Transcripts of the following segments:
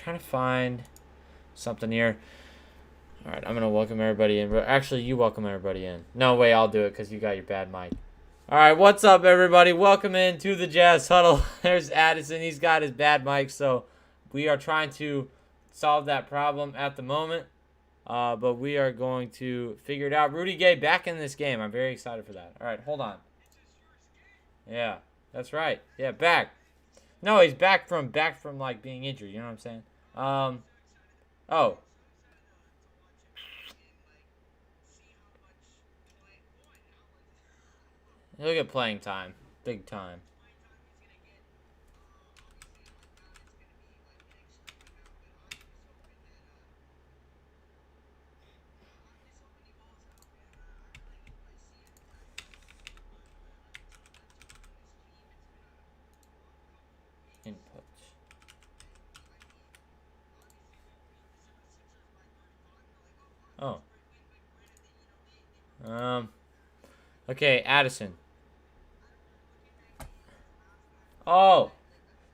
trying to find something here. All right, I'm going to welcome everybody in. Actually, you welcome everybody in. No, wait, I'll do it because you got your bad mic. All right, what's up, everybody? Welcome in to the Jazz Huddle. There's Addison. He's got his bad mic, so we are trying to solve that problem at the moment. But we are going to figure it out. Rudy Gay back in this game. I'm very excited for that. All right, hold on. Yeah, that's right. Yeah, back. No, he's back from like being injured. You know what I'm saying? Oh. He'll get playing time. Big time. Input. Oh. Okay, Addison. Oh,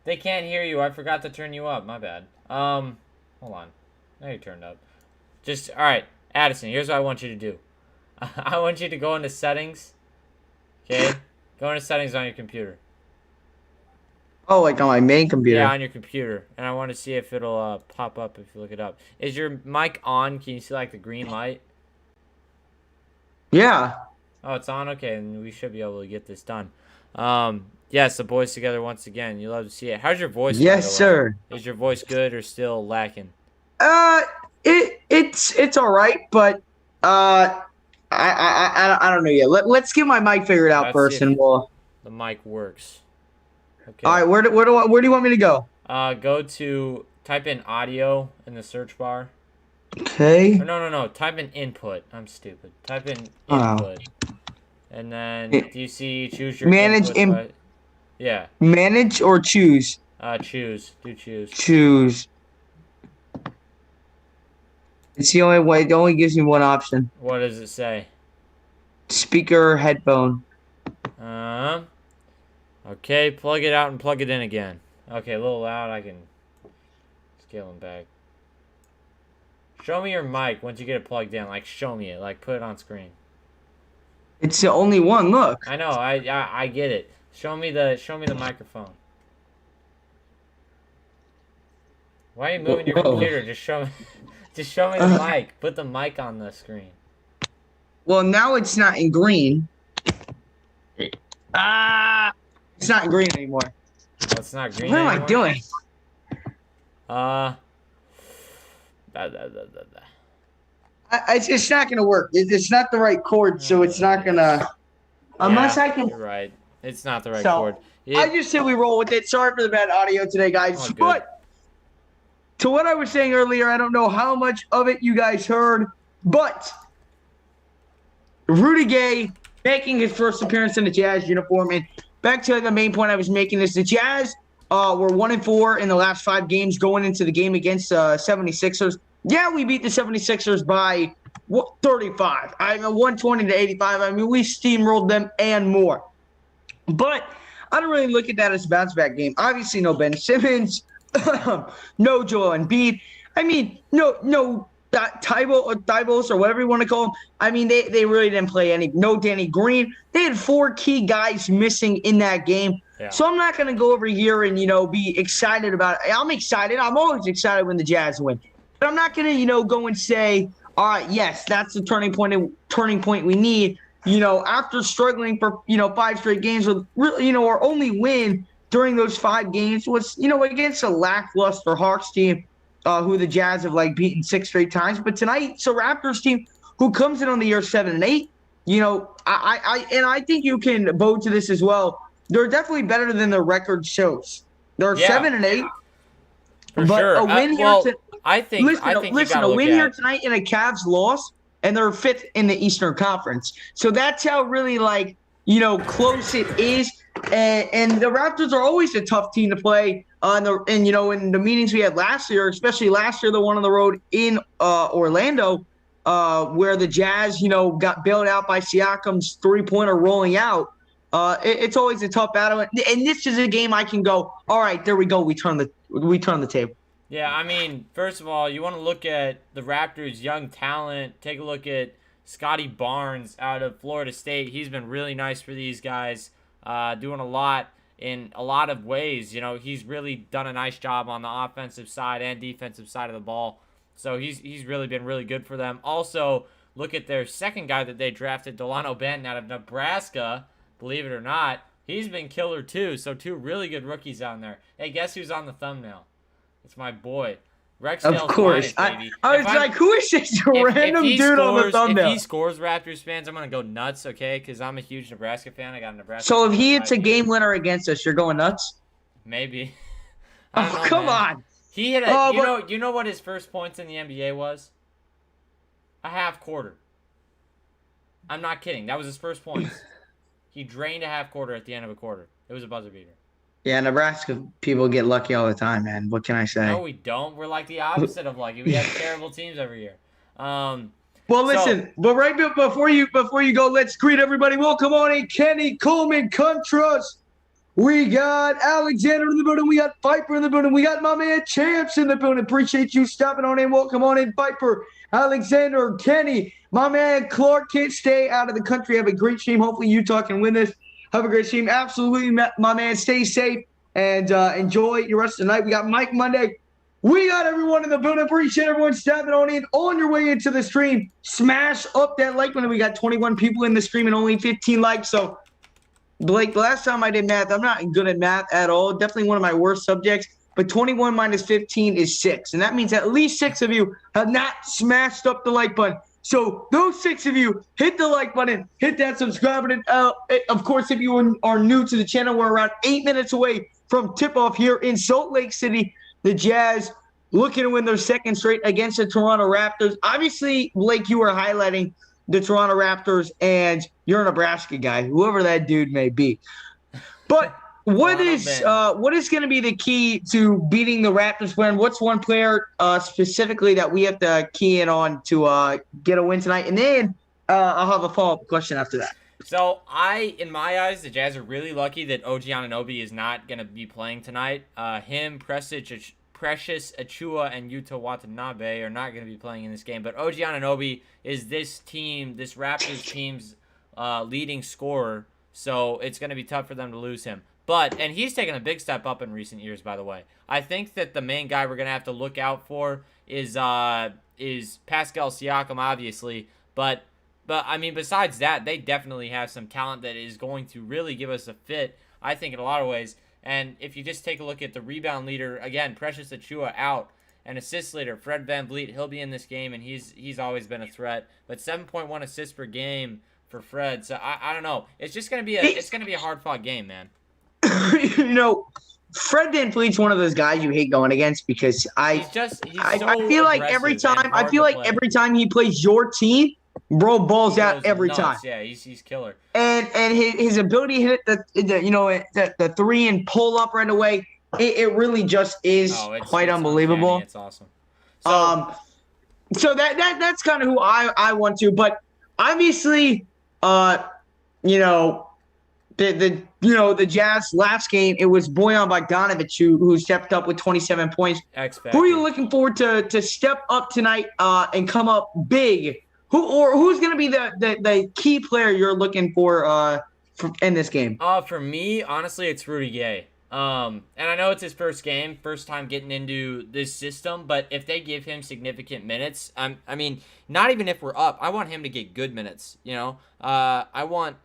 they can't hear you. I forgot to turn you up. My bad. Hold on. Now you turned up. Just, all right, Addison, here's what I want you to do. I want you to go into settings. Okay? Go into settings on your computer. Oh, like on my main computer? Yeah, on your computer. And I want to see if it'll pop up if you look it up. Is your mic on? Can you see, like, the green light? Yeah. Oh, it's on? Okay, and we should be able to get this done. Yes, the boys together once again. You love to see it. How's your voice? Yes, sir. Is your voice good or still lacking? It's all right, but I don't know yet. Let's get my mic figured out first, and we'll. The mic works. Okay. All right, where do you want me to go? Go to type in audio in the search bar. Okay. Or no. Type in input. I'm stupid. Type in input. And then do you see choose your manage yeah. Manage or choose? Choose. Do choose. Choose. It's the only way. It only gives me one option. What does it say? Speaker, headphone. Okay, plug it out and plug it in again. Okay, a little loud. I can scale them back. Show me your mic once you get it plugged in. Like, show me it. Like, put it on screen. It's the only one. Look. I know. I get it. Show me the microphone. Why are you moving your computer? Just show me the mic. Put the mic on the screen. Well, now it's not in green. It's not in green anymore. Oh, it's not green What am anymore? I doing? It's not gonna work. It's not the right chord, so it's not gonna. Unless I can. You're right. It's not the right chord. I just said we roll with it. Sorry for the bad audio today, guys. Oh, but to what I was saying earlier, I don't know how much of it you guys heard, but Rudy Gay making his first appearance in the Jazz uniform. And back to the main point I was making is the Jazz were 1-4 in the last 5 games going into the game against 76ers. Yeah, we beat the 76ers by 35. 120 to 85. I mean, we steamrolled them and more. But I don't really look at that as a bounce-back game. Obviously, no Ben Simmons, no Joel Embiid. I mean, no Tybos or whatever you want to call them. I mean, they really didn't play any. No Danny Green. They had 4 key guys missing in that game. Yeah. So I'm not going to go over here and, be excited about it. I'm excited. I'm always excited when the Jazz win. But I'm not going to, go and say, all right, yes, that's the turning point we need. After struggling for, 5 straight games with really, our only win during those 5 games was, against a lackluster Hawks team who the Jazz have beaten 6 straight times. But tonight, it's a Raptors team who comes in on the year 7-8. I think you can vote to this as well. They're definitely better than their record shows. They're 7-8. For sure. A win here I think a win here tonight and a Cavs loss, and they're 5th in the Eastern Conference. So that's how really close it is. And the Raptors are always a tough team to play. In the meetings we had last year, especially last year, the one on the road in Orlando, where the Jazz, got bailed out by Siakam's 3-pointer rolling out. It's always a tough battle, and this is a game I can go, all right, there we go. We turn the table. Yeah, I mean, first of all, you want to look at the Raptors' young talent. Take a look at Scotty Barnes out of Florida State. He's been really nice for these guys, doing a lot in a lot of ways. You know, he's really done a nice job on the offensive side and defensive side of the ball. So he's really been really good for them. Also, look at their second guy that they drafted, Delano Benton out of Nebraska. Believe it or not, he's been killer too. So two really good rookies on there. Hey, guess who's on the thumbnail? It's my boy, Rexdale. Of course. Finest, baby. I was like, who is this random dude on the thumbnail? If he scores, Raptors fans, I'm going to go nuts, okay? Because I'm a huge Nebraska fan. I got a Nebraska So fan if he hits a here. game winner against us, you're going nuts? Maybe. I don't know, Come man. on. He hit a, you know what his first points in the NBA was? A half quarter. I'm not kidding. That was his first points. He drained a half quarter at the end of a quarter. It was a buzzer beater. Yeah, Nebraska people get lucky all the time, man. What can I say? No, we don't. We're like the opposite of lucky. We have terrible teams every year. Well, listen, but right before you go, let's greet everybody. Welcome on in, Kenny Coleman, Contrast. We got Alexander in the building. We got Viper in the building. We got my man Champs in the building. Appreciate you stopping on in. Welcome on in, Viper, Alexander, Kenny. My man Clark can't stay out of the country. Have a great stream. Hopefully Utah can win this. Have a great stream. Absolutely, my man. Stay safe and enjoy your rest of the night. We got Mike Monday. We got everyone in the building. Appreciate everyone stopping on in. On your way into the stream, smash up that like button. We got 21 people in the stream and only 15 likes. So, Blake, the last time I did math, I'm not good at math at all. Definitely one of my worst subjects. But 21 minus 15 is 6. And that means at least 6 of you have not smashed up the like button. So those 6 of you, hit the like button, hit that subscribe button. Of course, if you are new to the channel, we're around 8 minutes away from tip-off here in Salt Lake City. The Jazz looking to win their second straight against the Toronto Raptors. Obviously, Blake, you were highlighting the Toronto Raptors, and you're a Nebraska guy, whoever that dude may be. But what is going to be the key to beating the Raptors? What's one player specifically that we have to key in on to get a win tonight? And then I'll have a follow-up question after that. So, in my eyes, the Jazz are really lucky that OG Anunoby is not going to be playing tonight. Him, Precious Achua, and Yuta Watanabe are not going to be playing in this game. But OG Anunoby is this Raptors team's leading scorer. So, it's going to be tough for them to lose him. And he's taken a big step up in recent years, by the way. I think that the main guy we're going to have to look out for is Pascal Siakam, obviously. But I mean, besides that, they definitely have some talent that is going to really give us a fit, I think, in a lot of ways. And if you just take a look at the rebound leader, again, Precious Achua out, and assist leader, Fred VanVleet, he'll be in this game, and he's always been a threat. But 7.1 assists per game for Fred. So I don't know. It's just gonna be a hard-fought game, man. Fred VanVleet's one of those guys you hate going against because I feel like every time he plays your team, bro balls out every time. Yeah, he's killer. And his ability to hit the three and pull up right away, it really just is quite unbelievable. It's awesome. So that's kind of who I want to, but obviously, the Jazz last game, it was Bojan Bogdanovic who stepped up with 27 points. Who are you looking forward to step up tonight and come up big? Who's going to be the key player you're looking for in this game? For me, honestly, it's Rudy Gay. And I know it's his first game, first time getting into this system, but if they give him significant minutes, I mean, not even if we're up, I want him to get good minutes, I want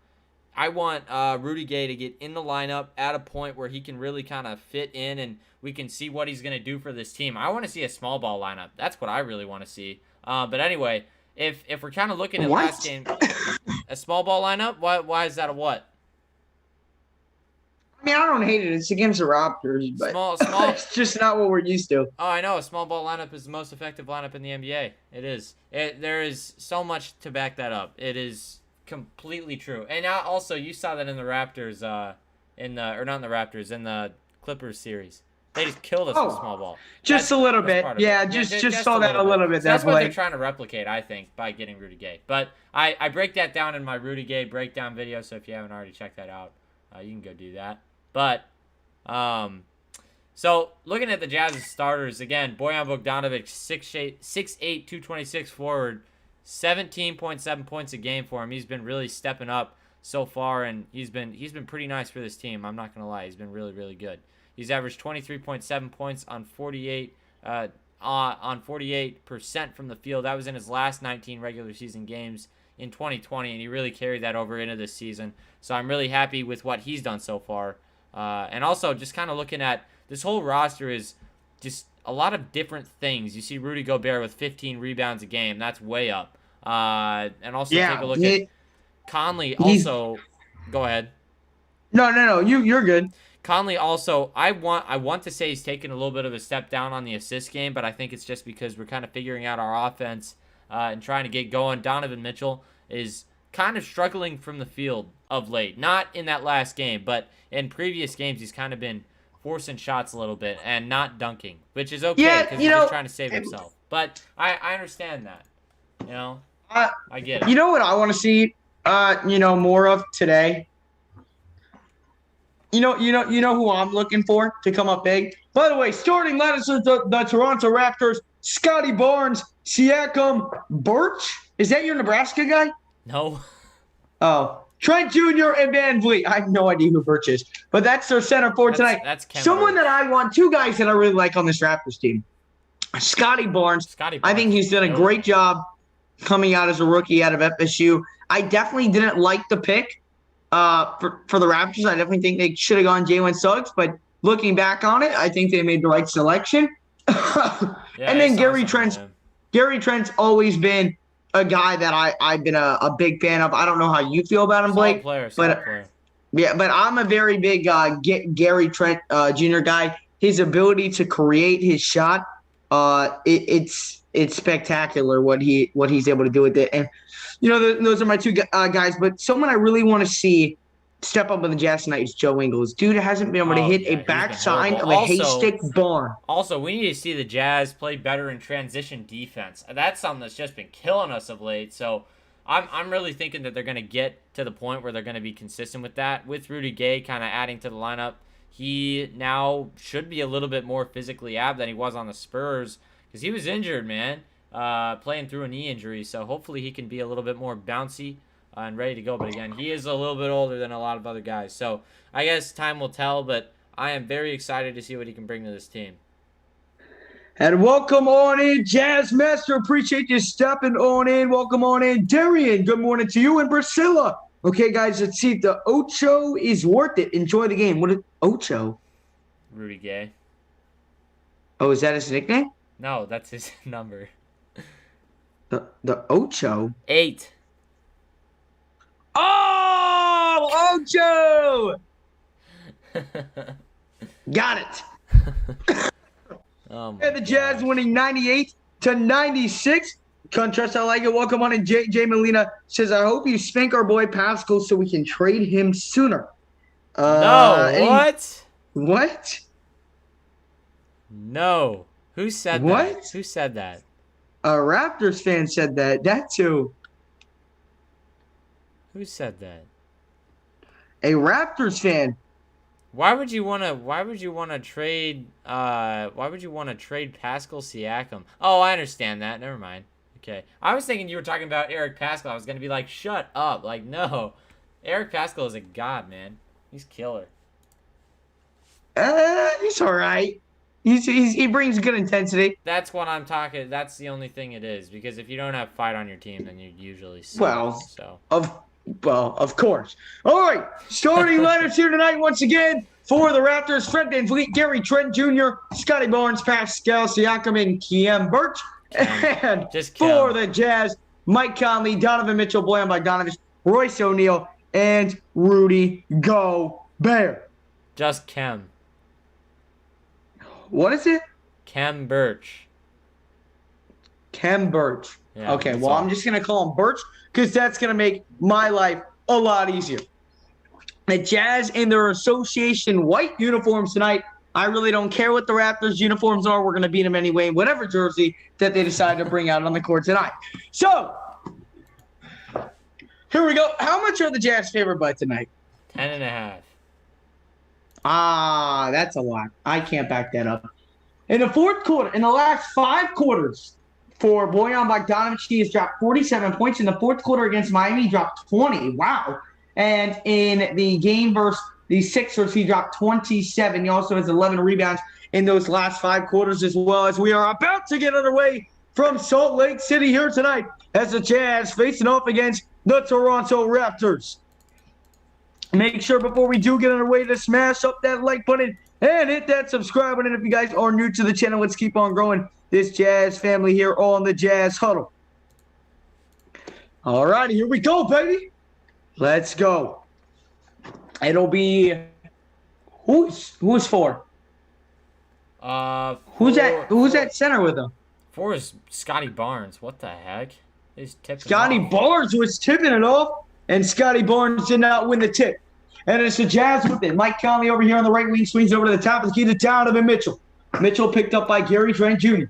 Rudy Gay to get in the lineup at a point where he can really kind of fit in and we can see what he's going to do for this team. I want to see a small ball lineup. That's what I really want to see. But anyway, if we're kind of looking at last game, a small ball lineup, why is that a what? I mean, I don't hate it. It's against the Raptors, but small. It's just not what we're used to. Oh, I know. A small ball lineup is the most effective lineup in the NBA. It is. There is so much to back that up. It is completely true. And also, you saw that in the Raptors, in the Clippers series. They just killed us with small ball. Just a little bit. Yeah, just saw that a little bit. That's what they're trying to replicate, I think, by getting Rudy Gay. But I break that down in my Rudy Gay breakdown video, so if you haven't already checked that out, you can go do that. But, So, looking at the Jazz's starters, again, Bojan Bogdanovic, 6'8", 226 forward, 17.7 points a game for him. He's been really stepping up so far, and he's been pretty nice for this team. I'm not going to lie. He's been really, really good. He's averaged 23.7 points on 48% from the field. That was in his last 19 regular season games in 2020, and he really carried that over into this season. So I'm really happy with what he's done so far. And also, just kind of looking at this whole roster is just a lot of different things. You see Rudy Gobert with 15 rebounds a game. That's way up. And also take a look at Conley. Also, go ahead. No. You're good. Conley also, I want to say he's taken a little bit of a step down on the assist game, but I think it's just because we're kind of figuring out our offense and trying to get going. Donovan Mitchell is kind of struggling from the field of late. Not in that last game, but in previous games he's kind of been forcing shots a little bit and not dunking, which is okay because he's just trying to save himself. But I understand that. You know, I get it. You know what I want to see, more of today? You know who I'm looking for to come up big? By the way, starting lineup is the Toronto Raptors, Scotty Barnes, Siakam, Birch. Is that your Nebraska guy? No. Oh. Trent Jr. and Van Vliet. I have no idea who Birch is, but that's their center forward tonight. That's someone that I want. Two guys that I really like on this Raptors team. Scotty Barnes. I think he's done a great job coming out as a rookie out of FSU. I definitely didn't like the pick for the Raptors. I definitely think they should have gone Jalen Suggs, but looking back on it, I think they made the right selection. And then Gary Trent's always been a guy that I've been a big fan of. I don't know how you feel about him, Blake. Solid player. Yeah, but I'm a very big Gary Trent Jr. guy. His ability to create his shot, it's spectacular what he's able to do with it. And those are my two guys. But someone I really want to see step up on the Jazz tonight is Joe Ingles. Dude hasn't been able to hit a backside of a haystack barn. Also, we need to see the Jazz play better in transition defense. That's something that's just been killing us of late. So I'm really thinking that they're going to get to the point where they're going to be consistent with that. With Rudy Gay kind of adding to the lineup, he now should be a little bit more physically apt than he was on the Spurs because he was injured, man, playing through a knee injury. So hopefully he can be a little bit more bouncy and ready to go. But again, he is a little bit older than a lot of other guys. So I guess time will tell, but I am very excited to see what he can bring to this team. And welcome on in, Jazz Master. Appreciate you stepping on in. Welcome on in, Darian. Good morning to you and Priscilla. Okay, guys, let's see if the Ocho is worth it. Enjoy the game. What is Ocho? Rudy Gay. Oh, is that his nickname? No, that's his number. The Ocho? 8. Oh, Ocho! Got it. And the Jazz winning 98-96. Contrast, I like it. Welcome on in. Jay Molina says, I hope you spank our boy Pascal so we can trade him sooner. What? What? No. Who said what? That? Who said that? A Raptors fan said that. That too. Who said that? A Raptors fan. Why would you want to trade Pascal Siakam? Oh, I understand that. Never mind. Okay. I was thinking you were talking about Eric Pascal. I was going to be like, "Shut up." Like, no. Eric Pascal is a god, man. He's killer. He's all right. He brings good intensity. That's what I'm talking. That's the only thing it is, because if you don't have fight on your team, then you usually suck. Well, of course. All right, starting lineups here tonight once again for the Raptors: Fred VanVleet, Gary Trent Jr., Scotty Barnes, Pascal Siakam, and Khem Birch. And for the Jazz, Mike Conley, Donovan Mitchell, Bojan Bogdanovic, Royce O'Neal, and Rudy Gobert. Just Khem. What is it? Khem Birch. Khem Birch. Yeah, okay, well, I'm just going to call him Birch because that's going to make my life a lot easier. The Jazz in their association white uniforms tonight. I really don't care what the Raptors uniforms are. We're going to beat them anyway in whatever jersey that they decide to bring out on the court tonight. So, here we go. How much are the Jazz favored by tonight? 10.5. Ah, that's a lot. I can't back that up. In the fourth quarter, in the last 5 quarters for Bojan Bogdanovic, he has dropped 47 points. In the fourth quarter against Miami, he dropped 20. Wow. And in the game versus the Sixers, he dropped 27. He also has 11 rebounds in those last 5 quarters, as well as we are about to get underway from Salt Lake City here tonight as the Jazz facing off against the Toronto Raptors. Make sure before we do get underway to smash up that like button and hit that subscribe button. If you guys are new to the channel, let's keep on growing this Jazz family here on the Jazz Huddle. All right, here we go, baby. Let's go. It'll be who's for? Who's at center with him? 4 is Scotty Barnes. What the heck? He's tipping Scotty Barnes was tipping it off, and Scotty Barnes did not win the tip. And it's the Jazz with it. Mike Conley over here on the right wing swings over to the top of the key to Donovan Mitchell. Mitchell picked up by Gary Trent Jr.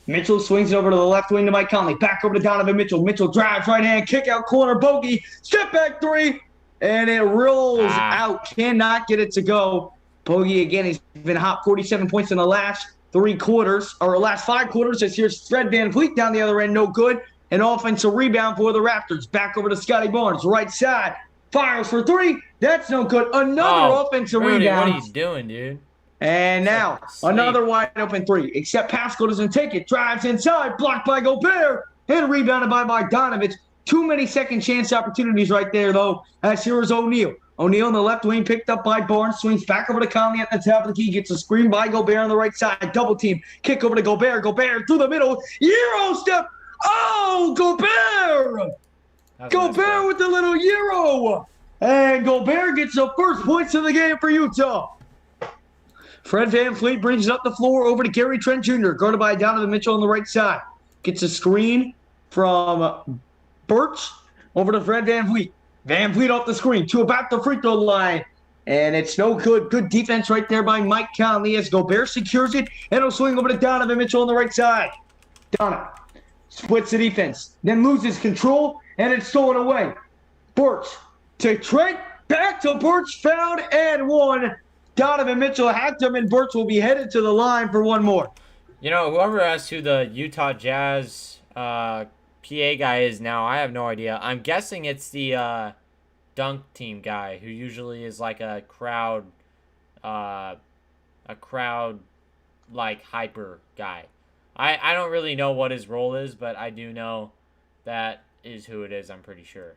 Mitchell swings it over to the left wing to Mike Conley. Back over to Donovan Mitchell. Mitchell drives right hand, kick out corner, bogey, step back three, and it rolls out. Cannot get it to go. Bogey again. He's been hot. 47 points in the last 3 quarters, or last 5 quarters. As here's Fred VanVleet down the other end, no good. An offensive rebound for the Raptors. Back over to Scotty Barnes, right side. Fires for 3. That's no good. Another offensive rebound. What are you doing, dude? And now another wide open 3. Except Pascal doesn't take it. Drives inside. Blocked by Gobert. And rebounded by Bogdanovic. Too many second chance opportunities right there, though. As here is O'Neal. O'Neal on the left wing, picked up by Barnes. Swings back over to Conley at the top of the key. Gets a screen by Gobert on the right side. Double team. Kick over to Gobert. Gobert through the middle. Euro step. Oh, Gobert! Gobert with the little Euro. And Gobert gets the first points of the game for Utah. Fred VanVleet brings it up the floor over to Gary Trent Jr., guarded by Donovan Mitchell on the right side. Gets a screen from Birch over to Fred VanVleet. VanVleet off the screen to about the free throw line. And it's no good. Good defense right there by Mike Conley as Gobert secures it. And he'll swing over to Donovan Mitchell on the right side. Donovan splits the defense, then loses control, and it's stolen away. Birch to Trent, back to Birch, found and one. Donovan Mitchell hacked him, and Birch will be headed to the line for one more. You know, whoever asked who the Utah Jazz PA guy is now, I have no idea. I'm guessing it's the dunk team guy who usually is like a crowd like hyper guy. I don't really know what his role is, but I do know that is who it is. I'm pretty sure.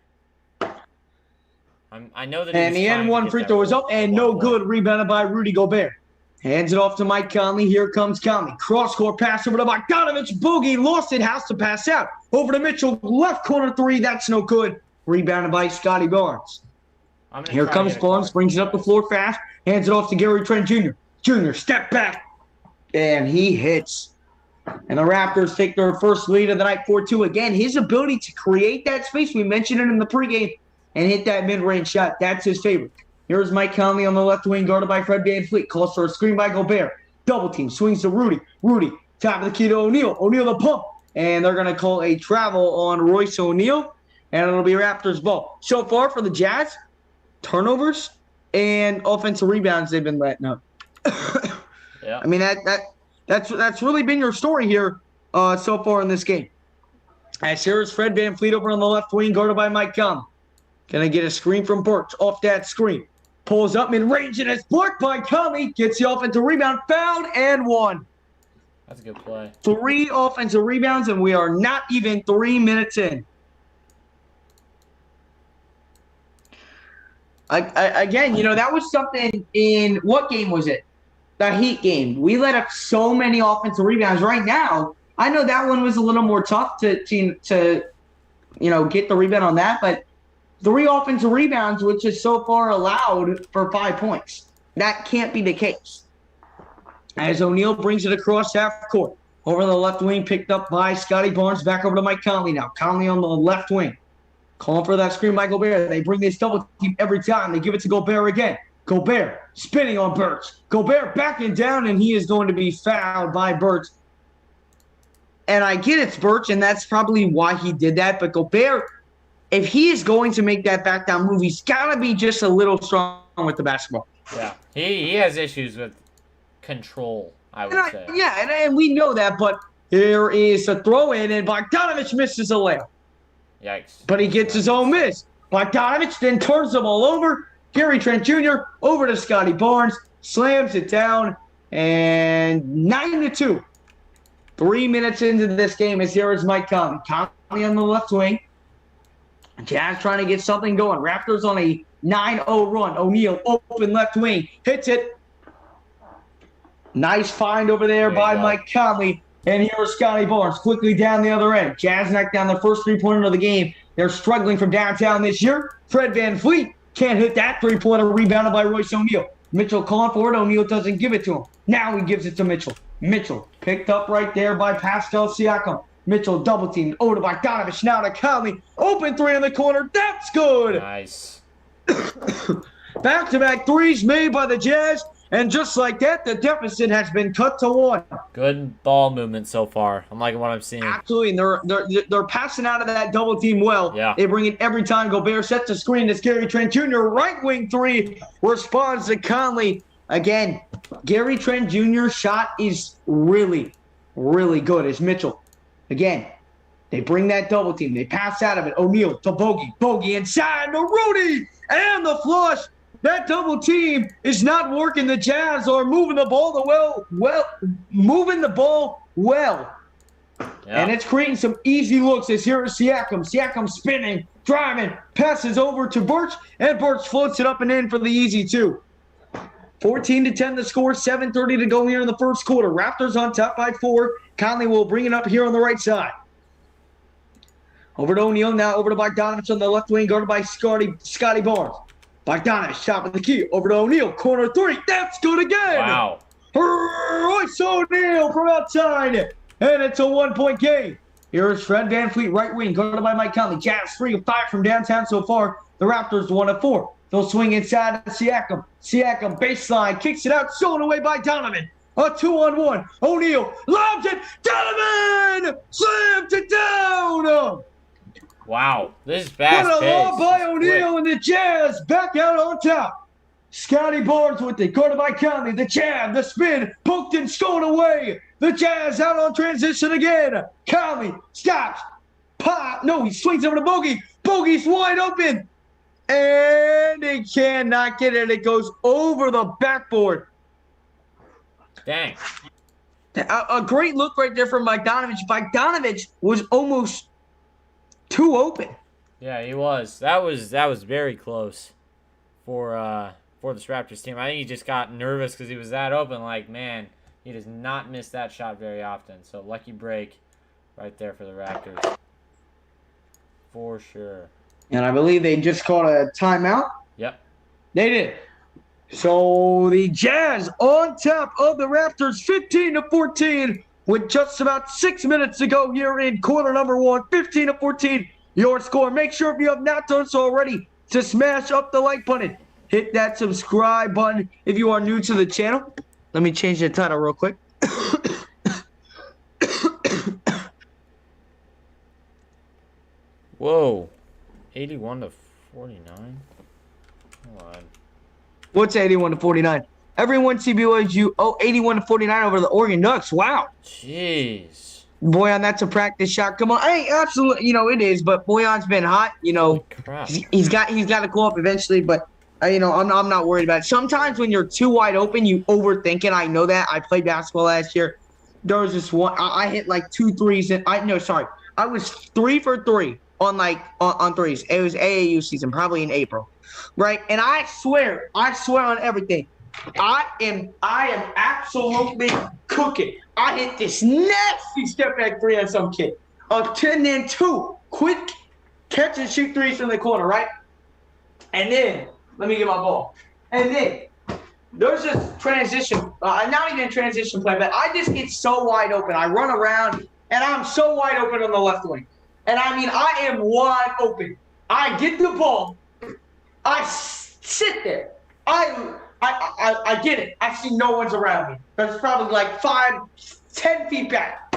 I know that. And the end one free throw is up and no good. Rebounded by Rudy Gobert. Hands it off to Mike Conley. Here comes Conley. Cross-court pass over to Bogdanovic. Boogie lost it. Has to pass out. Over to Mitchell. Left corner 3. That's no good. Rebounded by Scotty Barnes. Here comes Barnes. Brings it up the floor fast. Hands it off to Gary Trent Jr. Jr. step back. And he hits. And the Raptors take their first lead of the night 4-2. Again, his ability to create that space, we mentioned it in the pregame, and hit that mid-range shot. That's his favorite. Here's Mike Conley on the left wing, guarded by Fred VanVleet. Calls for a screen by Gobert. Double team. Swings to Rudy. Rudy, top of the key to O'Neal. O'Neal the pump. And they're going to call a travel on Royce O'Neal. And it'll be Raptors ball. So far for the Jazz, turnovers and offensive rebounds they've been letting up. Yeah. I mean, that's really been your story here so far in this game. As here is Fred VanVleet over on the left wing, guarded by Mike Conley. Going to get a screen from Birch. Off that screen. Pulls up mid-range, and it's blocked by Conley. Gets the offensive rebound. Fouled and one. That's a good play. 3 offensive rebounds, and we are not even 3 minutes in. Again, you know, that was something in – what game was it? The Heat game. We let up so many offensive rebounds. Right now, I know that one was a little more tough to you know, get the rebound on that, but 3 offensive rebounds, which is so far allowed for 5 points. That can't be the case. As O'Neal brings it across half court. Over the left wing, picked up by Scotty Barnes. Back over to Mike Conley now. Conley on the left wing. Calling for that screen by Gobert. They bring this double team every time. They give it to Gobert again. Gobert spinning on Birch. Gobert backing down, and he is going to be fouled by Birch. And I get it's Birch, and that's probably why he did that. But Gobert, if he is going to make that back down move, he's got to be just a little strong with the basketball. Yeah, he has issues with control, I would say. Yeah, and we know that, but here is a throw-in, and Bogdanovich misses a layup. Yikes. But he gets his own miss. Bogdanovich then turns the ball over. Gary Trent Jr. over to Scotty Barnes, slams it down, and 9-2. 3 minutes into this game, as here is Mike Conley. Conley on the left wing. Jazz trying to get something going. Raptors on a 9-0 run. O'Neal open left wing. Hits it. Nice find over there by Mike Conley. And here's Scotty Barnes quickly down the other end. Jazz knocked down the first three-pointer of the game. They're struggling from downtown this year. Fred VanVleet can't hit that three-pointer, rebounded by Royce O'Neal. Mitchell calling for it. O'Neal doesn't give it to him. Now he gives it to Mitchell. Mitchell picked up right there by Pascal Siakam. Mitchell double teamed over to Bogdanovich. Now to Conley. Open three in the corner. That's good. Nice. Back-to-back threes made by the Jazz. And just like that, the deficit has been cut to 1. Good ball movement so far. I'm liking what I'm seeing. Absolutely, and they're passing out of that double team well. Yeah. They bring it every time. Gobert sets the screen. It's Gary Trent Jr. right wing three responds to Conley. Again, Gary Trent Jr.'s shot is really, really good. As Mitchell, again, they bring that double team. They pass out of it. O'Neal to Bogey. Bogey inside to Rudy and the flush. That double team is not working. The Jazz are moving the ball moving the ball well. Yeah. And it's creating some easy looks as here is Siakam. Siakam spinning, driving, passes over to Birch, and Birch floats it up and in for the easy 2. 14-10 the score, 7:30 to go here in the first quarter. Raptors on top by 4. Conley will bring it up here on the right side. Over to O'Neal, now over to Bogdanovich on the left wing, guarded by Scotty Barnes. Bogdanovich, top of the key, over to O'Neal, corner three, that's good again! Wow. Royce O'Neal from outside, and it's a 1-point game. Here's Fred VanVleet, right wing, guarded by Mike Conley. Jazz 3 of 5 from downtown so far. The Raptors 1 of 4. They'll swing inside to Siakam. Siakam, baseline, kicks it out, stolen away by Donovan. A 2-on-1. O'Neal lobs it. Donovan slams it down. Wow, this is fast. What a lob by O'Neal, and the Jazz back out on top. Scotty Barnes with it, guarded by Conley. The jab, the spin, poked and stolen away. The Jazz out on transition again. Conley stops. Pop. No, he swings over to Bogey. Bogey's wide open. And he cannot get it. It goes over the backboard. Dang. A great look right there from Bogdanovich. Bogdanovich was almost too open. Yeah, he was. That was very close for this Raptors team. I think he just got nervous because he was that open. Like, man, he does not miss that shot very often. So lucky break right there for the Raptors. For sure. And I believe they just called a timeout. Yep. They did. So the Jazz on top of the Raptors 15-14 with just about 6 minutes to go here in quarter number 1. 15-14 your score. Make sure if you have not done so already to smash up the like button. Hit that subscribe button if you are new to the channel. Let me change the title real quick. Whoa. 81-49? Hold on. What's 81-49? Everyone CBYU 81-49 over the Oregon Ducks. Wow. Jeez. Boyan, that's a practice shot. Come on. Hey, absolutely. You know, it is, but Boyan's been hot. You know, crap. He's got to go up eventually, but you know, I'm not worried about it. Sometimes when you're too wide open, you overthink it. I know that. I played basketball last year. There was this one I hit like 2 threes and I was 3 for 3 on threes. It was AAU season, probably in April. Right? And I swear on everything. I am absolutely cooking. I hit this nasty step back 3 on some kid. A 10 and 2. Quick catch and shoot threes from the corner, right? And then, let me get my ball. And then, there's this transition, not even a transition play, but I just get so wide open. I run around, and I'm so wide open on the left wing. And I mean, I am wide open. I get the ball. I sit there. I get it. I see no one's around me. There's probably like 5-10 feet back.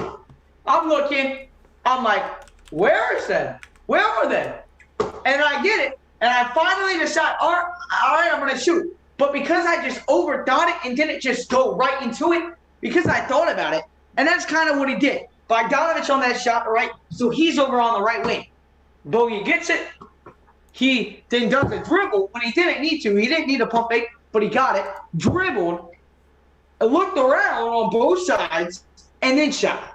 I'm looking. I'm like, where is that? Where are they? And I get it. And I finally decide, all right, I'm going to shoot. But because I just overthought it and didn't just go right into it, because I thought about it, and that's kind of what he did. Bogdanovich on that shot, right? So he's over on the right wing. Bogey gets it. He then does a dribble when he didn't need to. He didn't need a pump fake, but he got it. Dribbled, looked around on both sides, and then shot.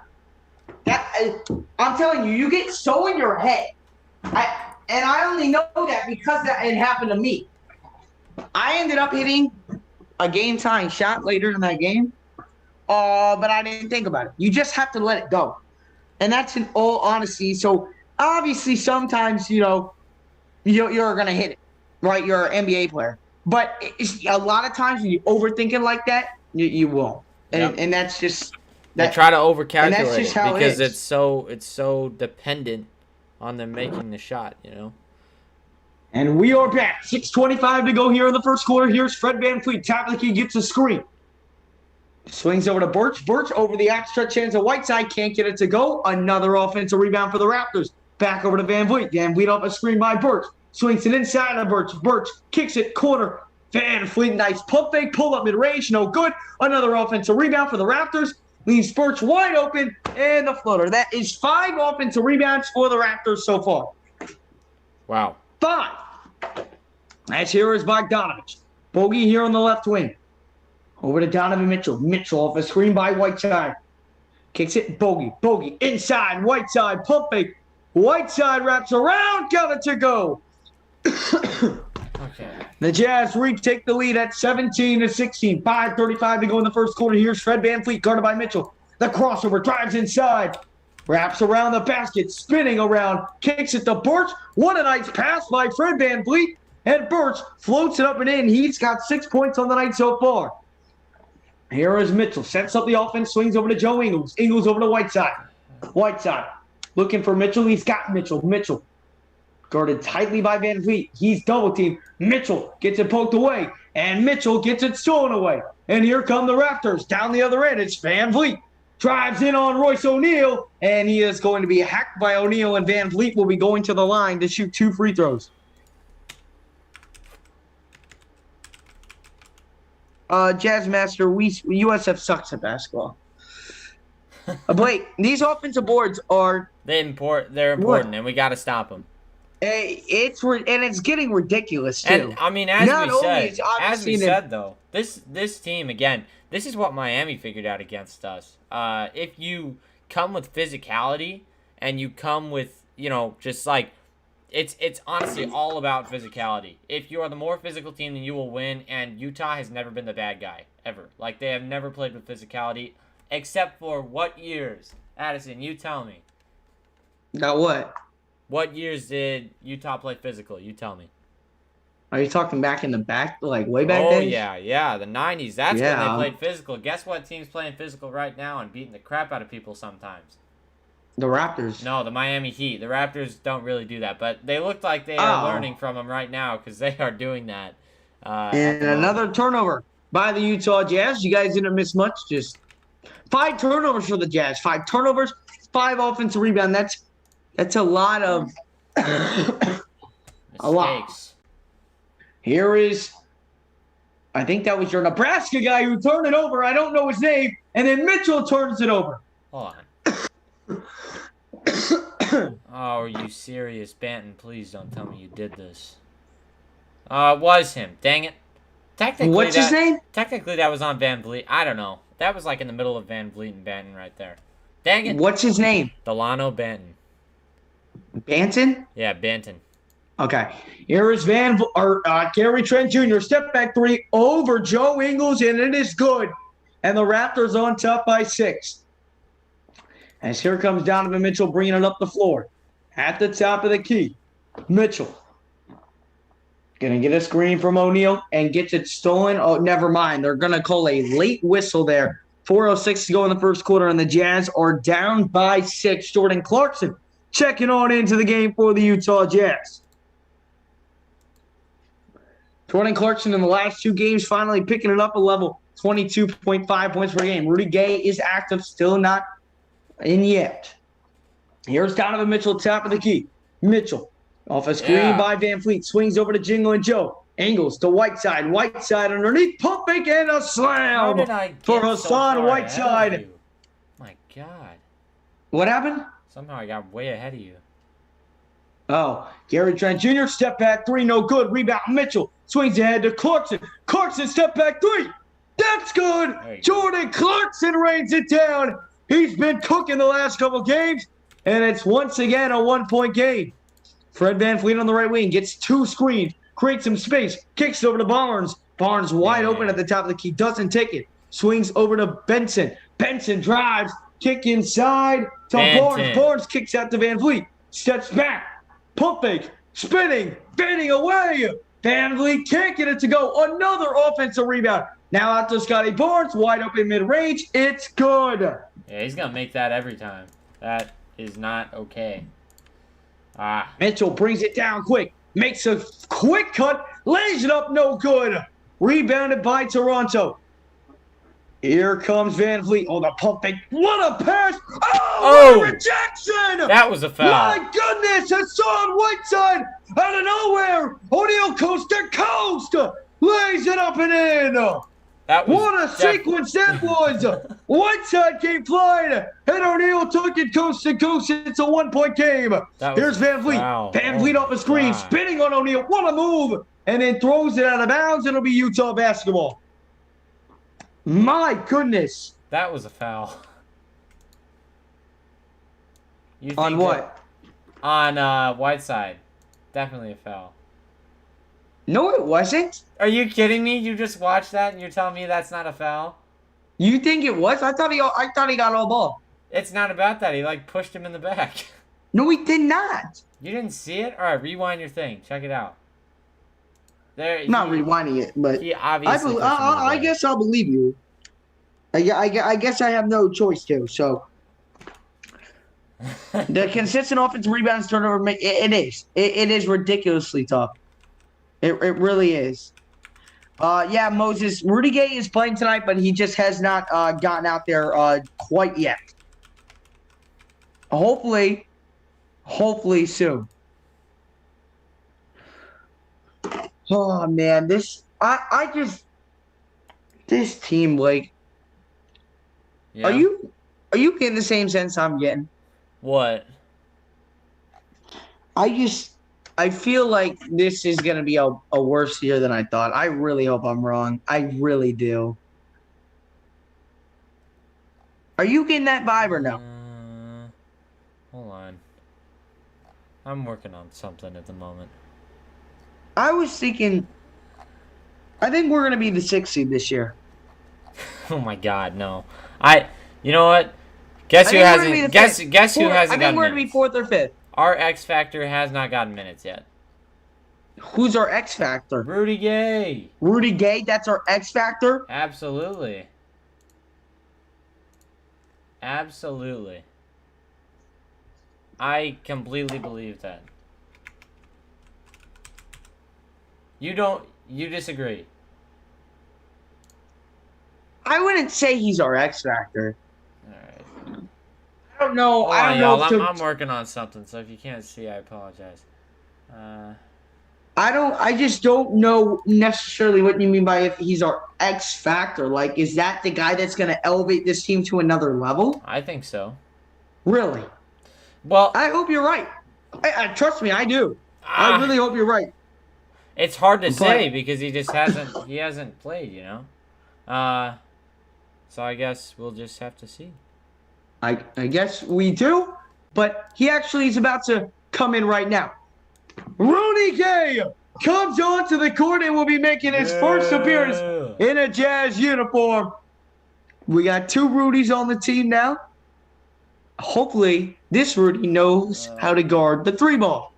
I'm telling you, you get so in your head. I only know that because it happened to me. I ended up hitting a game-tying shot later in that game, but I didn't think about it. You just have to let it go. And that's in all honesty. So, obviously, sometimes, you're going to hit it, right? You're an NBA player. But a lot of times when you overthink it like that, you won't. And that's just... They try to overcalculate it because it's so dependent on them making the shot, And we are back. 6:25 to go here in the first quarter. Here's Fred VanVleet. Top of the key, gets a screen. Swings over to Birch. Birch over the outstretched hands of Whiteside. Can't get it to go. Another offensive rebound for the Raptors. Back over to VanVleet. VanVleet off a screen by Birch. Swings it inside of Birch. Birch kicks it corner. VanVleet, nice pump fake. Pull up mid-range. No good. Another offensive rebound for the Raptors. Leaves Birch wide open, and the floater. That is 5 offensive rebounds for the Raptors so far. Wow. 5. As here is Bogdanovich. Bogey here on the left wing. Over to Donovan Mitchell. Mitchell off a screen by Whiteside. Kicks it. Bogey. Bogey inside. Whiteside. Pump fake. Whiteside wraps around. Got it to go. Okay. The Jazz retake the lead at 17-16. 5:35 to go in the first quarter. Here's Fred VanVleet, guarded by Mitchell. The crossover, drives inside. Wraps around the basket, spinning around. Kicks it to Birch. What a nice pass by Fred VanVleet. And Birch floats it up and in. He's got 6 points on the night so far. Here is Mitchell. Sets up the offense, swings over to Joe Ingles. Ingles over to Whiteside. Whiteside looking for Mitchell. He's got Mitchell. Mitchell guarded tightly by VanVleet. He's double-teamed. Mitchell gets it poked away, and Mitchell gets it stolen away. And here come the Raptors. Down the other end, it's VanVleet. Drives in on Royce O'Neal, and he is going to be hacked by O'Neal, and VanVleet will be going to the line to shoot 2 free throws. Jazz Master, USF sucks at basketball. Blake, these offensive boards are... They're important, and we got to stop them. It's getting ridiculous too. And I mean, as we said though, this team again, this is what Miami figured out against us. If you come with physicality and you come with just like it's honestly all about physicality. If you are the more physical team, then you will win. And Utah has never been the bad guy ever. Like they have never played with physicality, except for what years? Addison, you tell me. Got what? What years did Utah play physical? You tell me. Are you talking back in the back, like way back then? days? Yeah, the 90s. That's when they played physical. Guess what team's playing physical right now and beating the crap out of people sometimes? The Raptors. No, the Miami Heat. The Raptors don't really do that, but they look like they are learning from them right now because they are doing that. And another turnover by the Utah Jazz. You guys didn't miss much. Just 5 turnovers for the Jazz. 5 turnovers, 5 offensive rebounds. That's a lot of a lot. Here is, I think that was your Nebraska guy who turned it over. I don't know his name. And then Mitchell turns it over. Hold on. Oh, are you serious, Banton? Please don't tell me you did this. It was him. Dang it. What's his name? Technically, that was on VanVleet. I don't know. That was like in the middle of VanVleet and Banton right there. Dang it. What's his name? Delano Banton. Banton? Yeah, Banton. Okay. Here is Gary Trent Jr. Step back 3 over Joe Ingles, and it is good. And the Raptors on top by 6. As here comes Donovan Mitchell bringing it up the floor. At the top of the key. Mitchell. Going to get a screen from O'Neal and gets it stolen. Oh, never mind. They're going to call a late whistle there. 4:06 to go in the first quarter, and the Jazz are down by 6. Jordan Clarkson checking on into the game for the Utah Jazz. Jordan Clarkson in the last 2 games finally picking it up a level. 22.5 points per game. Rudy Gay is active, still not in yet. Here's Donovan Mitchell, top of the key. Mitchell off a screen by VanVleet. Swings over to Jingle and Joe. Ingles to Whiteside. Whiteside underneath. Pump fake and a How slam did I get for so Hassan far ahead of Whiteside. you? My God. What happened? Somehow I got way ahead of you. Oh, Gary Trent Jr. step back three, no good. Rebound Mitchell swings ahead to Clarkson. Clarkson step back three. That's good. Jordan Clarkson rains it down. He's been cooking the last couple games, and it's once again a 1-point game. Fred VanVleet on the right wing gets 2 screens, creates some space, kicks over to Barnes. Barnes wide open at the top of the key, doesn't take it. Swings over to Benson. Benson drives, kick inside to Barnes. Barnes kicks out to VanVleet. Steps back, pump fake, spinning, fading away. VanVleet can't get it to go. Another offensive rebound. Now out to Scotty Barnes, wide open mid-range. It's good. Yeah, he's going to make that every time. That is not okay. Mitchell brings it down quick. Makes a quick cut. Lays it up, no good. Rebounded by Toronto. Here comes VanVleet. Oh, the pump fake. What a pass. Oh, what a rejection. That was a foul. My goodness. Hassan Whiteside out of nowhere. O'Neal coast to coast. Lays it up and in. What a sequence that was! Whiteside came flying, and O'Neal took it coast to coast. It's a 1-point game. Here's VanVleet. Wow. VanVleet off the screen, spinning on O'Neal. What a move! And then throws it out of bounds. It'll be Utah basketball. My goodness. That was a foul. On what? On Whiteside. Definitely a foul. No, it wasn't. Are you kidding me? You just watched that and you're telling me that's not a foul? You think it was? I thought he got all ball. It's not about that. He like pushed him in the back. No, he did not. You didn't see it? All right, rewind your thing. Check it out. There. Not rewinding it, but he obviously. I guess I'll believe you. I guess I have no choice to. So the consistent offensive rebounds turnover, it is ridiculously tough. It really is. Yeah, Moses. Rudy Gay is playing tonight, but he just has not gotten out there quite yet. Hopefully soon. Oh man, this team, like, yeah. Are you getting the same sense I'm getting? What? I feel like this is going to be a worse year than I thought. I really hope I'm wrong. I really do. Are you getting that vibe or no? Hold on. I'm working on something at the moment. I was thinking, I think we're going to be the 6th seed this year. Oh my God, no. You know what? Guess who hasn't gotten minutes? I think we're going to be 4th or 5th. Our X Factor has not gotten minutes yet. Who's our X Factor? Rudy Gay. Rudy Gay, that's our X Factor? Absolutely. Absolutely. I completely believe that. You disagree. I wouldn't say he's our X Factor. Alright. I don't know. I'm working on something, so if you can't see, I apologize. I just don't know necessarily what you mean by if he's our X Factor. Like, is that the guy that's going to elevate this team to another level? I think so. Really? Well, I hope you're right. Trust me, I do. I really hope you're right. It's hard to say because he just hasn't played, you know? So I guess we'll just have to see. I guess we do, but he actually is about to come in right now. Rudy Gay comes onto the court and will be making his first appearance in a Jazz uniform. We got 2 Rudys on the team now. Hopefully, this Rudy knows how to guard the 3-ball.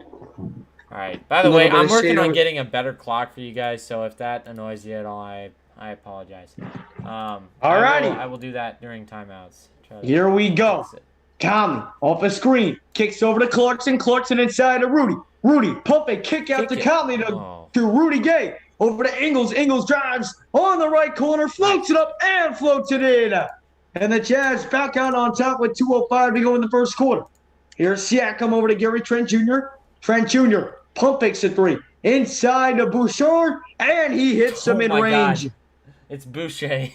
All right. By the way, I'm working on getting a better clock for you guys, so if that annoys you at all, I apologize. Alrighty. I will do that during timeouts. Here we go. Conley off a screen. Kicks over to Clarkson. Clarkson inside to Rudy. Rudy, pump a kick out to Conley to Rudy Gay. Over to Ingles. Ingles drives on the right corner. Floats it up and floats it in. And the Jazz back out on top with 2:05 to go in the first quarter. Here's Siakam over to Gary Trent Jr. Trent Jr. pump fakes a 3. inside to Boucher, and he hits the Oh my mid-range. God. It's Boucher.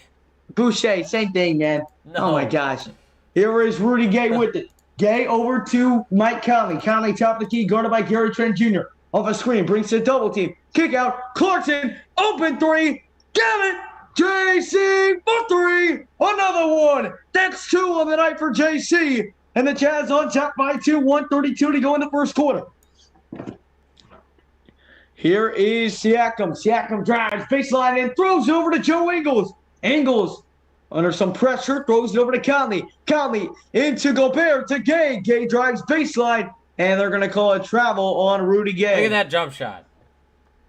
Boucher, same thing, man. No. Oh my gosh. Here is Rudy Gay with it. Gay over to Mike Conley. Conley top of the key, guarded by Gary Trent Jr. Off a screen, brings to double team. Kick out. Clarkson, open three. Damn it. JC for three. Another one. That's 2 on the night for JC. And the Jazz on top by 2. 1:32 to go in the first quarter. Here is Siakam. Siakam drives, baseline, and throws it over to Joe Ingles. Ingles, under some pressure, throws it over to Conley. Conley into Gobert to Gay. Gay drives baseline, and they're going to call a travel on Rudy Gay. Look at that jump shot.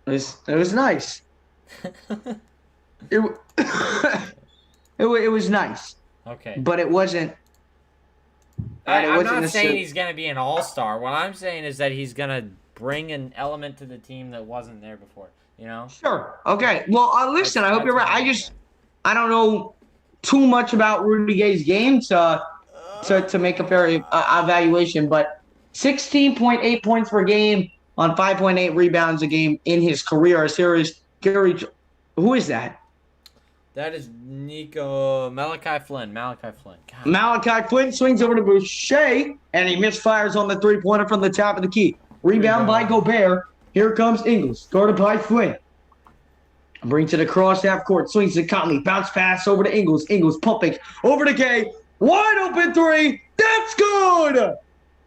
It was nice. it was nice. Okay. But it wasn't. I'm not saying he's going to be an all-star. What I'm saying is that he's going to bring an element to the team that wasn't there before, you know? Sure. Okay. Well, listen, I hope you're right. I don't know too much about Rudy Gay's game to make a fair evaluation, but 16.8 points per game on 5.8 rebounds a game in his career. Here is Gary. Who is that? That is Malachi Flynn. God. Malachi Flynn swings over to Boucher, and he misfires on the three-pointer from the top of the key. Rebound by Gobert. Here comes Ingles, guarded by Flynn. Brings it across half court, swings to Conley, bounce pass over to Ingles. Ingles pumping over to Gay. Wide open three. That's good.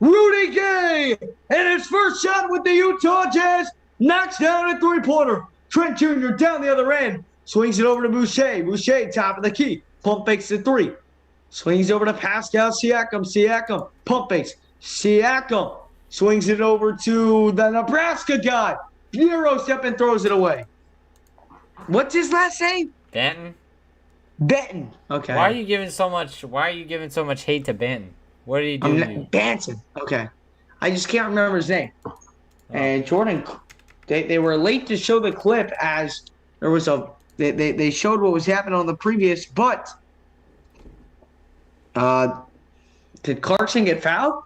Rudy Gay, and his first shot with the Utah Jazz, knocks down a three-pointer. Trent Jr. down the other end. Swings it over to Boucher. Boucher, top of the key. Pump fakes the three. Swings over to Pascal Siakam. Siakam, pump fakes. Siakam swings it over to the Nebraska guy. Euro step and throws it away. What's his last name? Banton. Benton. Okay. Why are you giving so much hate to Banton? What did he do to you? Banton. Okay. I just can't remember his name. Oh. And Jordan, they were late to show the clip as there was they showed what was happening on the previous, but did Clarkson get fouled?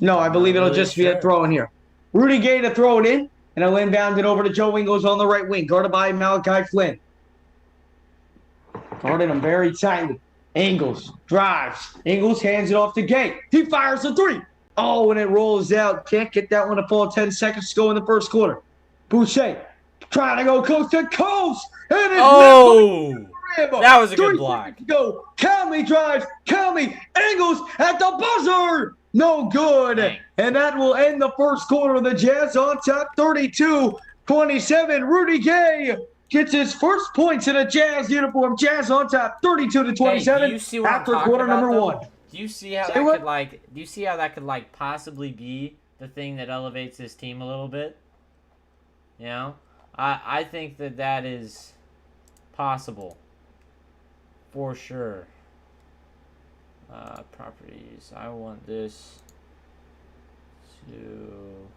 No, I believe it'll just be a throw in here. Rudy Gay to throw it in, and it'll inbound it over to Joe Ingles on the right wing, guarded by Malachi Flynn. Guarded him very tightly. Ingles drives. Ingles hands it off to Gay. He fires a three. Oh, and it rolls out. Can't get that one to fall. 10 seconds to go in the first quarter. Boucher trying to go coast to coast. And that was a good block. Go. Conley drives. Conley. Ingles at the buzzer. No good. Dang. And that will end the first quarter. The Jazz on top 32-27. Rudy Gay gets his first points in a Jazz uniform. Jazz on top 32-27 after quarter number one. Do you see how that could possibly be the thing that elevates this team a little bit? You know? I think that is possible. For sure. Properties. I want this to...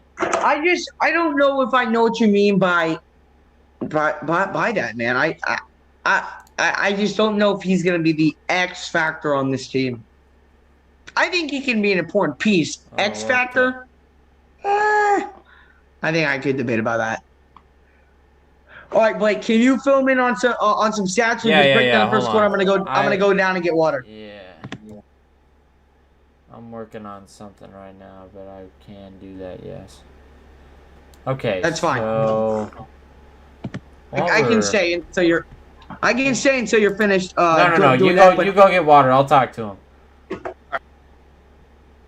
I don't know if I know what you mean by that, man. I just don't know if he's gonna be the X factor on this team. I think he can be an important piece. X factor? I think I could debate about that. All right, Blake, can you fill me in on some stats? We'll just break down the first quarter. I'm gonna go down and get water. Yeah. I'm working on something right now, but I can do that. Yes. Okay. That's fine. So, I can stay until you're. I can stay until you're finished. No. You go get water. I'll talk to him.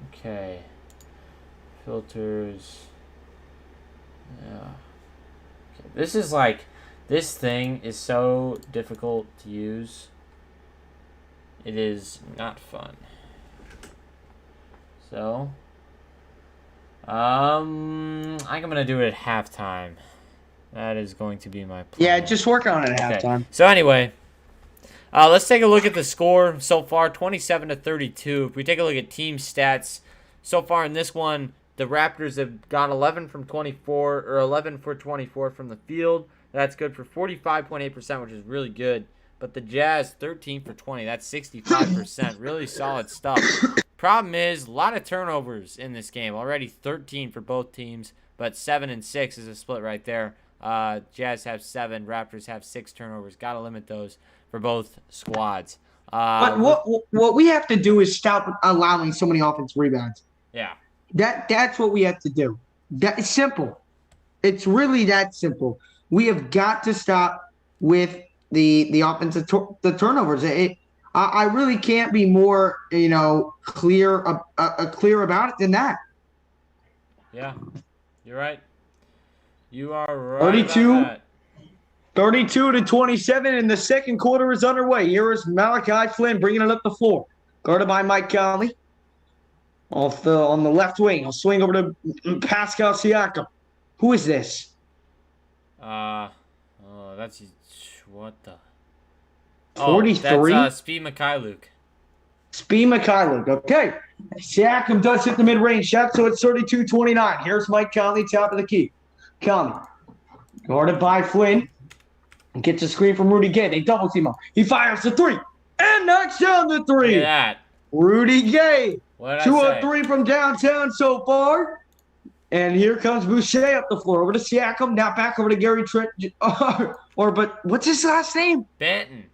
Okay. Filters. Yeah. Okay. This thing is so difficult to use. It is not fun. So, I think I'm gonna do it at halftime. That is going to be my plan. Yeah, just work on it at halftime. So anyway, let's take a look at the score so far, 27-32. If we take a look at team stats so far in this one, the Raptors have gone 11 for 24 from the field. That's good for 45.8%, which is really good. But the Jazz, 13 for 20. That's 65%. Really solid stuff. Problem is, a lot of turnovers in this game. Already 13 for both teams, but 7 and 6 is a split right there. Jazz have 7, Raptors have 6 turnovers. Got to limit those for both squads. But what we have to do is stop allowing so many offensive rebounds. Yeah. That's what we have to do. It's simple. It's really that simple. We have got to stop with the offensive the turnovers. I really can't be more clear about it than that. Yeah, you're right. You are right. 32-27, and the second quarter is underway. Here is Malachi Flynn bringing it up the floor, guarded by Mike Conley. On the left wing, he'll swing over to Pascal Siakam. Who is this? That's what the. 43. That's Speed Mikhailuk. Speed Mikhailuk. Okay. Siakam does hit the mid-range shot, so it's 32-29. Here's Mike Conley, top of the key. Conley, guarded by Flynn. Gets a screen from Rudy Gay. They double team him. He fires the 3 and knocks down the 3. Look at that. Rudy Gay. 2 of 3 from downtown so far. And here comes Boucher up the floor. Over to Siakam. Now back over to Gary Trent. But what's his last name? Benton.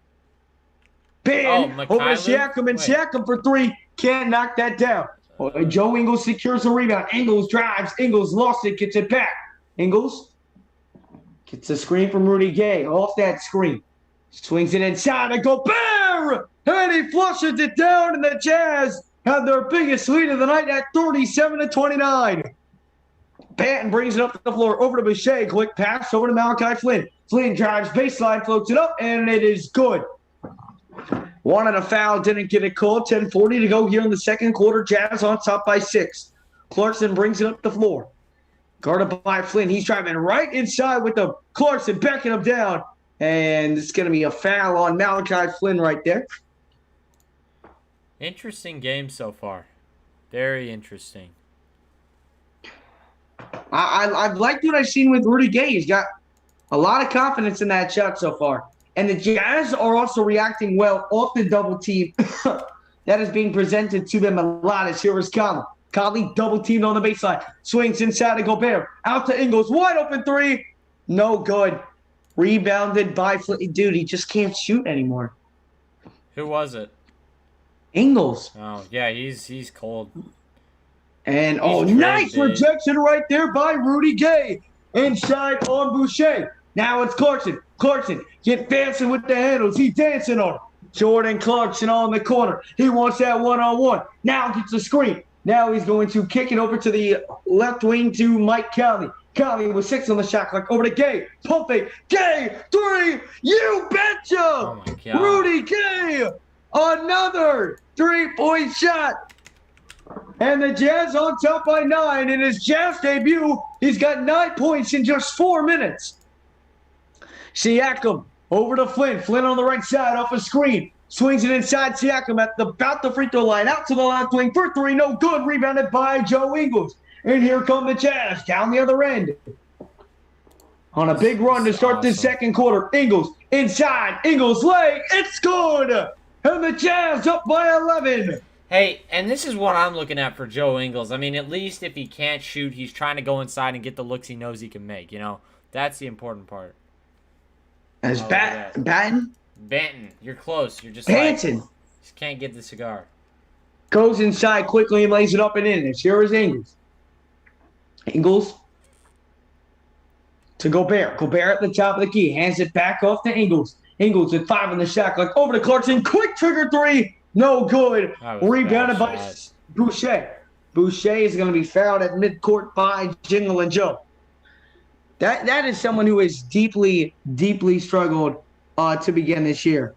Over to Siakam. And Siakam for 3. Can't knock that down. Joe Ingles secures the rebound. Ingles drives. Ingles lost it. Gets it back. Ingles gets a screen from Rudy Gay. Off that screen. Swings it inside to Gobert. And he flushes it down. And the Jazz have their biggest lead of the night at 37-29. Banton brings it up the floor. Over to Boucher. Quick pass over to Malachi Flynn. Flynn drives baseline, floats it up, and it is good. Wanted a foul, didn't get it called. 10:40 to go here in the second quarter. Jazz on top by 6. Clarkson brings it up the floor. Guarded by Flynn. He's driving right inside with the Clarkson backing him down. And it's going to be a foul on Malachi Flynn right there. Interesting game so far. Very interesting. I've liked what I've seen with Rudy Gay. He's got a lot of confidence in that shot so far. And the Jazz are also reacting well off the double team that is being presented to them a lot. As here is Conley. Conley double teamed on the baseline. Swings inside to Gobert. Out to Ingles. Wide open 3. No good. Rebounded by Flynn. Dude, he just can't shoot anymore. Who was it? Ingles. Oh, yeah, he's cold. And nice rejection right there by Rudy Gay. Inside on Boucher. Now it's Clarkson. Clarkson get dancing with the handles. He's dancing on him. Jordan Clarkson on the corner. He wants that one-on-one. Now gets the screen. Now he's going to kick it over to the left wing to Mike Conley. Conley with 6 on the shot clock. Over to Gay. Pump fake. Gay. 3. You betcha. Oh my God. Rudy Gay. Another 3-point shot. And the Jazz on top by 9. In his Jazz debut, he's got 9 points in just 4 minutes. Siakam over to Flynn. Flynn on the right side off a screen. Swings it inside Siakam at about the free throw line. Out to the left wing for 3. No good. Rebounded by Joe Ingles. And here come the Jazz down the other end. On a big run to start this second quarter. Ingles inside. Ingles leg. It's good. And the Jazz up by 11. Hey, and this is what I'm looking at for Joe Ingles. I mean, at least if he can't shoot, he's trying to go inside and get the looks he knows he can make. That's the important part. As Banton? Banton, you're close. You're just Banton. Just can't get the cigar. Goes inside quickly and lays it up and in. It's here is Ingles. Ingles to Gobert. Gobert at the top of the key. Hands it back off to Ingles. Ingles at 5 on the shot clock. Over to Clarkson. Quick trigger 3. No good. Rebounded by Boucher. Boucher is going to be fouled at midcourt by Jingle and Joe. That is someone who has deeply, deeply struggled to begin this year.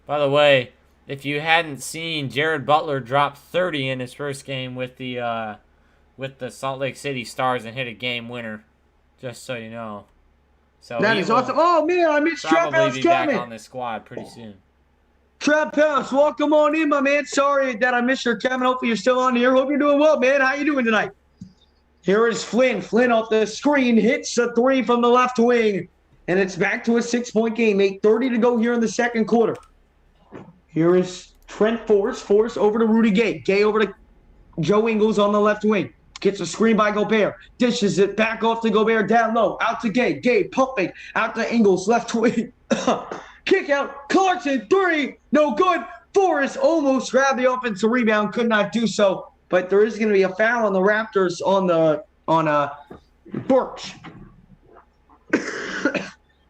By the way, if you hadn't seen, Jared Butler drop 30 in his first game with the Salt Lake City Stars and hit a game winner. Just so you know. So that is awesome. Oh man, I missed Trap House probably be back coming. on this squad pretty soon. Trap House, welcome on in, my man. Sorry that I missed your coming. Hopefully you're still on here. Hope you're doing well, man. How you doing tonight? Here is Flynn. Flynn off the screen hits a 3 from the left wing. And it's back to a 6-point game. 8:30 to go here in the second quarter. Here is Trent Force over to Rudy Gay. Gay over to Joe Ingles on the left wing. Gets a screen by Gobert. Dishes it back off to Gobert down low. Out to Gay. Gay pumping. Out to Ingles. Left wing. Kick out. Clarkson. 3. No good. Forrest almost grabbed the offensive rebound. Could not do so. But there is going to be a foul on the Raptors on Burks.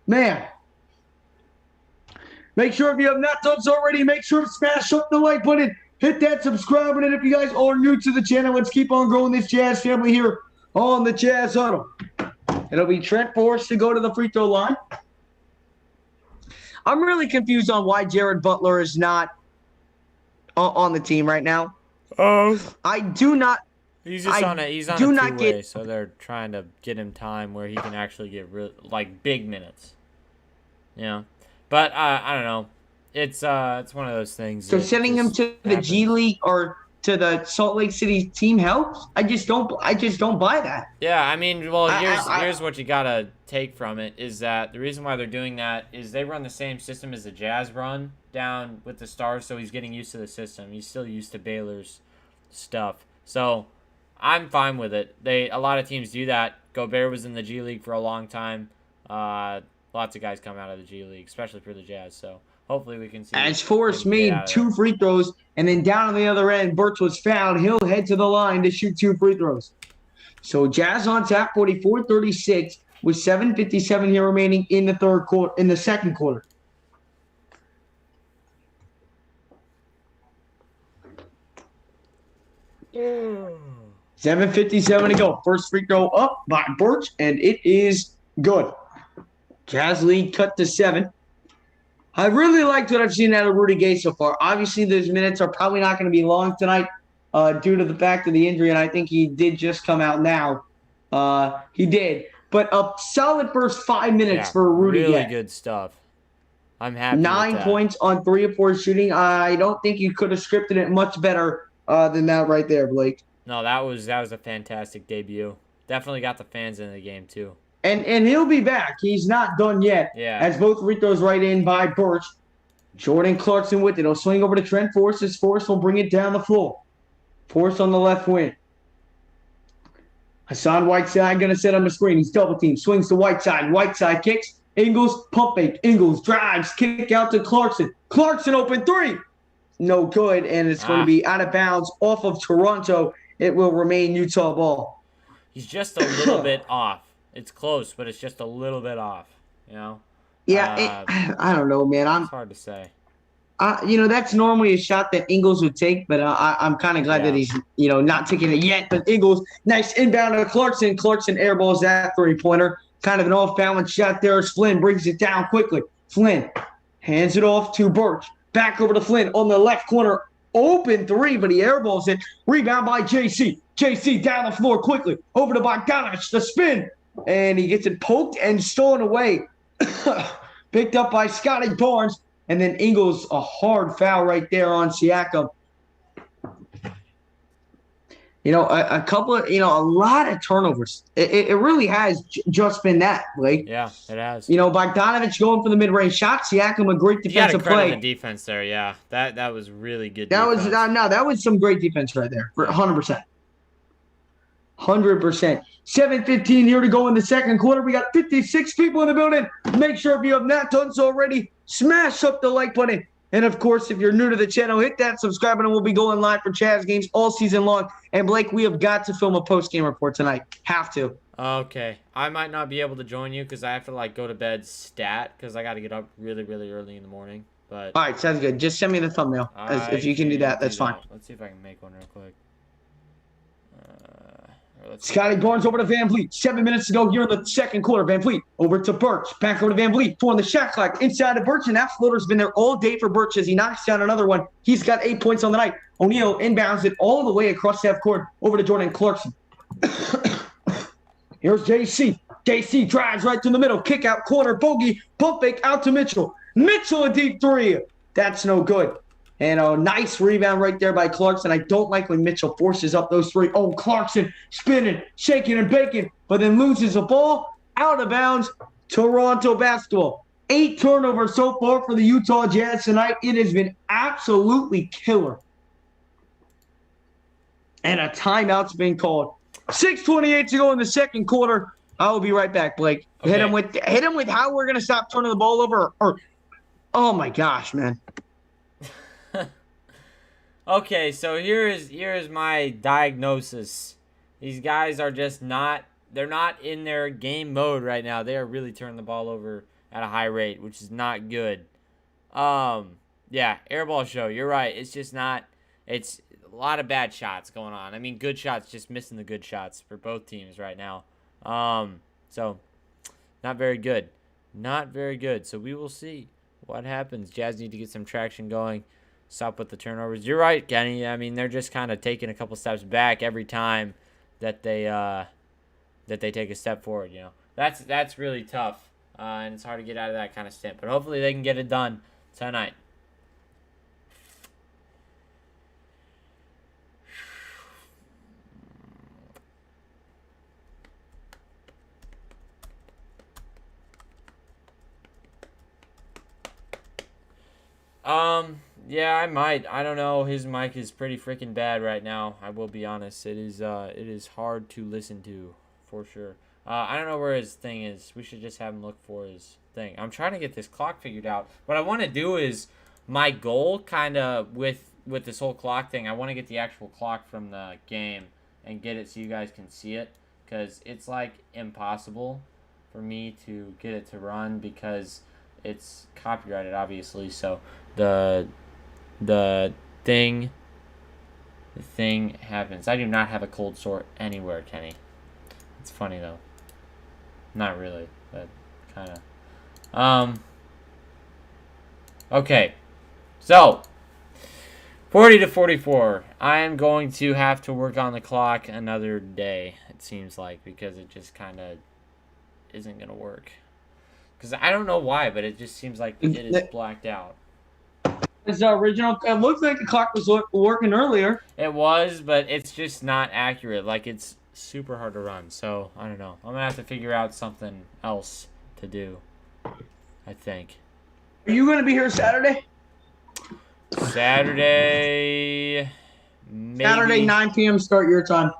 Man. Make sure if you have not done so already, make sure to smash up the like button. Hit that subscribe button. If you guys are new to the channel, let's keep on growing this Jazz family here on the Jazz Huddle. It'll be Trent Forrest to go to the free throw line. I'm really confused on why Jared Butler is not on the team right now. I do not. He's just on a two-way, so they're trying to get him time where he can actually get big minutes. Yeah, but I don't know. It's one of those things. So sending him to the G League or to the Salt Lake City team helps. I just don't buy that. Yeah, I mean, well, here's what you gotta take from it is that the reason why they're doing that is they run the same system as the Jazz run down with the Stars, so he's getting used to the system. He's still used to Baylor's stuff, so I'm fine with it. A lot of teams do that. Gobert was in the G League for a long time. Lots of guys come out of the G League, especially for the Jazz. So hopefully we can see. As Forrest made 2 free throws, and then down on the other end, Burks was fouled. He'll head to the line to shoot 2 free throws. So Jazz on top, 44-36, with 7:57 here remaining in the second quarter. Yeah. 7:57 to go. First free throw up by Burks, and it is good. Jazz lead cut to 7. I really liked what I've seen out of Rudy Gay so far. Obviously, those minutes are probably not going to be long tonight due to the fact of the injury, and I think he did just come out now. He did. But a solid first 5 minutes for Rudy Gay. Really good stuff. I'm happy 9 with that. points on 3 of 4 shooting. I don't think you could have scripted it much better than that right there, Blake. No, that was a fantastic debut. Definitely got the fans in the game, too. And he'll be back. He's not done yet. Yeah. As both free throws right in by Burch. Jordan Clarkson with it. He'll swing over to Trent Forrest. As Forrest will bring it down the floor. Forrest on the left wing. Hassan Whiteside going to set on the screen. He's double team. Swings to Whiteside. Whiteside kicks. Ingles pump fake. Ingles drives. Kick out to Clarkson. Clarkson open 3. No good. And it's going to be out of bounds off of Toronto. It will remain Utah ball. He's just a little bit off. It's close, but it's just a little bit off, you know? Yeah, I don't know, man. It's hard to say. That's normally a shot that Ingles would take, but I'm kind of glad that he's, not taking it yet. But Ingles, nice inbound to Clarkson. Clarkson airballs that 3-pointer. Kind of an off-balance shot there as Flynn brings it down quickly. Flynn hands it off to Burch. Back over to Flynn on the left corner. Open 3, but he airballs it. Rebound by JC. JC down the floor quickly. Over to Bogdanovich. The spin. And he gets it poked and stolen away. Picked up by Scotty Barnes. And then Ingles, a hard foul right there on Siakam. A lot of turnovers. It really has just been that, Blake. Yeah, it has. Bogdanovich going for the mid-range shot. Siakam, a great defensive play. The defense there, yeah. That was really good defense. defense. That was some great defense right there, 100%. 100%. 7:15 here to go in the second quarter. We got 56 people in the building. Make sure if you have not done so already, smash up the like button. And, of course, if you're new to the channel, hit that subscribe button. We'll be going live for Chaz games all season long. And, Blake, we have got to film a post-game report tonight. Have to. Okay. I might not be able to join you because I have to, go to bed stat because I got to get up really, really early in the morning. But all right, sounds good. Just send me the thumbnail. If you can do that, that's fine. Let's see if I can make one real quick. Scotty Barnes over to Van Vliet. 7 minutes to go here in the second quarter. Van Vliet over to Burch. Back over to Van Vliet. 4 on the shot clock. Inside to Burch, and that floater's been there all day for Burch as he knocks down another one. He's got 8 points on the night. O'Neal inbounds it all the way across half court over to Jordan Clarkson. Here's JC. JC drives right to the middle. Kick out corner. Bogey. Pump fake out to Mitchell. Mitchell a deep 3. That's no good. And a nice rebound right there by Clarkson. I don't like when Mitchell forces up those 3. Oh, Clarkson spinning, shaking, and baking, but then loses the ball out of bounds. Toronto basketball. 8 turnovers so far for the Utah Jazz tonight. It has been absolutely killer. And a timeout's been called. 6:28 to go in the second quarter. I will be right back, Blake. Okay. Hit him with how we're gonna stop turning the ball over. Oh my gosh, man. Okay, so here is my diagnosis. These guys are just they're not in their game mode right now. They are really turning the ball over at a high rate, which is not good. Yeah, airball show. You're right. It's just not. It's a lot of bad shots going on. I mean, good shots, just missing the good shots for both teams right now. So not very good. Not very good. So we will see what happens. Jazz need to get some traction going. Stop with the turnovers. You're right, Kenny. I mean, they're just kind of taking a couple steps back every time that they take a step forward. You know, that's really tough, and it's hard to get out of that kind of stint. But hopefully they can get it done tonight. Yeah, I might. I don't know. His mic is pretty freaking bad right now. I will be honest. It is hard to listen to, for sure. I don't know where his thing is. We should just have him look for his thing. I'm trying to get this clock figured out. What I want to do is my goal kind of with this whole clock thing. I want to get the actual clock from the game and get it so you guys can see it, because it's like impossible for me to get it to run because it's copyrighted, obviously. So the thing happens. I do not have a cold sore anywhere, Kenny. It's funny though. Not really, but kind of. Okay. So 40-44. I am going to have to work on the clock another day, it seems like, because it just kind of isn't going to work. Because I don't know why, but it just seems like it is blacked out. It's the original. It looks like the clock was working earlier. It was, but it's just not accurate. Like, it's super hard to run. So, I don't know. I'm going to have to figure out something else to do, I think. Are you going to be here Saturday? Saturday, maybe. Saturday, 9 p.m. start your time.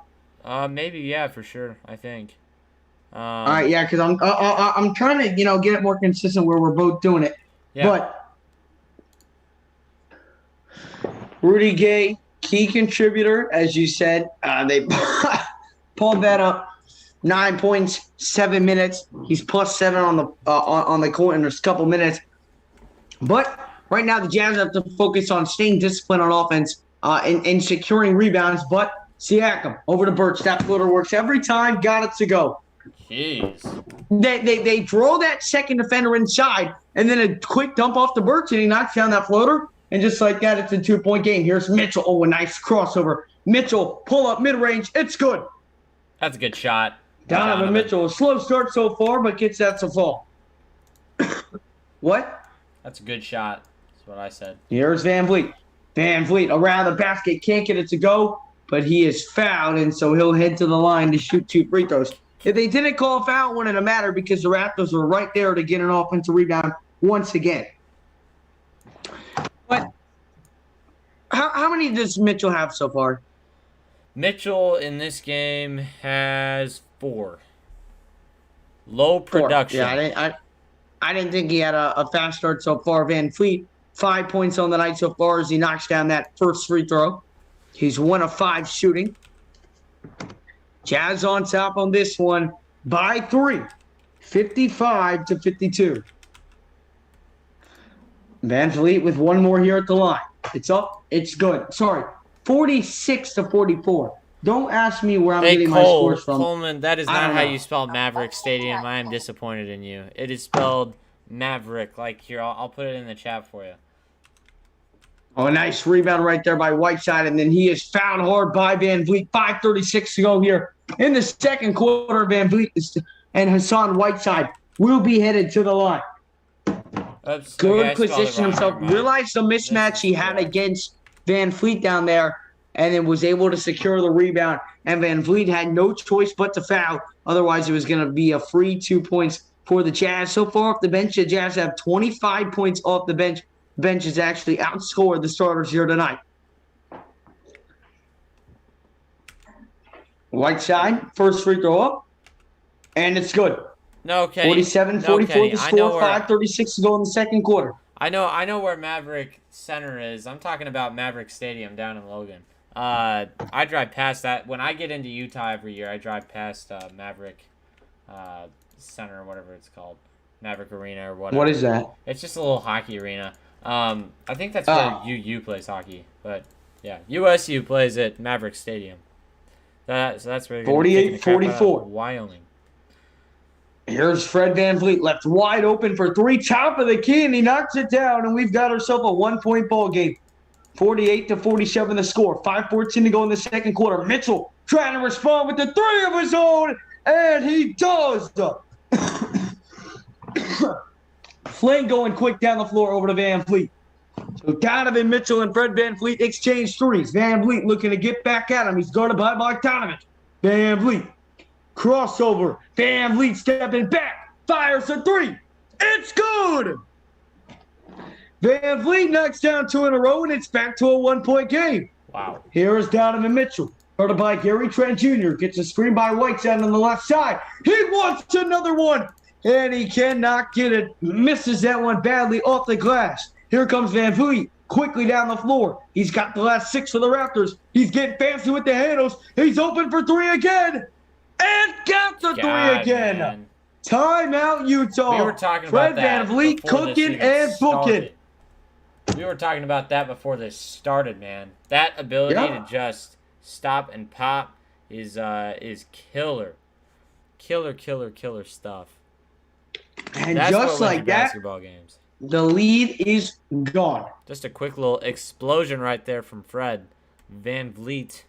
Maybe, yeah, for sure, I think. All right, yeah, because I'm trying to, get it more consistent where we're both doing it. Yeah. But Rudy Gay, key contributor, as you said. They pulled that up. 9 points, 7 minutes. He's +7 on the court in just a couple minutes. But right now, the Jazz have to focus on staying disciplined on offense and securing rebounds. But Siakam over to Birch. That floater works every time. Got it to go. Jeez. They draw that second defender inside, and then a quick dump off to Birch, and he knocks down that floater. And just like that, it's a 2-point game. Here's Mitchell. Oh, a nice crossover. Mitchell, pull up mid-range. It's good. That's a good shot. Donovan Mitchell, a slow start so far, but gets that to fall. What? That's a good shot. That's what I said. Here's Van Vliet. Van Vliet around the basket. Can't get it to go, but he is fouled, and so he'll head to the line to shoot 2 free throws. If they didn't call a foul, it wouldn't have mattered because the Raptors were right there to get an offensive rebound once again. But how many does Mitchell have so far? Mitchell in this game has 4. Low production. 4. Yeah, I didn't think he had a fast start so far. Van Vliet, 5 points on the night so far as he knocks down that first free throw. He's 1 of 5 shooting. Jazz on top on this one by 3, 55-52. Van Vliet with one more here at the line. It's up. It's good. Sorry, 46-44. Don't ask me where I'm getting my scores from. Coleman, that is not how you spell Maverick Stadium. I am disappointed in you. It is spelled Maverick. Like, here, I'll put it in the chat for you. Oh, a nice rebound right there by Whiteside, and then he is fouled hard by Van Vliet. 5:36 to go here in the second quarter. Van Vliet and Hassan Whiteside will be headed to the line. Oops, Good position himself. Realized the mismatch he had against Van Vliet down there, and then was able to secure the rebound. And Van Vliet had no choice but to foul. Otherwise, it was going to be a free 2 points for the Jazz. So far off the bench, the Jazz have 25 points off the bench. The bench has actually outscored the starters here tonight. Whiteside, first free throw up, and it's good. No, Kenny. 47-44 the score, 5:36 to go in the second quarter. I know where Maverick Center is. I'm talking about Maverick Stadium down in Logan. I drive past that. When I get into Utah every year, I drive past Maverick Center or whatever it's called. Maverick Arena or whatever. What is that? It's just a little hockey arena. I think that's where UU plays hockey. But, yeah, USU plays at Maverick Stadium. So that's where you're 48-44. Wyoming. Here's Fred VanVleet, left wide open for three, top of the key, and he knocks it down, and we've got ourselves a one-point ball game. 48-47 the score. 5:14 to go in the second quarter. Mitchell trying to respond with the three of his own, and he does. Flynn going quick down the floor over to VanVleet. So Donovan Mitchell and Fred VanVleet exchange threes. VanVleet looking to get back at him. He's guarded by Bogdanovich. VanVleet. Crossover. VanVleet stepping back. Fires a three. It's good. VanVleet knocks down two in a row, and it's back to a one-point game. Wow. Here is Donovan Mitchell. Guarded by Gary Trent Jr. Gets a screen by Whiteside on the left side. He wants another one, and he cannot get it. Misses that one badly off the glass. Here comes VanVleet quickly down the floor. He's got the last six for the Raptors. He's getting fancy with the handles. He's open for three again. And got the three again. Man. Timeout, Utah. We were talking Fred about that VanVleet cooking and booking. We were talking about that before this started, man. That ability to just stop and pop is killer. Killer stuff. And that's just like that, basketball games. The lead is gone. Just a quick little explosion right there from Fred VanVleet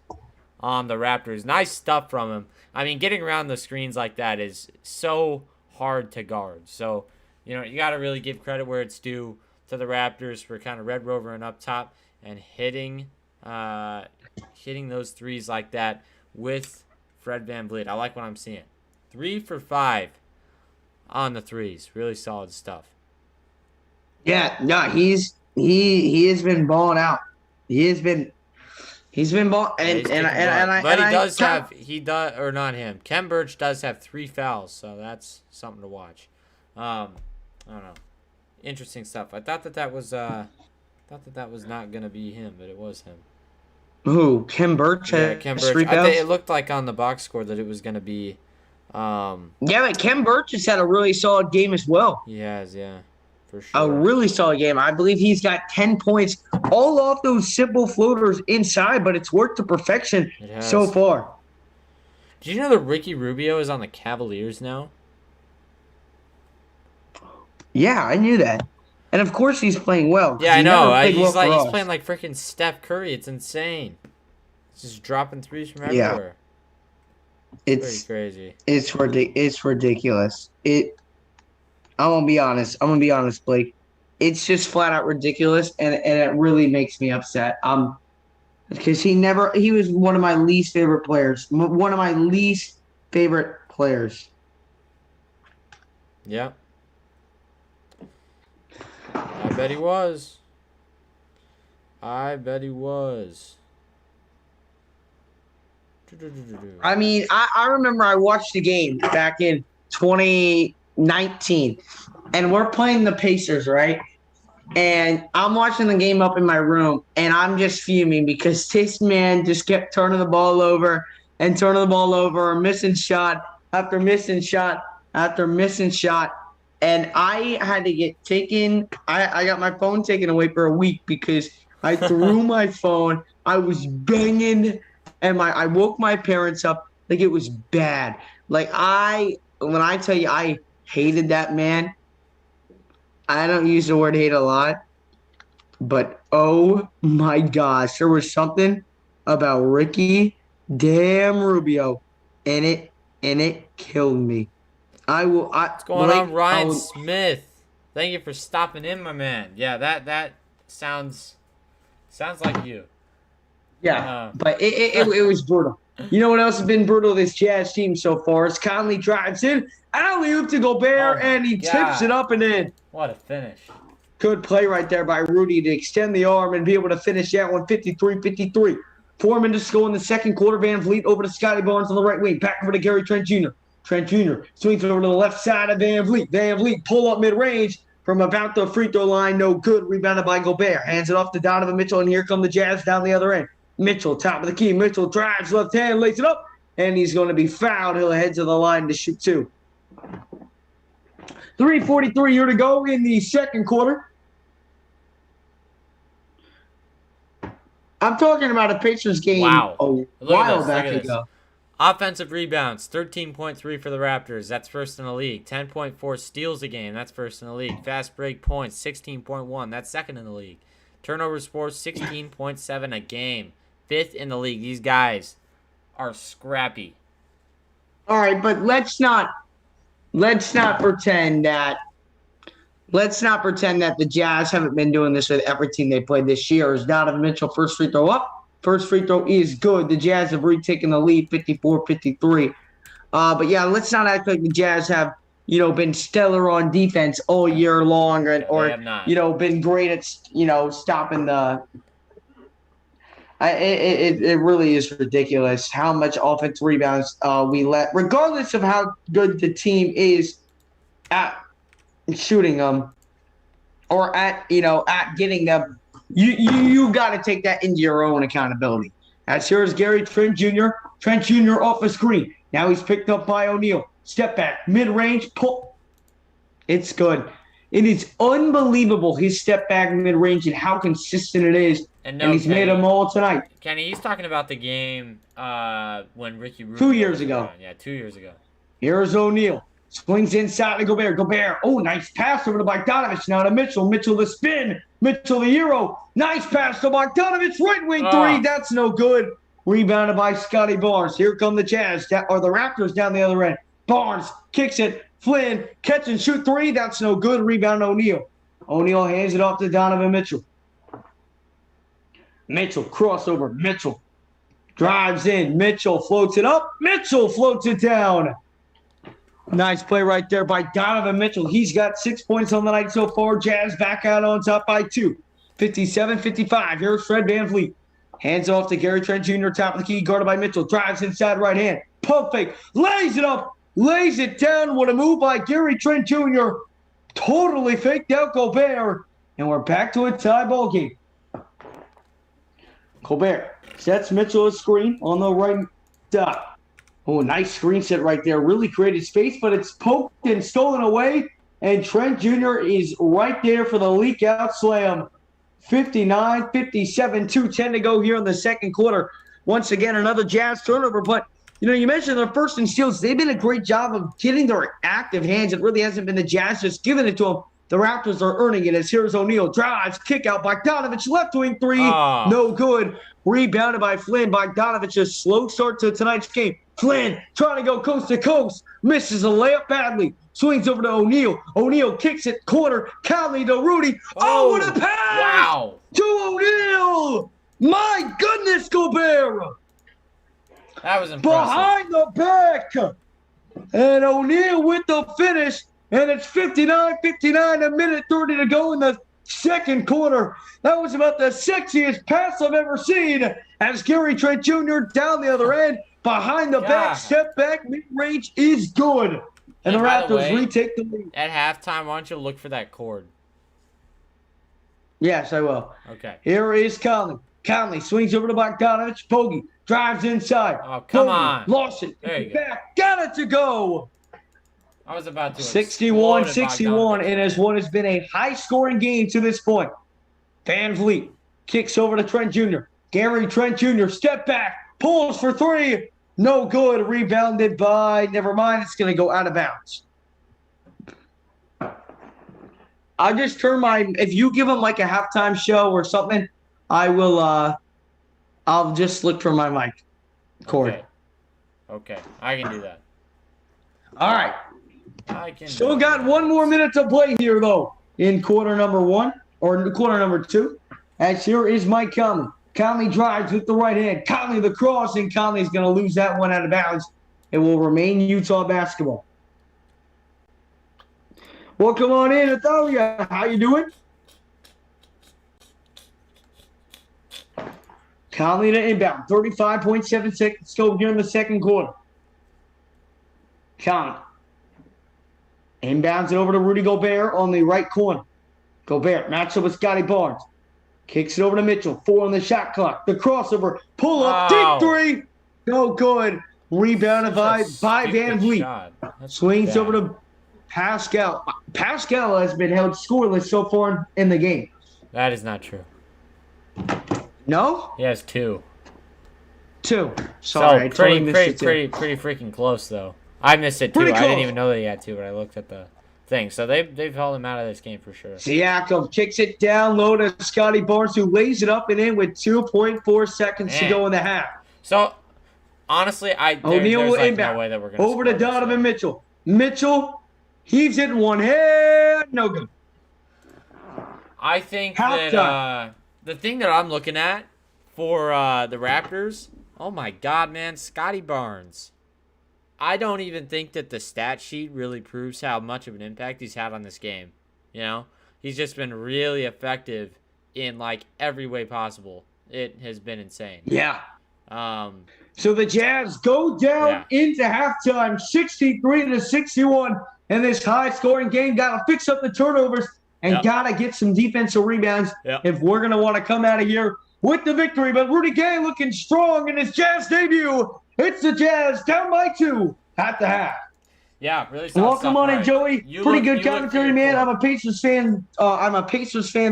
on the Raptors. Nice stuff from him. I mean, getting around the screens like that is so hard to guard. So, you got to really give credit where it's due to the Raptors for kind of Red Rovering up top and hitting those threes like that with Fred VanVleet. I like what I'm seeing. 3 for 5 on the threes. Really solid stuff. Yeah, no, he has been balling out. He's been balling, Ken Burch does have 3 fouls, so that's something to watch. I don't know. Interesting stuff. I thought that was not gonna be him, but it was him. Who? Ken Burch? Yeah, Ken Burch. 3 fouls? It looked like on the box score that it was gonna be. Yeah, but Ken Burch has had a really solid game as well. He has, yeah, for sure. A really solid game. I believe he's got 10 points all off those simple floaters inside, but it's worked to perfection so far. Did you know that Ricky Rubio is on the Cavaliers now? Yeah, I knew that. And of course he's playing well. Yeah, I know. He's playing like freaking Steph Curry. It's insane. He's just dropping threes from everywhere. It's pretty crazy. It's ridiculous. I'm gonna be honest, Blake. It's just flat out ridiculous, and it really makes me upset. Because he was one of my least favorite players. One of my least favorite players. Yeah. I bet he was. I mean, I remember I watched the game back in 2019, and we're playing the Pacers, right? And I'm watching the game up in my room, and I'm just fuming because this man just kept turning the ball over, missing shot after missing shot after missing shot. And I had to get taken. I got my phone taken away for a week because I threw my phone. I was banging, and I woke my parents up. Like, it was bad. Like, when I tell you I hated that man, I don't use the word hate a lot, but oh my gosh, there was something about Ricky damn Rubio, and it killed me. What's going on, Ryan Smith? Thank you for stopping in, my man. Yeah, that sounds like you. Yeah, but it was brutal. You know what else has been brutal? This Jazz team so far is Conley drives in, alley-oop to Gobert, and he tips it up and in. What a finish. Good play right there by Rudy to extend the arm and be able to finish that one 53-53. 4 minutes to go in the second quarter. Van Vliet over to Scotty Barnes on the right wing. Back over to Gary Trent Jr. Trent Jr. swings over to the left side of Van Vliet. Van Vliet pull up mid-range from about the free throw line. No good. Rebounded by Gobert. Hands it off to Donovan Mitchell, and here come the Jazz down the other end. Mitchell, top of the key. Mitchell drives left hand, lays it up, and he's going to be fouled. He'll head to the line to shoot two. 3:43 here to go in the second quarter. I'm talking about a Pacers game a while back ago. Offensive rebounds, 13.3 for the Raptors. That's first in the league. 10.4 steals a game. That's first in the league. Fast break points, 16.1. That's second in the league. Turnovers forced, 16.7 a game. Fifth in the league. These guys are scrappy. All right, but let's not pretend that the Jazz haven't been doing this with every team they played this year. Is Donovan Mitchell first free throw up? First free throw is good. The Jazz have retaken the lead, 54-53. But yeah, let's not act like the Jazz have, been stellar on defense all year long, or been great at, stopping the. It really is ridiculous how much offensive rebounds we let, regardless of how good the team is at shooting them or at getting them. You got to take that into your own accountability. As here is Gary Trent Jr. Trent Jr. off a screen. Now he's picked up by O'Neal. Step back, mid-range, pull. It's good. It is unbelievable, his step back mid-range and how consistent it is. And he's made them all tonight. Kenny, he's talking about the game when Ricky Rubio 2 years ago. Yeah, 2 years ago. Here's O'Neal. Swings inside to Gobert. Gobert. Oh, nice pass over to Bogdanovich. Now to Mitchell. Mitchell the spin. Mitchell the Euro. Nice pass to Bogdanovich. Right wing three. That's no good. Rebounded by Scotty Barnes. Here come the Jazz. Or the Raptors down the other end. Barnes kicks it. Flynn, catch and shoot three. That's no good. Rebound O'Neal. O'Neal hands it off to Donovan Mitchell. Mitchell, crossover. Mitchell drives in. Mitchell floats it up. Mitchell floats it down. Nice play right there by Donovan Mitchell. He's got 6 points on the night so far. Jazz back out on top by 2. 57-55. Here's Fred VanVleet. Hands off to Gary Trent Jr. Top of the key. Guarded by Mitchell. Drives inside right hand. Pump fake. Lays it up. Lays it down. What a move by Gary Trent Jr. Totally faked out Gobert. And we're back to a tie ball game. Gobert sets Mitchell a screen on the right dot. Oh, nice screen set right there. Really created space, but it's poked and stolen away. And Trent Jr. is right there for the leak out slam. 59-57, 2:10 to go here in the second quarter. Once again, another Jazz turnover. But, you mentioned their first in steals. They've been a great job of getting their active hands. It really hasn't been the Jazz just giving it to them. The Raptors are earning it as here's O'Neal. Drives, kick out. Bogdanovich, left wing three. No good. Rebounded by Flynn. Bogdanovich, a slow start to tonight's game. Flynn trying to go coast to coast. Misses a layup badly. Swings over to O'Neal. O'Neal kicks it corner. Conley to Rudy. Oh, what a pass! Wow. To O'Neal. My goodness, Gobert. That was impressive. Behind the back. And O'Neal with the finish. And it's 59-59, a minute 30 to go in the second quarter. That was about the sexiest pass I've ever seen. As Gary Trent Jr. down the other end. Behind the back, step back, mid-range is good. And the Raptors retake the lead. At halftime, why don't you look for that cord? Yes, I will. Okay. Here is Conley. Conley swings over to Bogdanovich. Bogey drives inside. Oh, come on. Lost it. There you back. Got it to go. I was about to 61-61, and as what has been a high-scoring game to this point. Van Vliet kicks over to Trent Jr. Gary Trent Jr. step back, pulls for three. No good. Rebounded by, never mind, it's going to go out of bounds. I'll just turn if you give them like a halftime show or something, I'll just look for my mic cord. Okay. I can do that. All right. I can. Still got 1 more minute to play here, though, in quarter number 1 or quarter number 2. As here is Mike Conley. Conley drives with the right hand. Conley the cross, and Conley's going to lose that one out of bounds. It will remain Utah basketball. Welcome on in, Athalia. How you doing? Conley to inbound. 35.7 seconds to go here in the second quarter. Conley. Inbounds it over to Rudy Gobert on the right corner. Gobert matches up with Scotty Barnes. Kicks it over to Mitchell. 4 on the shot clock. The crossover. Pull up. Deep three. No good. Rebounded by Van Vliet. Swings over to Pascal. Pascal has been held scoreless so far in the game. That is not true. No? He has 2. 2. Sorry, so pretty freaking close though. I missed it too. I didn't even know that he had 2, but I looked at the thing. So they've held him out of this game for sure. Siakam kicks it down low to Scotty Barnes, who lays it up and in with 2.4 seconds to go in the half. So honestly, O'Neal there's inbound. No way that we're gonna over to Donovan Mitchell. Mitchell heaves it in one hand, no good. I think that the thing that I'm looking at for the Raptors, oh my God, man, Scotty Barnes. I don't even think that the stat sheet really proves how much of an impact he's had on this game. You know, he's just been really effective in like every way possible. It has been insane. Yeah. So the Jazz go down into halftime, 63-61, and this high-scoring game. Got to fix up the turnovers and got to get some defensive rebounds if we're going to want to come out of here with the victory. But Rudy Gay looking strong in his Jazz debut. It's the Jazz down by 2 at the half. Yeah, really. Welcome on in, Joey. Pretty good commentary, man. I'm a Pacers fan.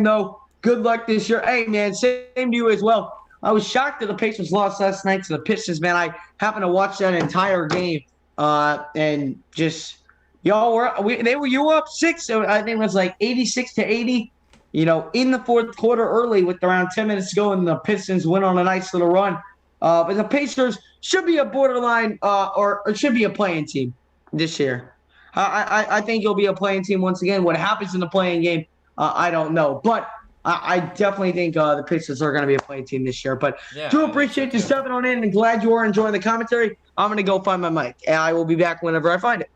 Though. Good luck this year. Hey, man, same to you as well. I was shocked that the Pacers lost last night to the Pistons, man. I happened to watch that entire game, and just you were up 6. I think it was like 86-80. You know, in the fourth quarter, early with around 10 minutes to go, and the Pistons went on a nice little run. But the Pacers should be a borderline, or should be a playing team this year. I think you'll be a playing team once again. What happens in the playing game, I don't know, but. I definitely think the Pacers are going to be a playing team this year. But do appreciate you stepping on in and glad you are enjoying the commentary. I'm going to go find my mic, and I will be back whenever I find it.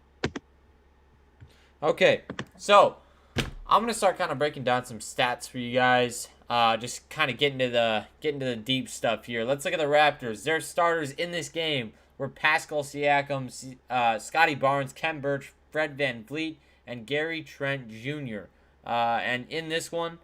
Okay, so I'm going to start kind of breaking down some stats for you guys. Just kind of getting to the deep stuff here. Let's look at the Raptors. Their starters in this game were Pascal Siakam, Scotty Barnes, Kem Birch, Fred Van Vliet, and Gary Trent Jr. And in this one,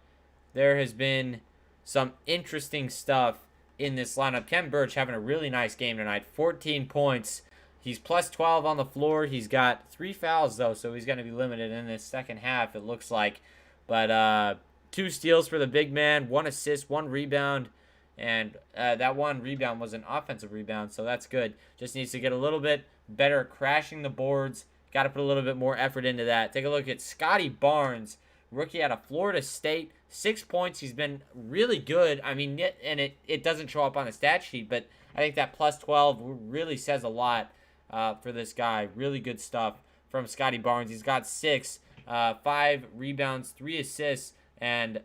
there has been some interesting stuff in this lineup. Kem Birch having a really nice game tonight. 14 points. He's plus 12 on the floor. He's got 3 fouls, though, so he's going to be limited in this second half, it looks like. But 2 steals for the big man, 1 assist, 1 rebound. And that 1 rebound was an offensive rebound, so that's good. Just needs to get a little bit better crashing the boards. Got to put a little bit more effort into that. Take a look at Scotty Barnes, rookie out of Florida State. 6 points. He's been really good. I mean, and it doesn't show up on the stat sheet, but I think that plus 12 really says a lot for this guy. Really good stuff from Scotty Barnes. He's got 6, 5 rebounds, 3 assists, and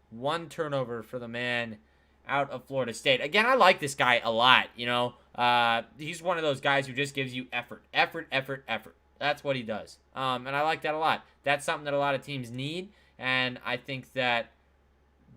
1 turnover for the man out of Florida State. Again, I like this guy a lot. You know, he's one of those guys who just gives you effort. That's what he does. And I like that a lot. That's something that a lot of teams need. And I think that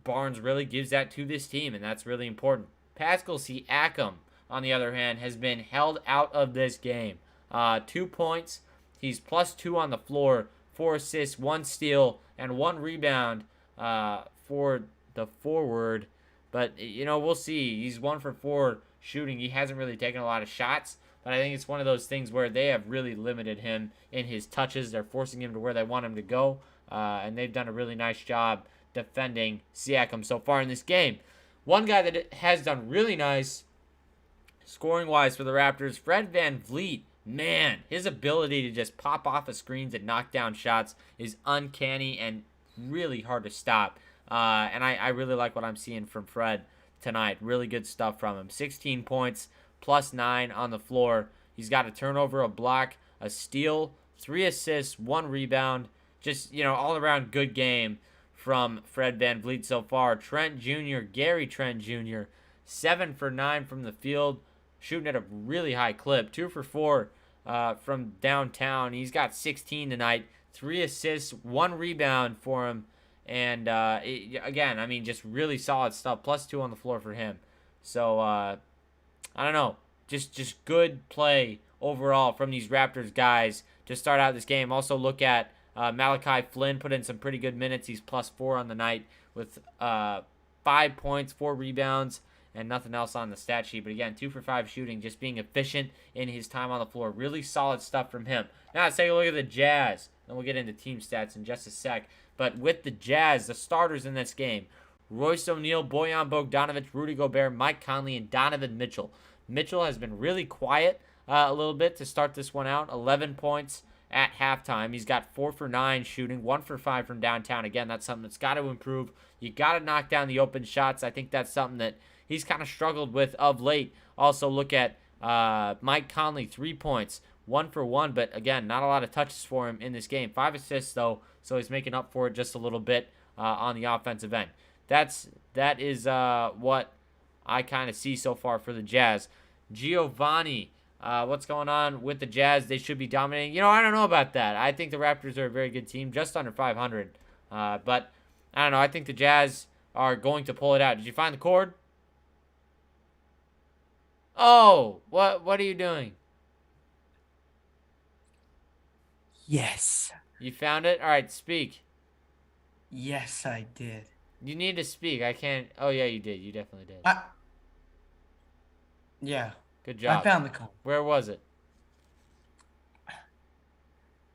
Barnes really gives that to this team, and that's really important. Pascal Siakam, on the other hand, has been held out of this game. 2 points. He's plus 2 on the floor, 4 assists, 1 steal, and 1 rebound for the forward. But, you know, we'll see. He's 1 for 4 shooting. He hasn't really taken a lot of shots. But I think it's one of those things where they have really limited him in his touches. They're forcing him to where they want him to go. And they've done a really nice job defending Siakam so far in this game. One guy that has done really nice scoring-wise for the Raptors, Fred Van Vliet. Man, his ability to just pop off of screens and knock down shots is uncanny and really hard to stop. And I really like what I'm seeing from Fred tonight. Really good stuff from him. 16 points, plus 9 on the floor. He's got a turnover, a block, a steal, 3 assists, 1 rebound. Just, you know, all-around good game from Fred Van Vliet so far. Trent Jr., Gary Trent Jr., 7 for 9 from the field, shooting at a really high clip. 2 for 4 from downtown. He's got 16 tonight, 3 assists, 1 rebound for him. And again, I mean, just really solid stuff. +2 on the floor for him. So I don't know, just good play overall from these Raptors guys to start out this game. Also look at Malachi Flynn put in some pretty good minutes. He's +4 on the night with 5 points, 4 rebounds, and nothing else on the stat sheet. But again, 2 for 5 shooting, just being efficient in his time on the floor. Really solid stuff from him. Now let's take a look at the Jazz. Then we'll get into team stats in just a sec. But with the Jazz, the starters in this game, Royce O'Neal, Bojan Bogdanovic, Rudy Gobert, Mike Conley, and Donovan Mitchell. Mitchell has been really quiet a little bit to start this one out. 11 points at halftime. He's got 4 for 9 shooting, 1 for 5 from downtown. Again, that's something that's got to improve. You got to knock down the open shots. I think that's something that he's kind of struggled with of late. Also, look at Mike Conley, 3 points, 1 for 1, but again, not a lot of touches for him in this game. 5 assists, though, so he's making up for it just a little bit on the offensive end. That is what I kind of see so far for the Jazz. Giovanni, what's going on with the Jazz? They should be dominating. I don't know about that. I think the Raptors are a very good team, just under 500. But I don't know. I think the Jazz are going to pull it out. Did you find the cord? Oh, what are you doing? Yes. You found it? All right, speak. Yes, I did. You need to speak. I can't. Oh, yeah, you did. You definitely did. Yeah. Good job. I found the code. Where was it?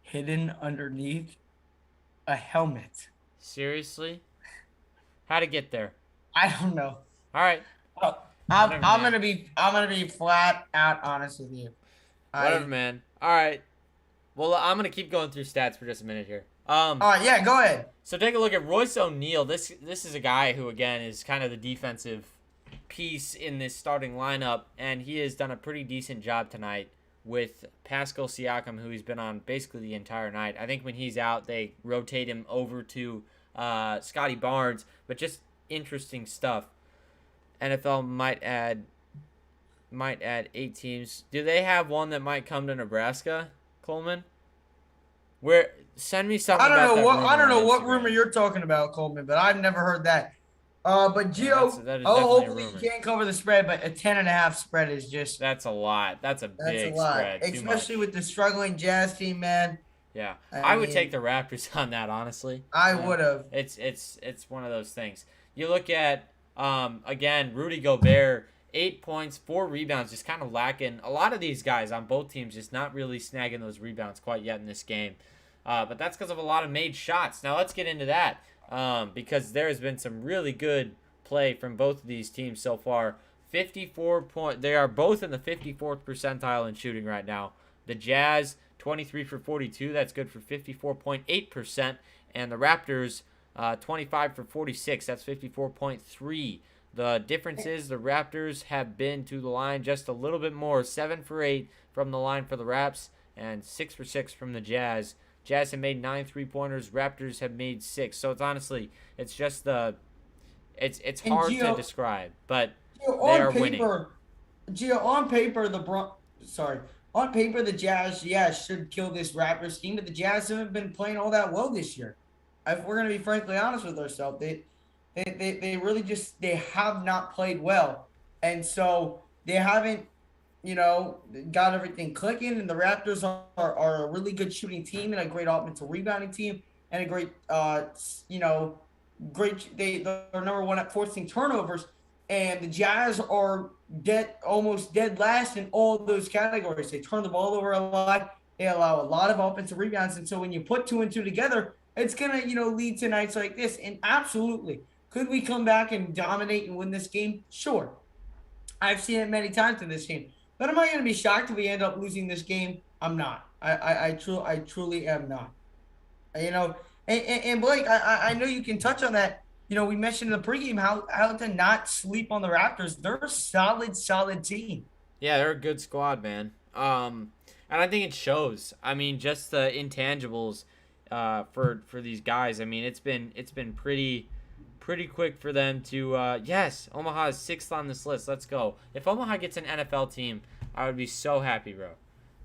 Hidden underneath a helmet. Seriously? How'd it get there? I don't know. All right. Oh, Whatever, I'm man. gonna be flat out honest with you. Whatever, man. All right. Well, I'm gonna keep going through stats for just a minute here. All right, yeah, go ahead. So take a look at Royce O'Neal. This is a guy who, again, is kind of the defensive piece in this starting lineup, and he has done a pretty decent job tonight with Pascal Siakam, who he's been on basically the entire night. I think when he's out, they rotate him over to Scotty Barnes, but just interesting stuff. NFL might add 8 teams. Do they have one that might come to Nebraska, Coleman? Send me something. I don't know what Instagram. rumor you're talking about, Coleman, but I've never heard that. But Gio, that is hopefully definitely a you can't cover the spread, but a 10.5 spread is just That's a lot. That's a big spread. Too especially much. with the struggling Jazz team, man. Yeah, I I would mean, take the Raptors on that, honestly. I would have. It's one of those things. You look at again, Rudy Gobert, 8 points, 4 rebounds, just kind of lacking. A lot of these guys on both teams just not really snagging those rebounds quite yet in this game. But that's because of a lot of made shots. Now let's get into that because there has been some really good play from both of these teams so far. 54 point. They are both in the 54th percentile in shooting right now. The Jazz, 23 for 42. That's good for 54.8%. And the Raptors, 25 for 46. That's 54.3. The difference is the Raptors have been to the line just a little bit more. 7 for 8 from the line for the Raps and 6 for 6 from the Jazz. Jazz have made 9 3-pointers. Raptors have made 6. So it's just it's hard to describe, but Gio, they are winning. Gio, on paper, on paper, the Jazz, should kill this Raptors team, but the Jazz haven't been playing all that well this year. If we're going to be frankly honest with ourselves, they really just, they have not played well. And so they haven't, got everything clicking, and the Raptors are a really good shooting team and a great offensive rebounding team and a great, they're number one at forcing turnovers, and the Jazz are almost dead last in all those categories. They turn the ball over a lot. They allow a lot of offensive rebounds, and so when you put 2 and 2 together, it's gonna lead to nights like this. And absolutely, could we come back and dominate and win this game? Sure, I've seen it many times in this game. But am I gonna be shocked if we end up losing this game? I'm not. I truly am not. And Blake, I know you can touch on that. We mentioned in the pregame how to not sleep on the Raptors. They're a solid team. Yeah, they're a good squad, man. And I think it shows. I mean, just the intangibles for these guys. I mean, it's been pretty pretty quick for them to. Yes, Omaha is 6th on this list. Let's go. If Omaha gets an NFL team, I would be so happy, bro.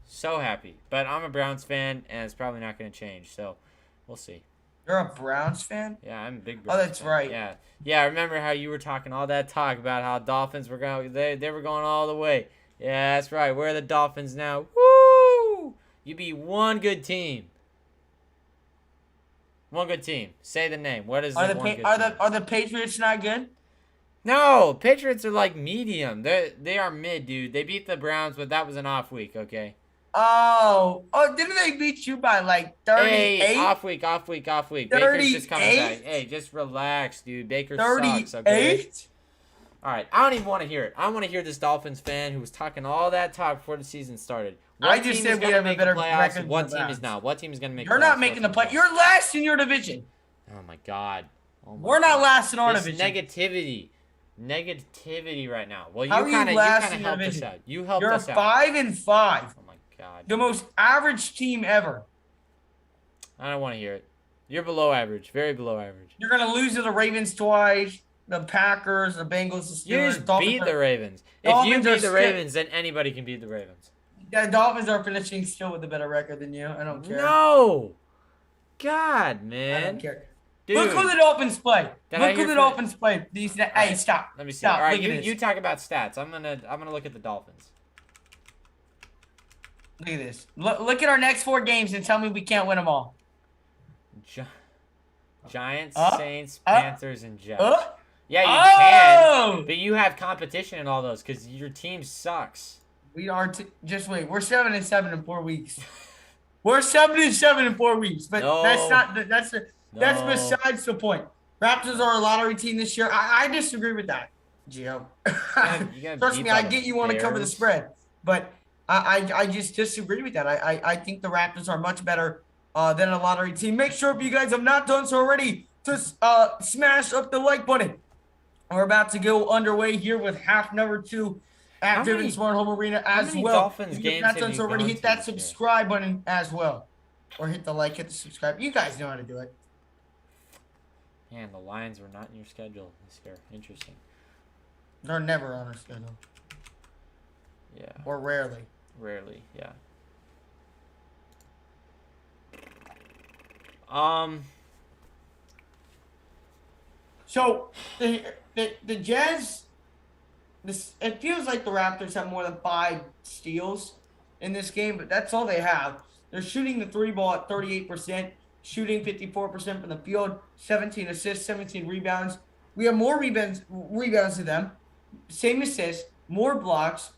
So happy. But I'm a Browns fan, and it's probably not going to change. So we'll see. You're a Browns fan? Yeah, I'm a big Browns that's fan. right. Yeah. Yeah, I remember how you were talking all that talk about how Dolphins were going. They were going all the way. Yeah, that's right. Where are the Dolphins now? Woo! You be one good team. One good team. Say the name. What is the one good team? Are the Patriots not good? No, Patriots are like medium. They are mid, dude. They beat the Browns, but that was an off week, okay? Oh, didn't they beat you by like 38? Hey, off week. Baker's just coming back. Hey, just relax, dude. Baker sucks, okay? 38? All right, I don't even want to hear it. I want to hear this Dolphins fan who was talking all that talk before the season started. I just said we have a better playoffs? record. What team is not? What team is going to make? You're not making the play. You're last in your division. Oh my God. We're not last in our this division. Negativity right now. Well, How you kind of helped us out. You helped You're us out. 5-5. Oh my God. The most average team ever. I don't want to hear it. You're below average. Very below average. You're gonna lose to the Ravens twice, the Packers, the Bengals, the Steelers. You just beat the Ravens. If you beat the Ravens, then anybody can beat the Ravens. The Dolphins are finishing still with a better record than you. I don't care. No. God, man. I don't care. Dude. Look who the Dolphins play. Hey, Stop. Let me see. Stop. All right, Look at this. you talk about stats. I'm gonna look at the Dolphins. Look at this. Look at our next 4 games and tell me we can't win them all. Giants, Saints, Panthers, and Jets. Yeah, you can, but you have competition in all those because your team sucks. We are just wait. We're 7-7 in 4 weeks. We're 7-7 in 4 weeks, but that's besides the point. Raptors are a lottery team this year. I disagree with that, Gio. Trust me, I get you want to cover the spread, but I just disagree with that. I think the Raptors are much better than a lottery team. Make sure if you guys have not done so already to smash up the like button. We're about to go underway here with half number 2 at Driven Smart Home Arena as well. Dolphins if games you've not done have so you already, gone hit to that this year? subscribe button as well. Or hit the like, hit the subscribe. You guys know how to do it. Man, the Lions were not in your schedule this year. Interesting. They're never on our schedule. Yeah. Or rarely. Rarely, yeah. So the Jazz, it feels like the Raptors have more than 5 steals in this game, but that's all they have. They're shooting the 3 ball at 38%, shooting 54% from the field, 17 assists, 17 rebounds. We have more rebounds than them, same assists, more blocks,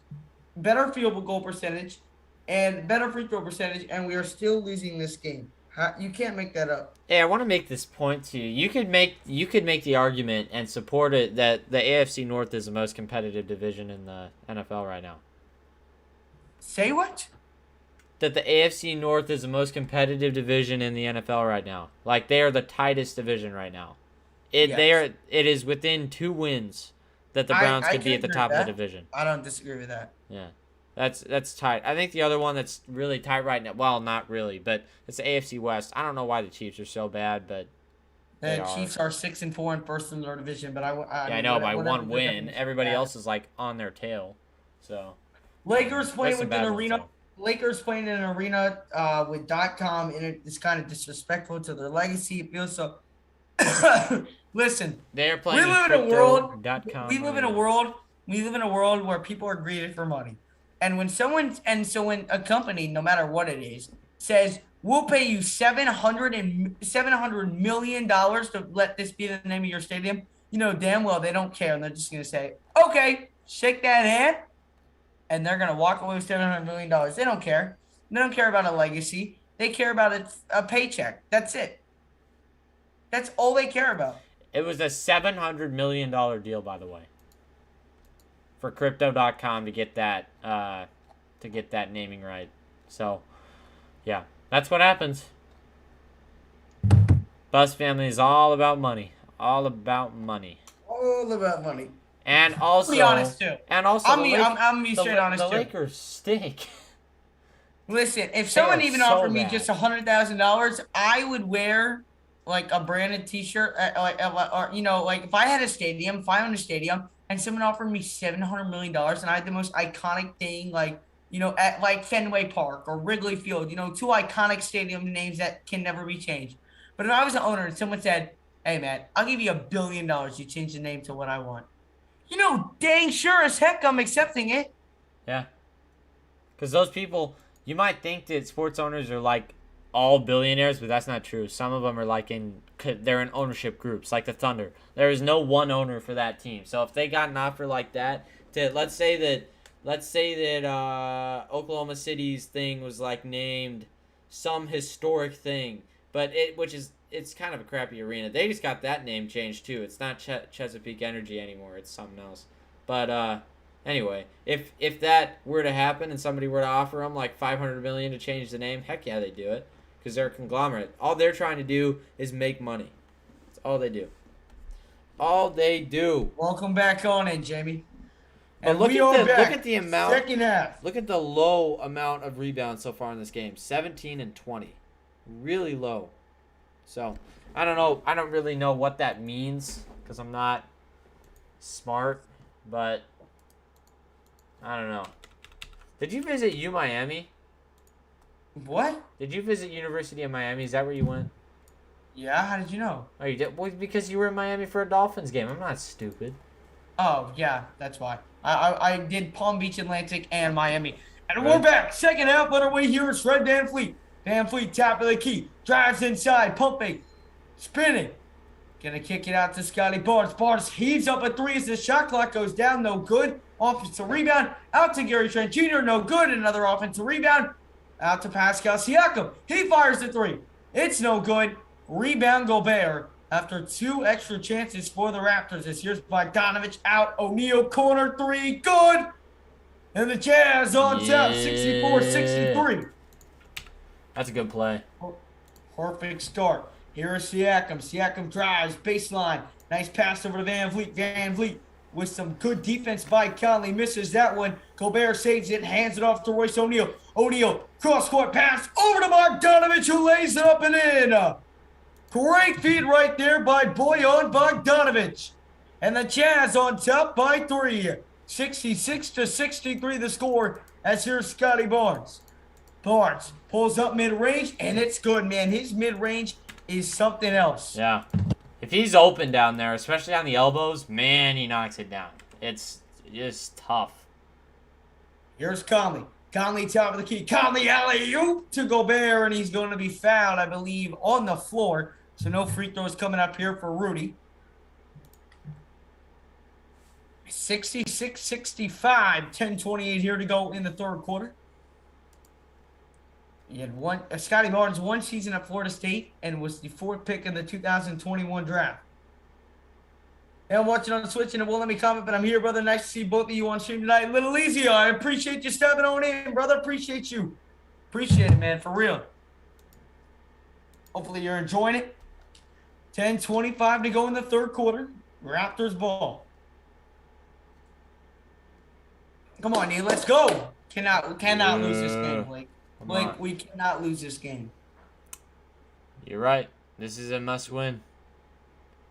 better field goal percentage, and better free throw percentage, and we are still losing this game. You can't make that up. Hey, I want to make this point to you. You could make the argument and support it that the AFC North is the most competitive division in the NFL right now. Say what? That the AFC North is the most competitive division in the NFL right now. Like, they are the tightest division right now. It is within 2 wins that the Browns could be at the top of the division. I don't disagree with that. Yeah. That's tight. I think the other one that's really tight right now, well, not really, but it's the AFC West. I don't know why the Chiefs are so bad, but the Chiefs are 6-4 and first in their division, but I know by 1 win. Everybody else is like on their tail. So Lakers playing with an arena. Lakers playing in an arena with .com, and it's kind of disrespectful to their legacy. It feels so. Listen, they're playing. We live in a world where people are greedy for money. And when when a company, no matter what it is, says we'll pay you $700 million to let this be the name of your stadium, you know damn well they don't care, and they're just gonna say, okay, shake that hand, and they're gonna walk away with $700 million. They don't care. They don't care about a legacy. They care about a paycheck. That's it. That's all they care about. It was a $700 million deal, by the way, for Crypto.com to get that naming right. So, yeah, that's what happens. Bus family is all about money. All about money. All about money. And also, be honest too. And also, I'm be straight honest too. The Lakers stink. Listen, if someone even offered me just $100,000, I would wear like a branded T-shirt, or like if I had a stadium, if I owned a stadium, and someone offered me $700 million, and I had the most iconic thing, like at like Fenway Park or Wrigley Field, two iconic stadium names that can never be changed. But if I was an owner and someone said, "Hey man, I'll give you $1 billion, you change the name to what I want," dang sure as heck I'm accepting it. Yeah. Because those people, you might think that sports owners are like all billionaires, but that's not true. Some of them are like they're in ownership groups, like the Thunder. There is no one owner for that team. So if they got an offer like that, let's say that Oklahoma City's thing was like named some historic thing, but it's kind of a crappy arena. They just got that name changed too. It's not Chesapeake Energy anymore. It's something else. But anyway, if that were to happen and somebody were to offer them like $500 million to change the name, heck yeah, they do it, because they're a conglomerate. All they're trying to do is make money. That's all they do. All they do. Welcome back on in, Jamie. And look at the amount. Second half. Look at the low amount of rebounds so far in this game. 17 and 20. Really low. So, I don't know. I don't really know what that means because I'm not smart, but I don't know. Did you visit Miami? What? Did you visit University of Miami? Is that where you went? Yeah, how did you know? Oh, you did? Well, because you were in Miami for a Dolphins game. I'm not stupid. Oh, yeah, that's why. I did Palm Beach Atlantic and Miami. And we're back. Second half underway here. It's Red Van Fleet. Van Fleet, top of the key. Drives inside, pumping, spinning. Gonna kick it out to Scotty Barnes. Barnes heaves up a three as the shot clock goes down. No good. Offensive rebound. Out to Gary Trent Jr. No good. Another offensive rebound. Out to Pascal Siakam. He fires the three. It's no good. Rebound Gobert. After 2 extra chances for the Raptors. This here's Bogdanovich out. O'Neal corner three. Good. And the Jazz on top. 64-63. That's a good play. Perfect start. Here is Siakam. Siakam drives. Baseline. Nice pass over to Van Vliet. Van Vliet with some good defense by Conley. Misses that one. Gobert saves it. Hands it off to Royce O'Neal. O'Neal. Cross-court pass over to Bogdanovich, who lays it up and in. Great feed right there by Bojan Bogdanovich. And the Jazz on top by 3. 66-63 the score as here's Scotty Barnes. Barnes pulls up mid-range, and it's good, man. His mid-range is something else. Yeah. If he's open down there, especially on the elbows, man, he knocks it down. It's just tough. Here's Conley. Conley top of the key. Conley alley-oop to Gobert, and he's going to be fouled, I believe, on the floor. So no free throws coming up here for Rudy. 66-65. 10:28 here to go in the third quarter. He had Scotty Barnes one season at Florida State and was the 4th pick in the 2021 draft. And I'm watching on the Switch and it won't let me comment, but I'm here, brother. Nice to see both of you on stream tonight. Little easier. I appreciate you stepping on in, brother. Appreciate you. Appreciate it, man, for real. Hopefully you're enjoying it. 10:25 to go in the third quarter. Raptors ball. Come on, Neil. Let's go. We cannot lose this game, Blake. Blake, we cannot lose this game. You're right. This is a must-win.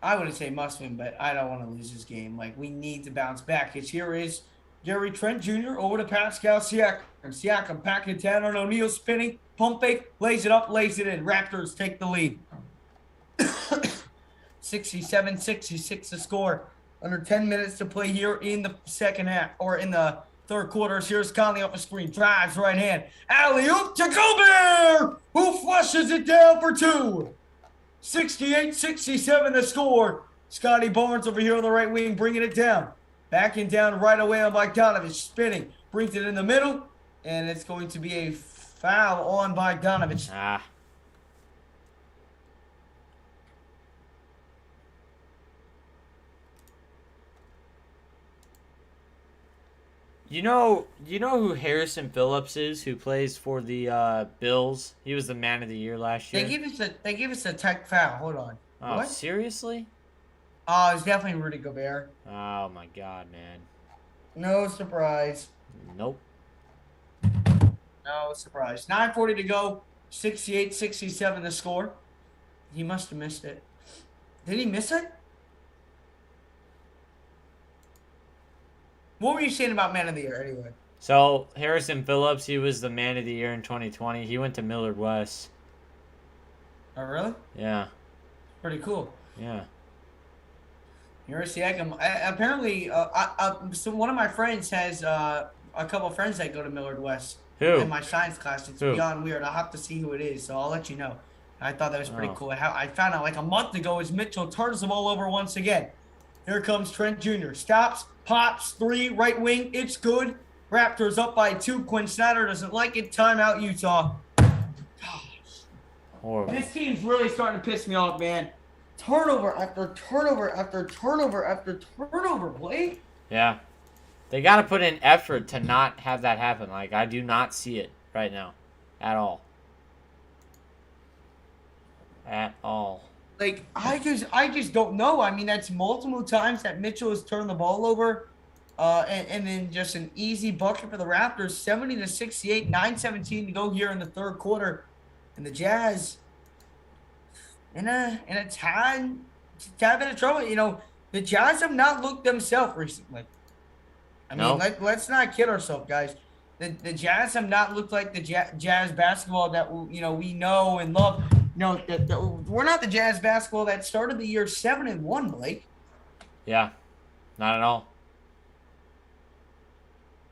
I wouldn't say must-win, but I don't want to lose this game. Like, we need to bounce back. Because here is Gary Trent Jr. over to Pascal Siakam. Siakam packing it down on O'Neal, spinning, pump fake, lays it up, lays it in. Raptors take the lead. 67-66 to score. Under 10 minutes to play here in the second half, or in the third quarter. Here's Conley off the screen. Drives right hand. Alley-oop to Gobert, who flushes it down for 2. 68-67 the score. Scotty Barnes over here on the right wing bringing it down. Backing down right away on Bogdanovich. Spinning. Brings it in the middle. And it's going to be a foul on Bogdanovich. You know who Harrison Phillips is, who plays for the Bills? He was the man of the year last year. They give us a tech foul. Hold on. Oh, what? Seriously? Oh, it's definitely Rudy Gobert. Oh my God, man. No surprise. Nope. No surprise. 9:40 to go. 68-67 the score. He must have missed it. Did he miss it? What were you saying about man of the year anyway? So, Harrison Phillips, he was the man of the year in 2020. He went to Millard West. Oh, really? Yeah. Pretty cool. Yeah. Siakam. Apparently, so one of my friends has a couple of friends that go to Millard West. Who? In my science class. It's beyond weird. I'll have to see who it is, so I'll let you know. I thought that was pretty cool. I found out like a month ago as Mitchell turns them all over once again. Here comes Trent Jr. Stops, pops, 3, right wing. It's good. Raptors up by 2. Quinn Snyder doesn't like it. Timeout, Utah. Horrible. This team's really starting to piss me off, man. Turnover after turnover after turnover after turnover, Blake. Yeah. They got to put in effort to not have that happen. Like, I do not see it right now. At all. At all. Like, I just don't know. I mean, that's multiple times that Mitchell has turned the ball over. And then just an easy bucket for the Raptors. 70-68, 9:17 to go here in the third quarter. And the Jazz in a tad bit of trouble. You know, the Jazz have not looked themselves recently. I mean, let's not kid ourselves, guys. The Jazz have not looked like the Jazz basketball that we know and love. No, we're not the Jazz basketball that started the year 7-1, Blake. Yeah, not at all.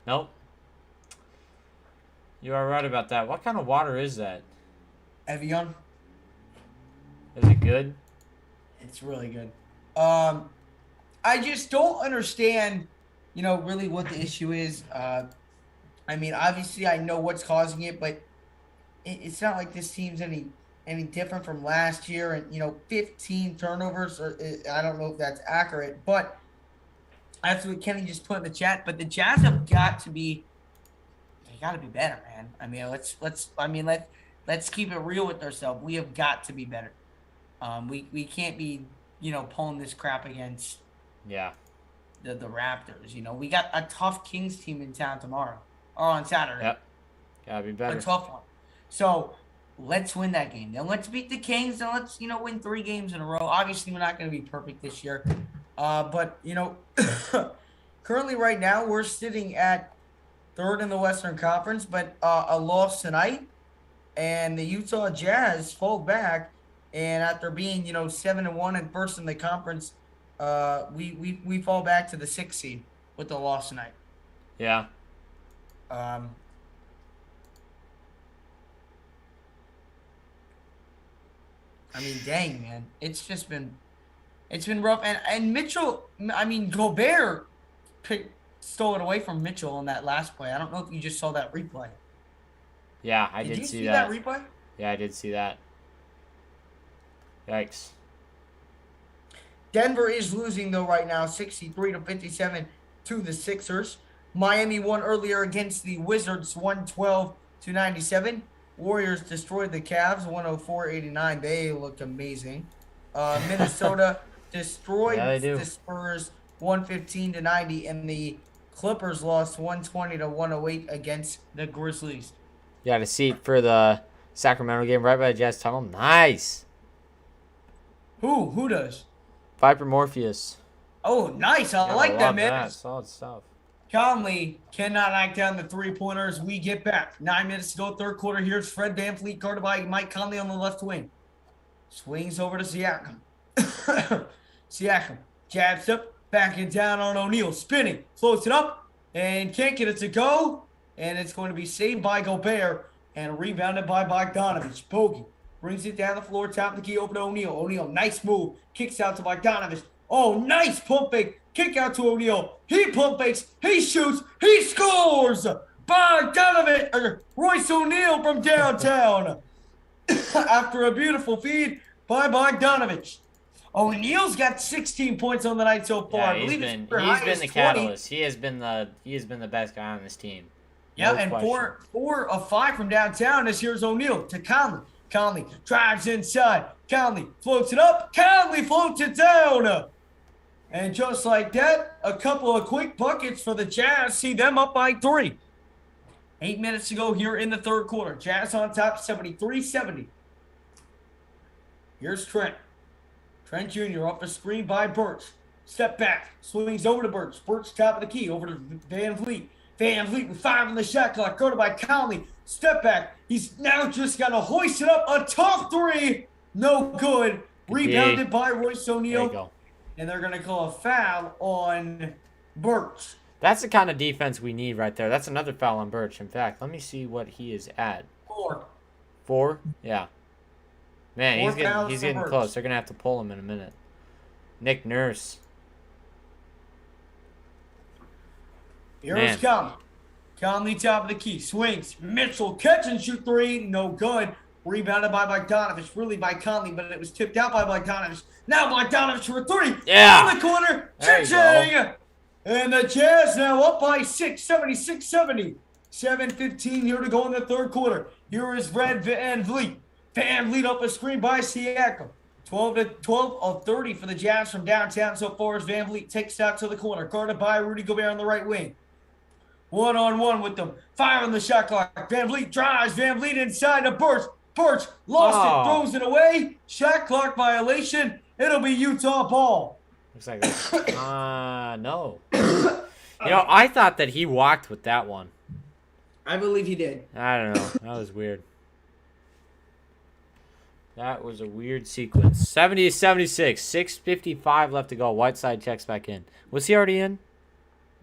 Nope. You are right about that. What kind of water is that? Evian. Is it good? It's really good. I just don't understand, really what the issue is. I mean, obviously I know what's causing it, but it's not like this team's any different from last year. And 15 turnovers. I don't know if that's accurate, but that's what Kenny just put in the chat. But the Jazz have got to be. They got to be better, man. I mean, let's keep it real with ourselves. We have got to be better. We can't be pulling this crap against. Yeah. The Raptors. We got a tough Kings team in town tomorrow or on Saturday. Yep. Gotta be better. A tough one. So let's win that game. Then let's beat the Kings and let's win 3 games in a row. Obviously, we're not going to be perfect this year, but currently right now we're sitting at 3rd in the Western Conference, but a loss tonight, and the Utah Jazz fall back, and after being 7-1 and first in the conference. We fall back to the 6th seed with the loss tonight. Yeah. I mean, dang, man, it's been rough. And Mitchell, I mean, Gobert stole it away from Mitchell on that last play. I don't know if you just saw that replay. Yeah, I did see that. Did you see that replay? Yeah, I did see that. Yikes. Denver is losing, though, right now, 63-57 to the Sixers. Miami won earlier against the Wizards, 112-97. Warriors destroyed the Cavs, 104-89. They looked amazing. Minnesota destroyed the Spurs, 115-90. And the Clippers lost 120-108 against the Grizzlies. You got a seat for the Sacramento game right by the Jazz tunnel. Nice. Who does? Viper Morpheus. Oh, nice. I like that, man. That. Solid stuff. Conley cannot knock down the 3-pointers. We get back. 9 minutes to go, third quarter. Here's Fred VanVleet, guarded by Mike Conley on the left wing. Swings over to Siakam. Siakam jabs up, backing down on O'Neal. Spinning, floats it up, and can't get it to go. And it's going to be saved by Gobert and rebounded by Bogdanovich. Bogey brings it down the floor, top of the key, over to O'Neal. O'Neal, nice move. Kicks out to Bogdanovich. Oh, nice pump fake. Kick out to O'Neal. He pump fakes. He shoots. He scores. Bogdanovich. Royce O'Neal from downtown. After a beautiful feed by Bogdanovich. O'Neal's got 16 points on the night so far. Yeah, I believe he's been the catalyst. He has been the best guy on this team. Yeah, and 4 of 5 from downtown. This here's O'Neal to Conley. Conley drives inside. Conley floats it up. Conley floats it down. And just like that, a couple of quick buckets for the Jazz. See them up by 3. 8 minutes to go here in the third quarter. Jazz on top, 73-70. Here's Trent. Trent Jr. off a screen by Birch. Step back. Swings over to Birch. Birch top of the key. Over to Van Vliet. Van Vliet with 5 on the shot clock. Guarded by Conley. Step back. He's now just got to hoist it up. A tough three. No good. Rebounded by Royce O'Neal. And they're going to call a foul on Birch. That's the kind of defense we need right there. That's another foul on Birch. In fact, let me see what he is at. 4. 4? Yeah. Man, he's getting Birch. close. They're going to have to pull him in a minute. Nick Nurse. Here's Conley. Conley top of the key. Swings. Mitchell catch and shoot 3. No good. Rebounded by Bogdanovich. Really by Conley, but it was tipped out by Bogdanovich. Now Bogdanovich for 3. Yeah. In the corner. Ching-ching. And the Jazz now up by 6. 76-70. 7:15 here to go in the third quarter. Here is Red Van Vliet. Van Vliet up a screen by Siakam. 12 of 30 for the Jazz from downtown so far as Van Vliet takes out to the corner. Guarded by Rudy Gobert on the right wing. 1-on-1 with them. Fire on the shot clock. Van Vliet drives. Van Vliet inside to Birch. Birch lost it. Throws it away. Shot clock violation. It'll be Utah ball. Looks like this. No. You know, I thought that he walked with that one. I believe he did. I don't know. That was weird. That was a weird sequence. 70-76. 6:55 left to go. Whiteside checks back in. Was he already in?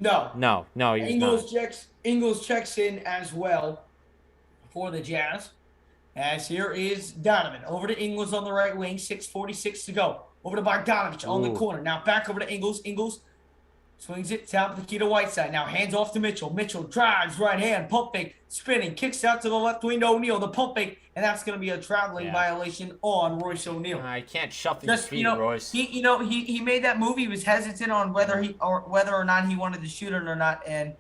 No. No, he's not. Ingles checks in as well for the Jazz. As here is Donovan. Over to Ingles on the right wing. 6:46 to go. Over to Bogdanovich on the corner. Now back over to Ingles. Ingles swings it top of the key to Whiteside. Now hands off to Mitchell. Mitchell drives right hand. Pump fake. Spinning. Kicks out to the left wing to O'Neal. The pump fake. And that's going to be a traveling violation on Royce O'Neal. I can't shuffle your feet, Royce. He made that move. He was hesitant on whether or not he wanted to shoot it or not. And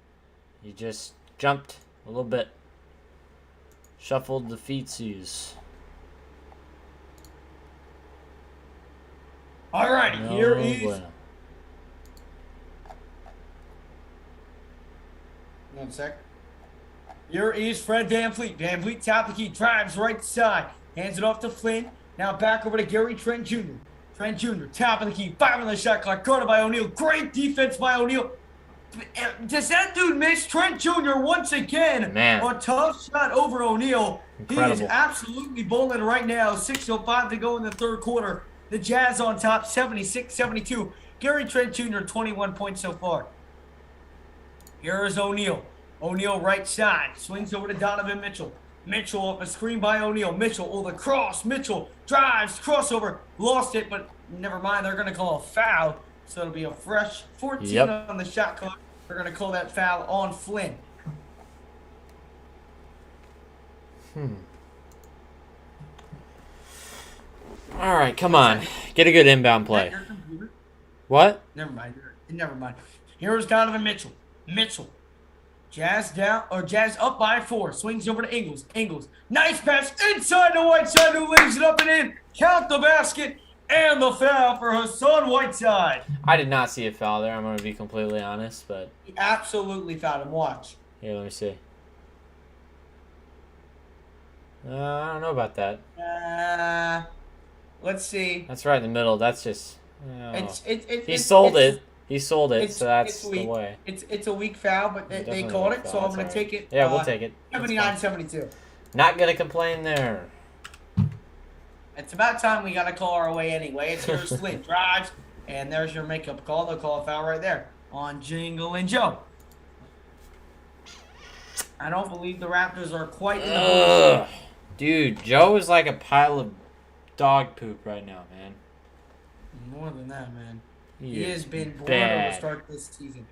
he just jumped a little bit. Shuffled the feetsies. All right, here is. One sec. Here is Fred Van Vliet. Van Vliet top of the key, drives right side, hands it off to Flynn. Now back over to Gary Trent Jr. Trent Jr. top of the key, 5 on the shot clock, guarded by O'Neal. Great defense by O'Neal. Does that dude miss? Trent Jr. once again. Man. A tough shot over O'Neal. Incredible. He is absolutely bowling right now. 6:05 to go in the third quarter. The Jazz on top, 76-72. Gary Trent Jr., 21 points so far. Here is O'Neal. O'Neal right side. Swings over to Donovan Mitchell. Mitchell off a screen by O'Neal. Mitchell, the cross. Mitchell drives, crossover. Lost it, but never mind. They're going to call a foul. So it'll be a fresh 14 on the shot clock. They're going to call that foul on Flynn. All right, come on. Get a good inbound play. What? Never mind. Here's Donovan Mitchell. Jazz up by 4. Swings over to Ingles. Nice pass inside the Whiteside, who lays it up and in. Count the basket and the foul for Hassan Whiteside. I did not see a foul there. I'm going to be completely honest, but He absolutely fouled him. Watch. here, let me see. I don't know about that. Let's see. That's right in the middle. That's just. He sold it, so that's the way. It's a weak foul, but they called it, so I'm going to take it. Yeah, we'll take it. 79-72. Not going to complain there. It's about time we got to call our way anyway. It's here's Flynn. Drives, and there's your makeup call. They'll call a foul right there on Jingle and Joe. I don't believe the Raptors are quite in the ball. Dude, Joe is like a pile of dog poop right now, man. More than that, man. He He is has been born bad. to start this season.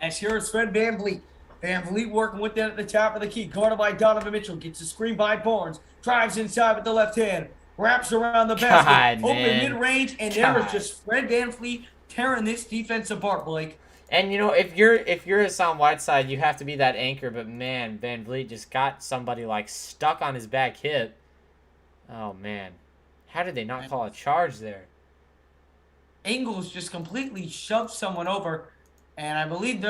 As here is Fred Van Vliet. Van Vliet working with that at the top of the key. Guarded by Donovan Mitchell. Gets a screen by Barnes. Drives inside with the left hand. Wraps around the basket. God, Open man. mid-range. And there is just Fred Van Vliet tearing this defense apart, Blake. And you know, if you're Hassan Whiteside, you have to be that anchor. But man, Van Vliet just got somebody like stuck on his back hip. Oh man, how did they not call a charge there? Ingles just completely shoved someone over, and I believe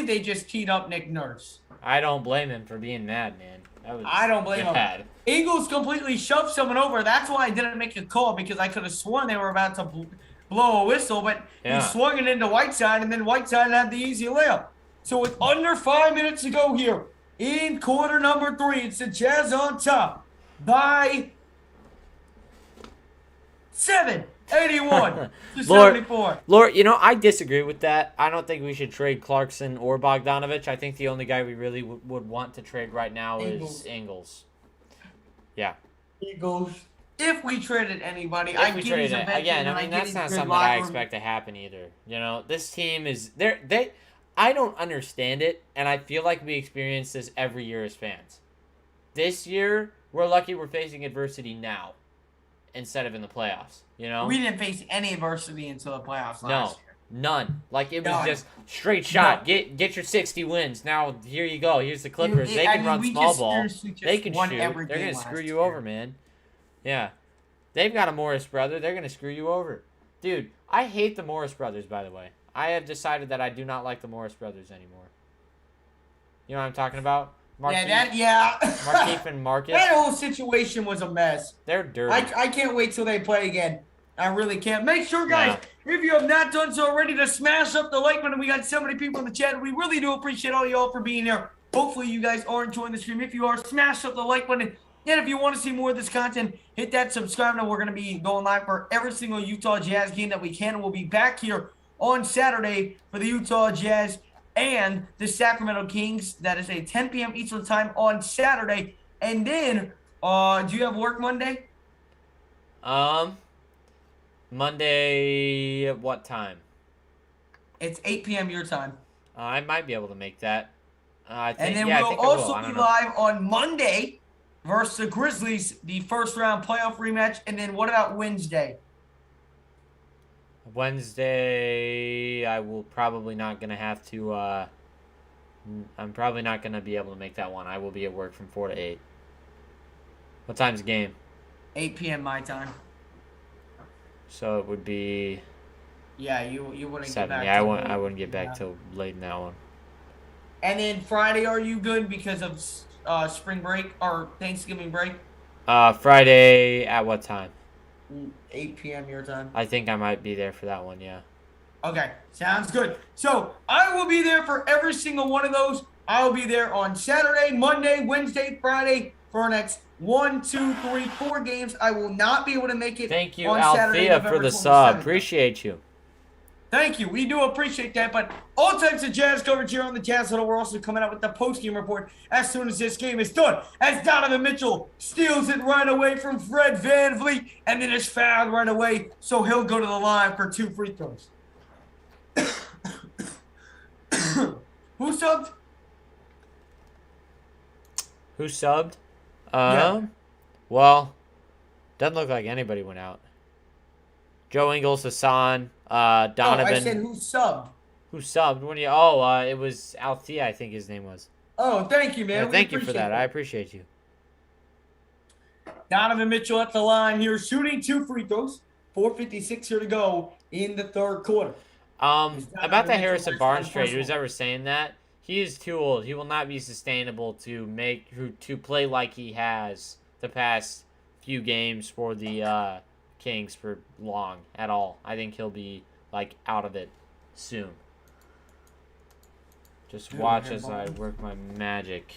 they just teed up Nick Nurse. I don't blame him for being mad, man. That was I don't blame bad. him. Eagles completely shoved someone over. That's why I didn't make a call, because I could have sworn they were about to blow a whistle, but he swung it into Whiteside, and then Whiteside had the easy layup. So with under 5 minutes to go here in quarter number 3, it's the Jazz on top by 7, 81 to 74. Lord, you know, I disagree with that. I don't think we should trade Clarkson or Bogdanovich. I think the only guy we really would want to trade right now is Ingles. Yeah. Eagles. If we traded anybody, I get he's a veteran. Again, I mean, that's not something that I expect to happen either. You know, this team is I don't understand it, and I feel like we experience this every year as fans. This year, we're lucky we're facing adversity now instead of in the playoffs, you know? We didn't face any adversity until the playoffs last year. None. Like, it was just straight shot. Get your 60 wins. Now, here you go. Here's the Clippers. They can run small ball. They can shoot. They're going to screw you over, man. Yeah. They've got a Morris brother. They're going to screw you over. Dude, I hate the Morris brothers, by the way. I have decided that I do not like the Morris brothers anymore. You know what I'm talking about? Markieff and Marcus. That whole situation was a mess. They're dirty. I can't wait till they play again. I really can't. Make sure, guys, if you have not done so already, to smash up the like button. We got so many people in the chat. We really do appreciate all y'all for being here. Hopefully, you guys are enjoying the stream. If you are, smash up the like button. And if you want to see more of this content, hit that subscribe. Now, we're going to be going live for every single Utah Jazz game that we can. And we'll be back here on Saturday for the Utah Jazz and the Sacramento Kings. That is a 10 p.m. Eastern time on Saturday. And then, do you have work Monday? Monday at what time? It's 8 p.m. your time. I might be able to make that. I think, and then we'll also be live on Monday versus the Grizzlies, the first round playoff rematch. And then what about Wednesday? Wednesday, I will probably not going to have to, I'm probably not going to be able to make that one. I will be at work from 4 to 8. What time's the game? 8 p.m. my time. So it would be... Yeah, you wouldn't 7. get back. Yeah, I wouldn't get back till late in that one. And then Friday, are you good because of spring break or Thanksgiving break? Friday at what time? 8 p.m. your time. I think I might be there for that one, yeah. Okay, sounds good. So I will be there for every single one of those. I'll be there on Saturday, Monday, Wednesday, Friday for our next 1, 2, 3, 4 games. I will not be able to make it. Thank you, on Althea, Saturday, for the sub. Appreciate you. Thank you. We do appreciate that. But all types of Jazz coverage here on the Jazz Huddle. We're also coming out with the post-game report as soon as this game is done. As Donovan Mitchell steals it right away from Fred VanVleet and then is fouled right away. So he'll go to the line for 2 free throws. Who subbed? Who subbed? Yeah. Well, doesn't look like anybody went out. Joe Ingles, Hassan, Donovan. Oh, I said who subbed. Who subbed? When you? Oh, it was Althea, I think his name was. Oh, thank you, man. Yeah, thank you for that. I appreciate you. Donovan Mitchell at the line here, shooting 2 free throws. 4:56 here to go in the third quarter. About the Harrison Barnes trade, who's ever saying that? He is too old. He will not be sustainable to play like he has the past few games for the Kings for long at all. I think he'll be like out of it soon. Just watch as I work my magic.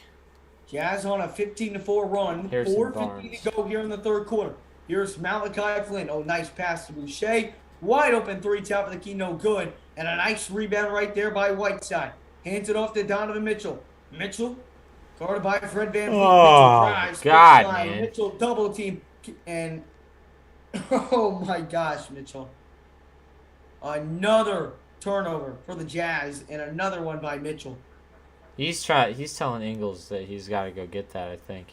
Jazz on a 15-4 run. 4:50 to go here in the third quarter. Here's Malachi Flynn. Oh, nice pass to Boucher. Wide open 3, top of the key, no good. And a nice rebound right there by Whiteside. Hands it off to Donovan Mitchell. Mitchell, guarded by Fred VanVleet. Oh, Mitchell drives, God, man. Mitchell double team. And, oh, my gosh, Mitchell. Another turnover for the Jazz and another one by Mitchell. He's telling Ingles that he's got to go get that, I think.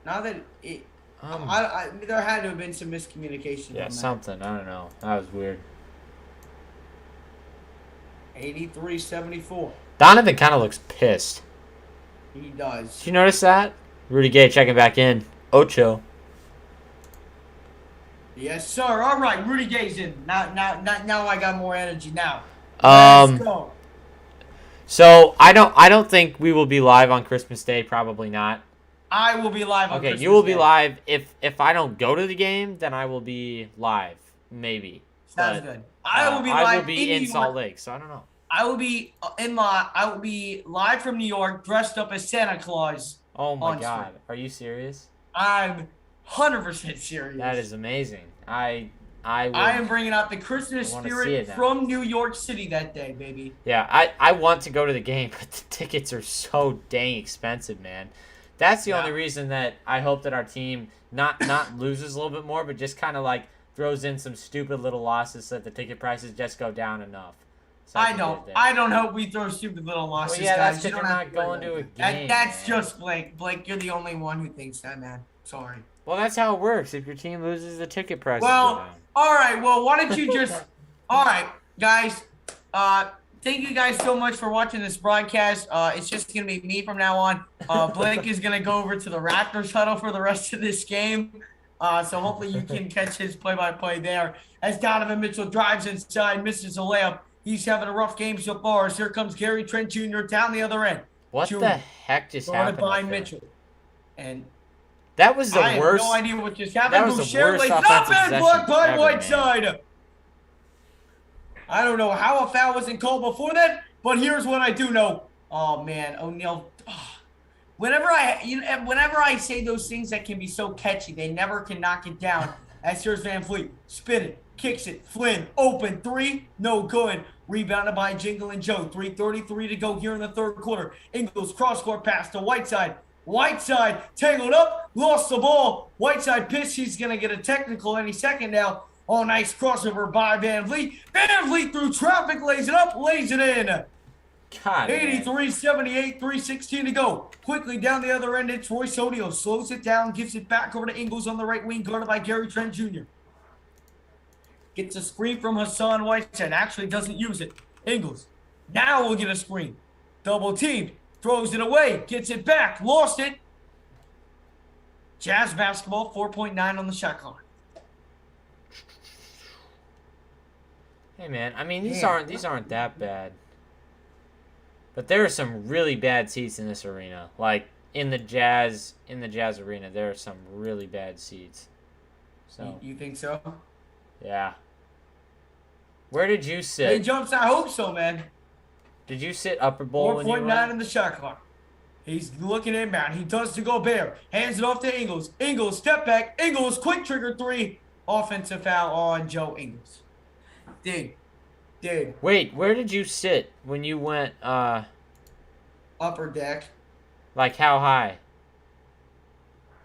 Now that it... there had to have been some miscommunication. Yeah, something. I don't know. That was weird. 83-74. Donovan kind of looks pissed. He does. Did you notice that? Rudy Gay checking back in. Ocho. Yes, sir. All right, Rudy Gay's in. Now I got more energy now. Um, Let's go. So I don't think we will be live on Christmas Day. Probably not. I will be live on Okay, Christmas you will be Day. live. If I don't go to the game, then I will be live. Maybe. Sounds But, good. I will be live. I will be in New Salt York. Lake, so I don't know. I will be I will be live from New York, dressed up as Santa Claus. Oh my on God, stream. are you serious? I'm 100% serious. That is amazing. I am bringing out the Christmas I wanna see spirit it now. from New York City that day, baby. Yeah, I want to go to the game, but the tickets are so dang expensive, man. That's the only reason that I hope that our team not loses a little bit more, but just kind of like throws in some stupid little losses so that the ticket prices just go down enough. So I don't hope we throw stupid little losses, Well, yeah, guys. that's You because don't you're have not to going to a game. That's man. just Blake. Blake, you're the only one who thinks that, man. Sorry. Well, that's how it works. If your team loses, the ticket prices go Well, down. all right. Well, why don't you just? All right, guys. Thank you guys so much for watching this broadcast. It's just gonna be me from now on. Blake is gonna go over to the Raptors huddle for the rest of this game. So hopefully you can catch his play-by-play there. As Donovan Mitchell drives inside, misses a layup. He's having a rough game so far. As here comes Gary Trent Jr. down the other end. What Jr. the heck just guarded happened? by up there? Mitchell. And That was the I worst. have no idea what just happened. That was the Boucher worst lays offensive up and possession blocked by ever, Whiteside. I don't know how a foul wasn't called before that, but here's what I do know. Oh man, O'Neal. Whenever I say those things that can be so catchy, they never can knock it down. As here's Van Fleet, spin it, kicks it, Flynn, open three, no good. Rebounded by Jingle and Joe. 3:33 to go here in the third quarter. Ingles cross-court pass to Whiteside. Whiteside tangled up, lost the ball. Whiteside pissed. He's going to get a technical any second now. Oh, nice crossover by Van Vliet. Van Vliet through traffic, lays it up, lays it in. God, 83-78, 3:16 to go. Quickly down the other end, it's Royce O'Neal. Slows it down, gives it back over to Ingles on the right wing, guarded by Gary Trent Jr. Gets a screen from Hassan Whiteside. Actually doesn't use it. Ingles. Now we'll get a screen. Double teamed. Throws it away. Gets it back. Lost it. Jazz basketball, 4.9 on the shot clock. Hey man, I mean these aren't that bad. But there are some really bad seats in this arena. Like in the Jazz arena, there are some really bad seats. So You think so? yeah. Where did you Hey, sit? Jumps, I hope so, man. Did you sit upper bowl when you 4.9 went? in the shot clock. He's looking inbound. He does to Gobert. Hands it off to Ingles. Ingles, step back. Ingles, quick trigger three. Offensive foul on Joe Ingles. Dig. Wait, where did you sit when you went? Upper deck. Like how high?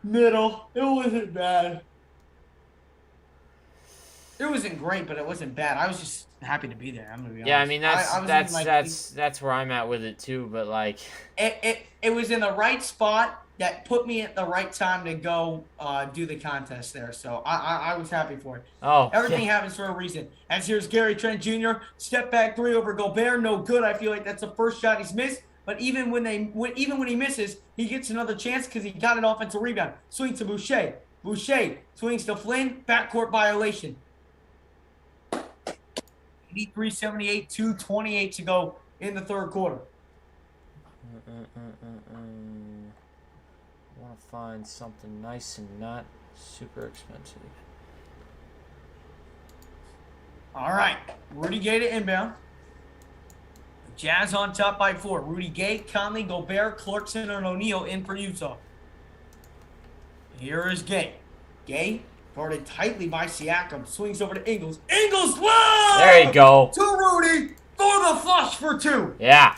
Middle. It wasn't bad. It wasn't great, but it wasn't bad. I was just happy to be there. I'm gonna be honest. Yeah, I mean I was in, like, that's where I'm at with it too. But like, It was in the right spot that put me at the right time to go do the contest there. So I was happy for it. oh, Everything yeah. happens for a reason. As here's Gary Trent Jr. Step back three over Gobert, no good. I feel like that's the first shot he's missed. But even when he misses, he gets another chance because he got an offensive rebound. Swings to Boucher. Boucher swings to Flynn. Backcourt violation. 83-78, 2:28 to go in the third quarter. I want to find something nice and not super expensive. All right, Rudy Gay to inbound. Jazz on top by 4. Rudy Gay, Conley, Gobert, Clarkson, and O'Neal in for Utah. Here is Gay. Gay, guarded tightly by Siakam, swings over to Ingles. Ingles, love! There you go. To Rudy for the flush for 2. Yeah,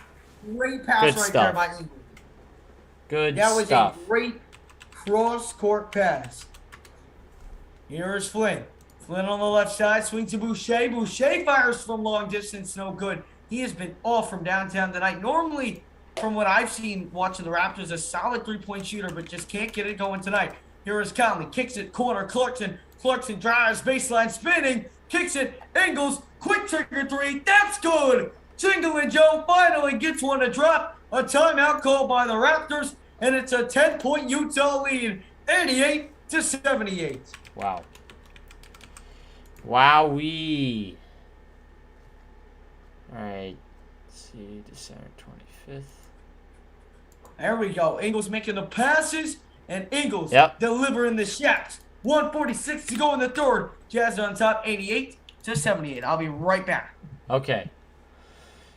Great pass Good right stuff. there by Ingles. good That was stuff. a great cross-court pass. Here is Flynn. Flynn on the left side, swings to Boucher. Boucher fires from long distance, no good. He has been off from downtown tonight. Normally, from what I've seen watching the Raptors, a solid three-point shooter, but just can't get it going tonight. Here is Conley, kicks it, corner, Clarkson. Clarkson drives, baseline, spinning, kicks it, Ingles, quick trigger three, that's good! Jingle and Joe finally gets one to drop. A timeout called by the Raptors, and it's a 10-point Utah lead, 88-78. Wow. Wowee. All right. Let's see, December 25th. There we go. Ingles making the passes, and Ingles Yep. delivering the shots. 1:46 to go in the third. Jazz on top, 88-78. I'll be right back. Okay.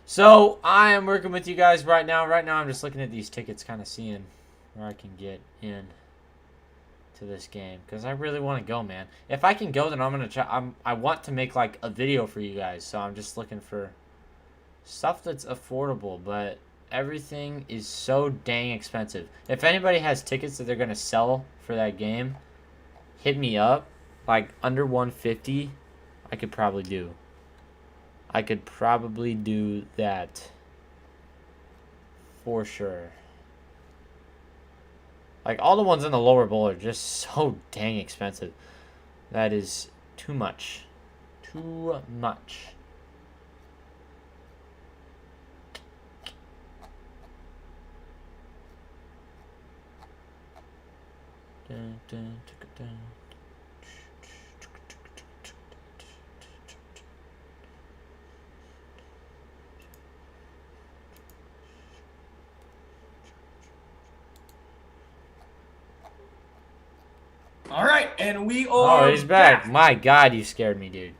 So, I am working with you guys right now. Right now, I'm just looking at these tickets, kind of seeing where I can get in to this game. Because I really want to go, man. If I can go, then I'm going to try. I want to make, like, a video for you guys. So, I'm just looking for stuff that's affordable. But everything is so dang expensive. If anybody has tickets that they're going to sell for that game, hit me up. Like, under 150, I could probably do. I could probably do that for sure. Like, all the ones in the lower bowl are just so dang expensive. That is too much. Too much. Dun, dun, dun, dun. All right, and we are Oh, he's back. My God, you scared me, dude.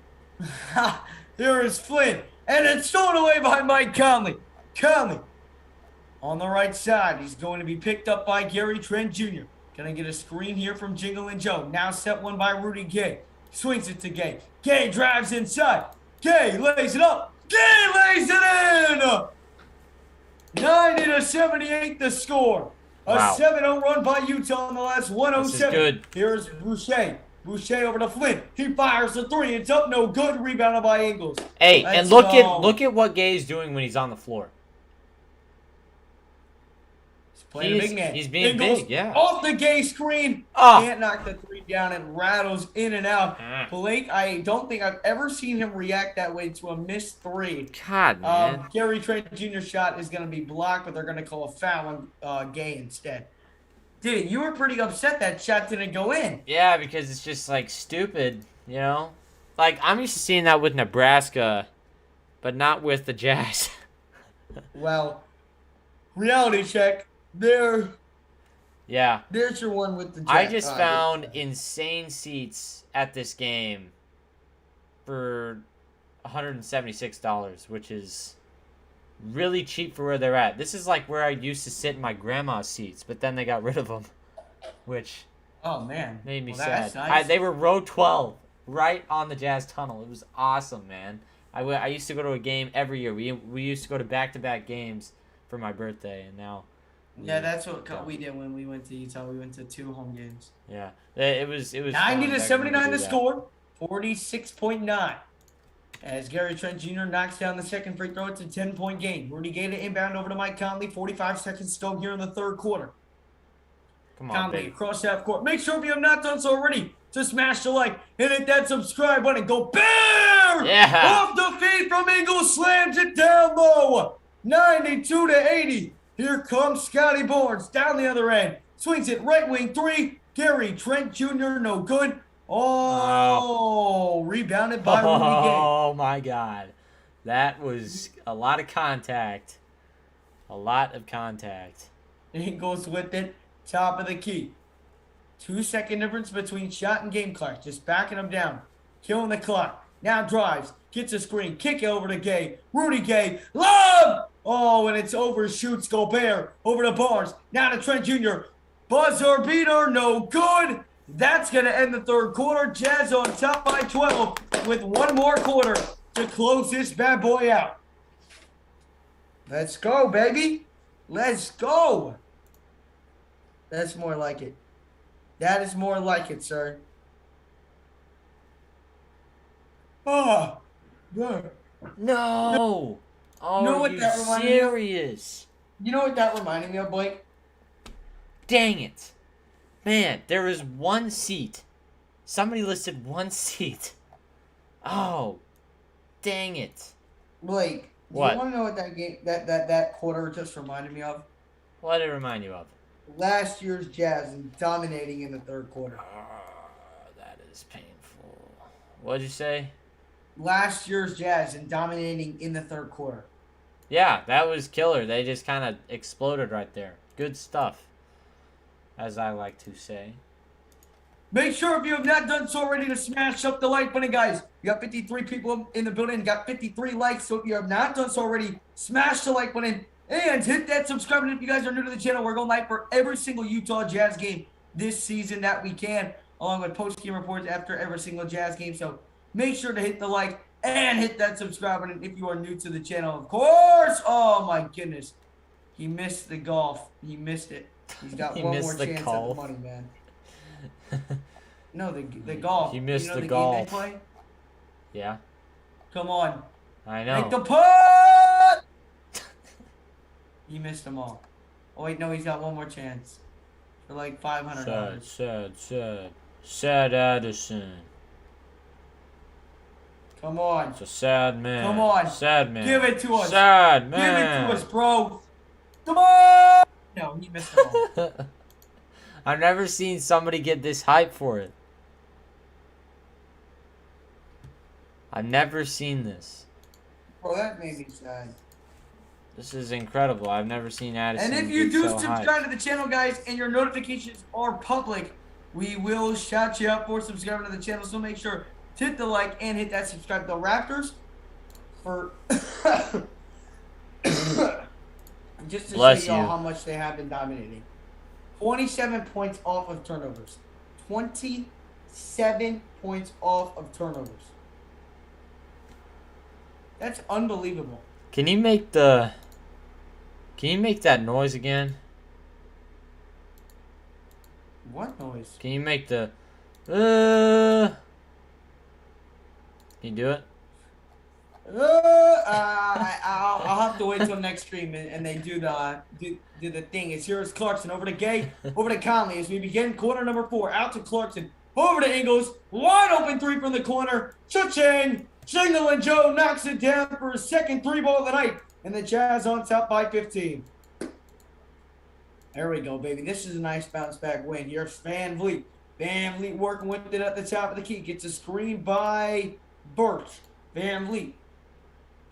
Here is Flynn, and it's stolen away by Mike Conley. Conley on the right side. He's going to be picked up by Gary Trent Jr. Gonna get a screen here from Jingle and Joe. Now set one by Rudy Gay. Swings it to Gay. Gay drives inside. Gay lays it up. Gay lays it in! 90-78 the score. A Wow. 7-0 run by Utah in the last 107. This is good. Here's Boucher. Boucher over to Flynn. He fires the three. It's up, no good. Rebounded by Ingles. Hey, Let's and go. look at what Gay's doing when he's on the floor. He's playing a big man. He's being Ingles big, yeah. Off the Gay screen. Oh. Can't knock the three down and rattles in and out. Blake, I don't think I've ever seen him react that way to a missed three. God, man. Gary Trent Jr. shot is going to be blocked, but they're going to call a foul on Gay instead. Dude, you were pretty upset that shot didn't go in. Yeah, because it's just, like, stupid, you know? Like, I'm used to seeing that with Nebraska, but not with the Jazz. Well, reality check. There's Yeah. your one with the Jazz. I just found insane seats at this game for $176, which is really cheap for where they're at. This is like where I used to sit in my grandma's seats, but then they got rid of them, which Oh, man. made me That's sad. nice. They were row 12, right on the Jazz tunnel. It was awesome, man. I used to go to a game every year. We used to go to back-to-back games for my birthday, and now... Yeah, that's what we did when we went to Utah. We went to 2 home games. Yeah, it was 90-79 fun the score. 46.9. As Gary Trent Jr. knocks down the second free throw, it's a 10-point game. Rudy Gay to inbound over to Mike Conley. 45 seconds to go here in the third quarter. Come on, Conley baby. across half court. Make sure if you have not done so already to smash the like and hit that subscribe button. Go BAM! Yeah. Off the feet from Ingles, slams it down low. 92-80. Here comes Scotty Barnes down the other end. Swings it right wing three. Gary Trent Jr. no good. Oh, rebounded by Rudy Gay. Oh my God, that was a lot of contact. A lot of contact. Ingles with it. Top of the key. 2-second difference between shot and game clock. Just backing him down. Killing the clock. Now drives. Gets a screen. Kick it over to Gay. Rudy Gay. Lob! Oh, and it's over. Shoots Gobert. Over to Barnes. Now to Trent Jr. Buzzer beater. No good. That's going to end the third quarter. Jazz on top by 12 with one more quarter to close this bad boy out. Let's go, baby. Let's go. That's more like it. That is more like it, sir. Oh, yeah. No. Oh, know what you that reminded me of? serious? You know what that reminded me of, Blake? Dang it. Man, there was one seat. Somebody listed one seat. Oh, dang it. Blake, do What? you want to know what that game, that quarter just reminded me of? What did it remind you of? Last year's Jazz dominating in the third quarter. That is painful. What'd you say? Last year's Jazz and dominating in the third quarter. Yeah, that was killer. They just kind of exploded right there. Good stuff, as I like to say. Make sure if you have not done so already to smash up the like button, guys. You got 53 people in the building, got 53 likes. So if you have not done so already, smash the like button and hit that subscribe button. If you guys are new to the channel, we're going live for every single Utah Jazz game this season that we can, along with post-game reports after every single Jazz game. So make sure to hit the like and hit that subscribe button if you are new to the channel. Of course. Oh, my goodness. He missed the golf. He missed it. He's got one more chance at the money, man. No, the golf. He missed the game golf. they play? Yeah. Come on. I know. Make the putt! He missed them all. Oh, wait, no, he's got one more chance. For like $500. Sad Addison. Come on. It's a sad man. Come on. Sad man. Give it to us. Sad man. Give it to us, bro. Come on! No, he missed them all. I've never seen somebody get this hype for it. I've never seen this. Bro, that made me sad. This is incredible. I've never seen Addison. And if you do so subscribe hyped. to the channel, guys, and your notifications are public, we will shout you up for subscribing to the channel. So make sure to hit the like and hit that subscribe. The Raptors, for just to Bless show y'all you. how much they have been dominating. 27 points off of turnovers. 27 points off of turnovers. That's unbelievable. Can you make that noise again? What noise? Can you make the Can you do it? I'll have to wait till next stream and they do the thing. It's here's Clarkson over to Gay, over to Conley as we begin quarter number 4. Out to Clarkson, over to Ingles, wide open 3 from the corner. Cha-ching! Jingle and Joe knocks it down for his second 3-ball of the night, and the Jazz on top by 15. There we go, baby. This is a nice bounce back win. Here's Van Vliet. Van Vliet working with it at the top of the key. Gets a screen by Birch. Van Vliet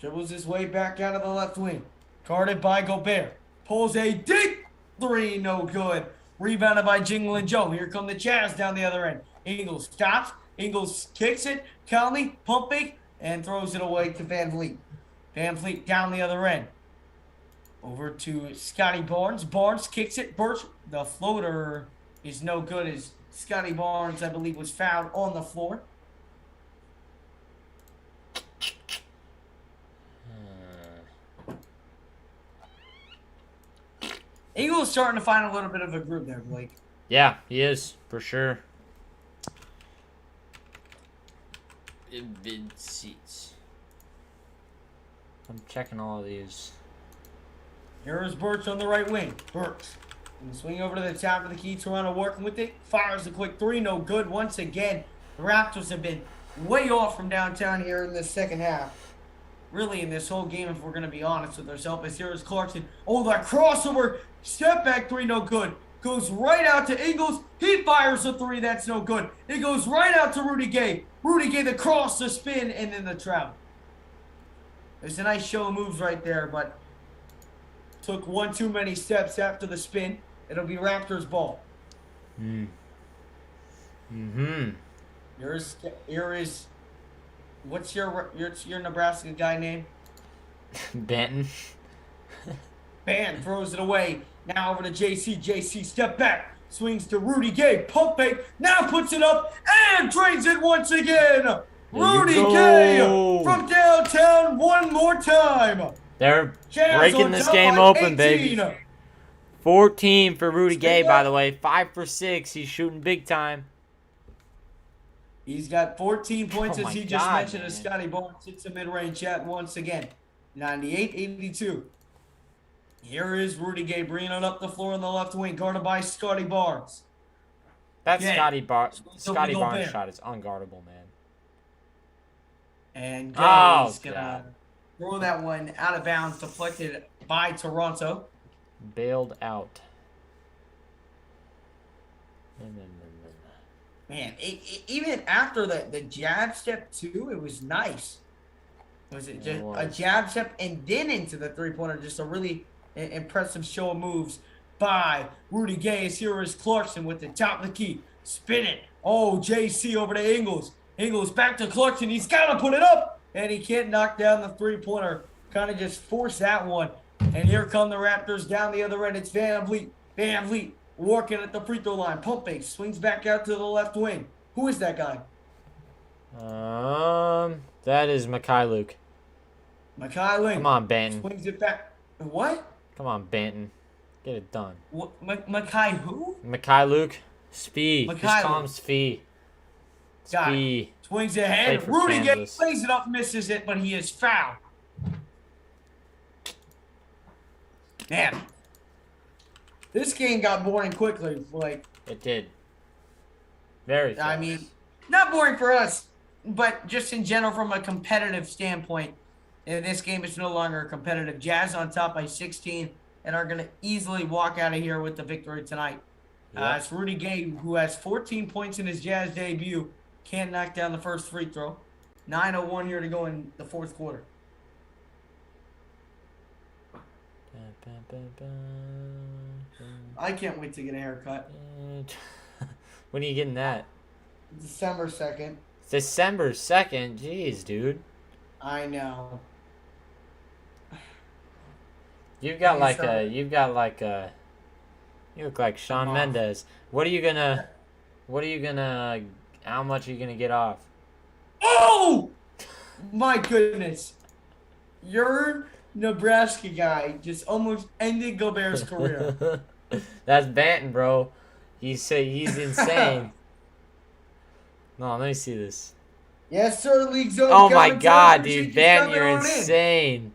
dribbles his way back out of the left wing. Guarded by Gobert. Pulls a deep 3, no good. Rebounded by Jingle and Joe. Here come the Jazz down the other end. Ingles stops. Ingles kicks it. Conley, pump fake, and throws it away to Van Vliet. Van Vliet down the other end. Over to Scotty Barnes. Barnes kicks it. Birch, the floater is no good as Scotty Barnes, I believe, was fouled on the floor. Eagles starting to find a little bit of a groove there, Blake. Yeah, he is, for sure. Bid seats. I'm checking all of these. Here's Birch on the right wing. Birch. And swing over to the top of the key. Toronto working with it. Fires a quick 3. No good once again. The Raptors have been way off from downtown here in the second half. Really in this whole game, if we're going to be honest with ourselves. As here's Clarkson. Oh, that crossover. Step back 3. No good. Goes right out to Ingles. He fires a 3. That's no good. It goes right out to Rudy Gay. Rudy Gay, the cross, the spin, and then the travel. There's a nice show of moves right there, but took one too many steps after the spin. It'll be Raptors ball. Here is what's your Nebraska guy name? Benton. Ban throws it away. Now over to JC. JC step back. Swings to Rudy Gay. Pump fake. Now puts it up and drains it once again. Rudy Gay from downtown one more time. They're Jazz breaking on this top game by open, 18. baby. 14 for Rudy Gay, by the way. 5 for 6. He's shooting big time. He's got 14 points, Oh as my he just God, mentioned, man. as Scotty Barnes hits a mid-range shot once again. 98-82. Here is Rudy Gay bringing it up the floor on the left wing, guarded by Scotty Barnes. That Yeah. Scotty Barnes Gobert. shot is unguardable, man. And Oh, Gay's going to God. throw that one out of bounds, deflected by Toronto. Bailed out. Man, even after the jab step 2, it was nice. Was it Yeah, just it a was. jab step and then into the three-pointer? Just a really impressive show of moves by Rudy Gay. As here is Clarkson with the top of the key. Spin it. Oh, JC over to Ingles. Ingles back to Clarkson. He's got to put it up. And he can't knock down the three-pointer. Kind of just forced that one. And here come the Raptors down the other end. It's Van Vliet. Van Vliet working at the free throw line. Pump fake. Swings back out to the left wing. Who is that guy? That is Luke. Makai Link. Come on, Banton. Swings it back. What? Come on, Banton. Get it done. What? Makai who? Luke. Spee. Just call him Spee. Got Spee. it. Swings ahead. Played for Rudy Gay Kansas. plays it up, misses it, but he is fouled. Man. This game got boring quickly. Like, It did. Very fast. I mean, not boring for us, but just in general from a competitive standpoint, this game is no longer competitive. Jazz on top by 16 and are going to easily walk out of here with the victory tonight. Yep. It's Rudy Gay, who has 14 points in his Jazz debut, can't knock down the first free throw. 9:01 here to go in the fourth quarter. I can't wait to get a haircut. When are you getting that? December 2nd. December 2nd? Jeez, dude. I know. You look like Shawn Mendes. How much are you gonna get off? Oh! My goodness. Your Nebraska guy just almost ended Gobert's career. That's Banton, bro. He's insane. No, let me see this. Yes, sir, League Zone. Oh my commentary. God, Appreciate dude, you Banton, stepping you're on in. insane.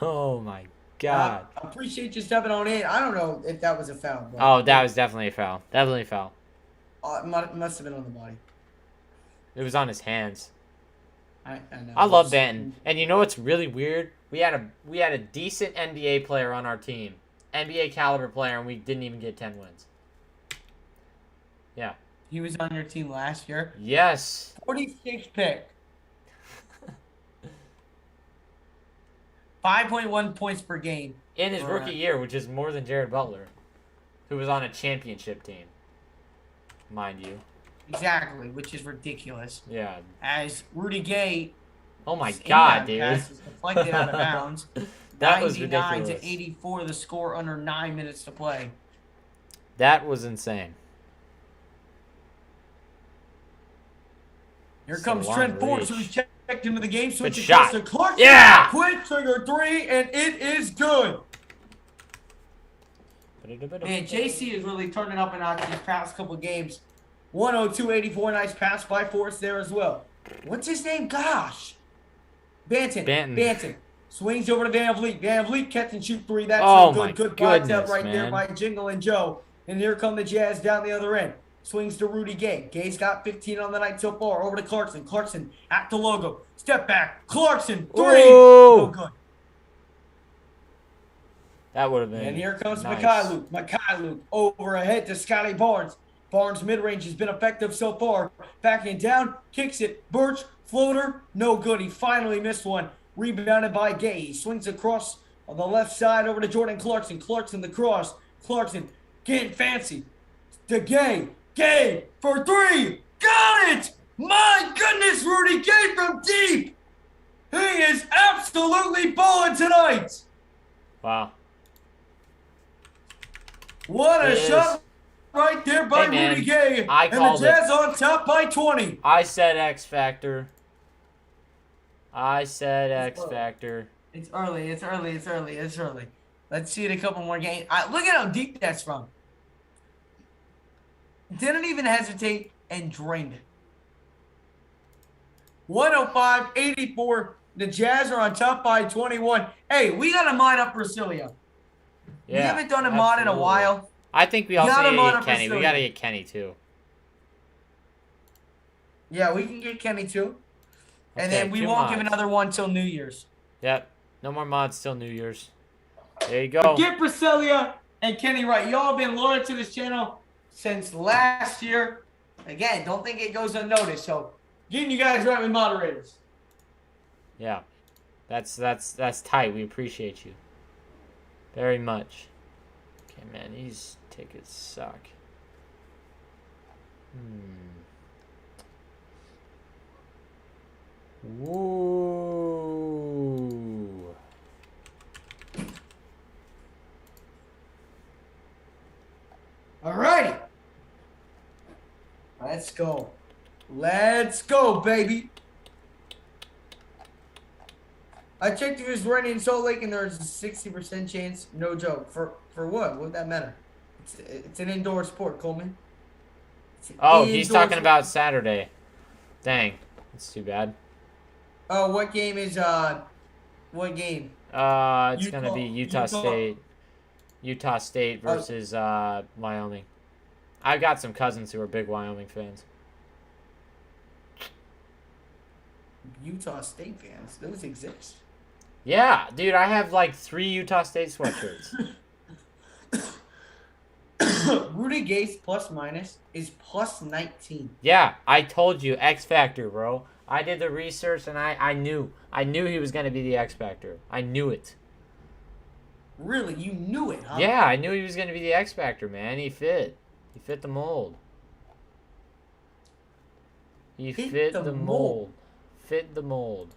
Oh my God. I appreciate you stepping on in. I don't know if that was a foul. But Oh, that was definitely a foul. Definitely a foul. it must have been on the body. It was on his hands. I know. I love Banton. And you know what's really weird? We had a decent NBA player on our team. NBA caliber player, and we didn't even get 10 wins. Yeah. He was on your team last year. Yes. 46 pick. 5.1 points per game. In his rookie year, which is more than Jared Butler, who was on a championship team. Mind you. Exactly, which is ridiculous. Yeah. As Rudy Gay. Oh my God, dude. Pass was deflected out of bounds. That was 99 ridiculous. to 84, the score under 9 minutes to play. That was insane. Here So comes long Trent Forbes, reach. who's checked into the game. Switch shot. to Clark. Yeah! Quick trigger three, and it is good. Man, JC is really turning up a notch these past couple games. 102-84, nice pass by Forrest there as well. What's his name? Gosh. Banton. Swings over to Van Vliet. Van Vliet catch and shoot three. That's Oh a my good bicep goodness, right there man. by Jingle and Joe. And here come the Jazz down the other end. Swings to Rudy Gay. Gay's got 15 on the night so far. Over to Clarkson. Clarkson at the logo. Step back. Clarkson. Three. Ooh. No good. That would have been. And here comes nice. Luke over ahead to Scotty Barnes. Barnes mid-range has been effective so far. Backing down, kicks it. Birch, floater, no good. He finally missed one. Rebounded by Gay. He swings across on the left side over to Jordan Clarkson. Clarkson the cross. Clarkson getting fancy. To Gay. Gay for three. Got it! My goodness, Rudy Gay from deep. He is absolutely balling tonight. Wow. What a It shot is. right there by Hey, man, Rudy Gay. I And the called Jazz on top by 20. I said X Factor. It's early. Let's see it a couple more games. Look at how deep that's from. Didn't even hesitate and drained it. 105-84. The Jazz are on top by 21. Hey, we got to mod up Brasilia. Yeah, We haven't done a mod in a absolutely. while. I think we also Gotta need to mod get up Kenny. We Brasilia. gotta get Kenny too. Yeah, we can get Kenny too. And Okay, then we 2 won't give mods. another one till New Year's. Yep. No more mods till New Year's. There you go. Get Brasilia and Kenny Wright. Y'all have been loyal to this channel since last year. Again, don't think it goes unnoticed. So, getting you guys right with moderators. Yeah. That's tight. We appreciate you very much. Okay, man, these tickets suck. Woo. All righty. Let's go. Let's go, baby. I checked if it was raining in Salt Lake, and there's a 60% chance. No joke. For what? What would that matter? It's an indoor sport, Coleman. Oh, he's talking about Saturday. Dang, that's too bad. Oh, what game is what game? It's gonna be Utah State. Utah State versus Wyoming. I've got some cousins who are big Wyoming fans. Utah State fans, those exist. Yeah, dude, I have like 3 Utah State sweatshirts. Rudy Gay's plus minus is plus 19. Yeah, I told you, X Factor, bro. I did the research and I knew he was gonna be the X Factor. I knew it. Really, you knew it, huh? Yeah, I knew he was gonna be the X Factor, man. He fit the mold. He fit the mold. Fit the mold.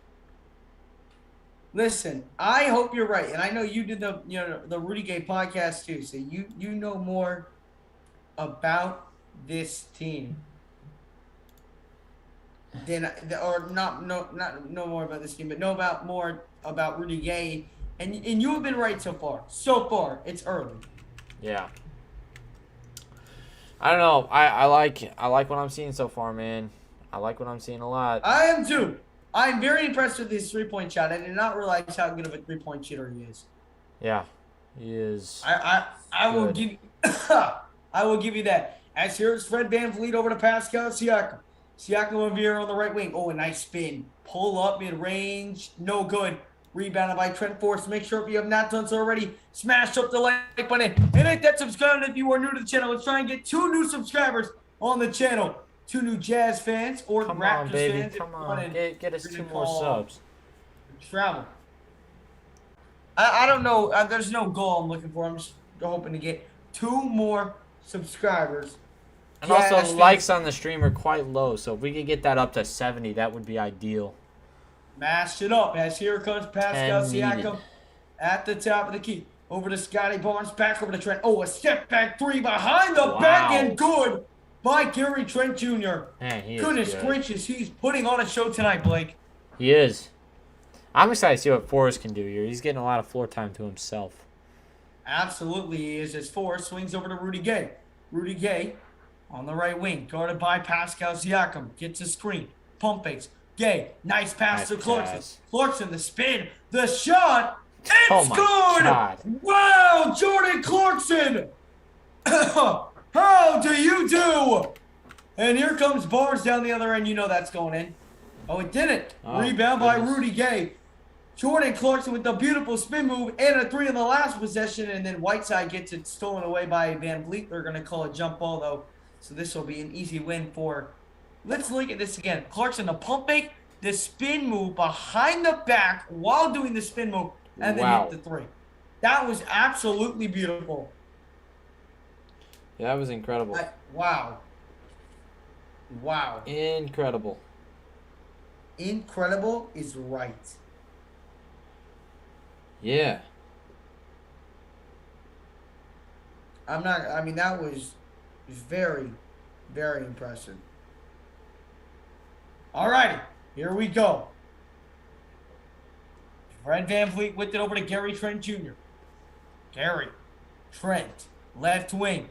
Listen, I hope you're right, and I know you did the Rudy Gay podcast too, so you know more about this team than not more about this team, but know more about Rudy Gay, and you have been right so far. So far, it's early. Yeah. I don't know. I like what I'm seeing so far, man. I like what I'm seeing a lot. I am too. I'm very impressed with his 3-point shot. I did not realize how good of a 3-point shooter he is. Yeah, he is. I will give I will give you that. As here's Fred VanVleet over to Pascal Siakam. Siakam and Veer on the right wing. Oh, a nice spin. Pull up mid-range. No good. Rebounded by Trent Forrest. Make sure if you have not done so already, smash up the like button and hit that subscribe if you are new to the channel. Let's try and get 2 new subscribers on the channel. 2 new Jazz fans or Come Raptors on, baby. fans. Come on. Get us 2 more subs. Travel. I don't know. There's no goal I'm looking for. I'm just hoping to get 2 more subscribers. And also, likes on the stream are quite low, so if we could get that up to 70, that would be ideal. Mash it up as here comes Pascal Siakam at the top of the key. Over to Scotty Barnes, back over to Trent. Oh, a step back 3 behind the back and good by Gary Trent Jr. Man, he Goodness gracious, he's putting on a show tonight, Blake. He is. I'm excited to see what Forrest can do here. He's getting a lot of floor time to himself. Absolutely he is, as Forrest swings over to Rudy Gay. Rudy Gay on the right wing, guarded by Pascal Siakam. Gets a screen. Pump fakes. Gay, nice pass to Clarkson. Clarkson, the spin, the shot. It's good! God. Wow, Jordan Clarkson! How do you do? And here comes Barnes down the other end. You know that's going in. Oh, it didn't. Rebound by Rudy Gay. Jordan Clarkson with the beautiful spin move and a 3 in the last possession. And then Whiteside gets it stolen away by VanVleet. They're going to call a jump ball, though. So this will be an easy win for... Let's look at this again. Clarkson, the pump fake, the spin move behind the back while doing the spin move, and then hit the 3. That was absolutely beautiful. Yeah, that was incredible. Wow. Wow. Incredible. Incredible is right. Yeah. That was very, very impressive. All righty, here we go. Fred VanVleet whipped it over to Gary Trent Jr. Gary Trent, left wing.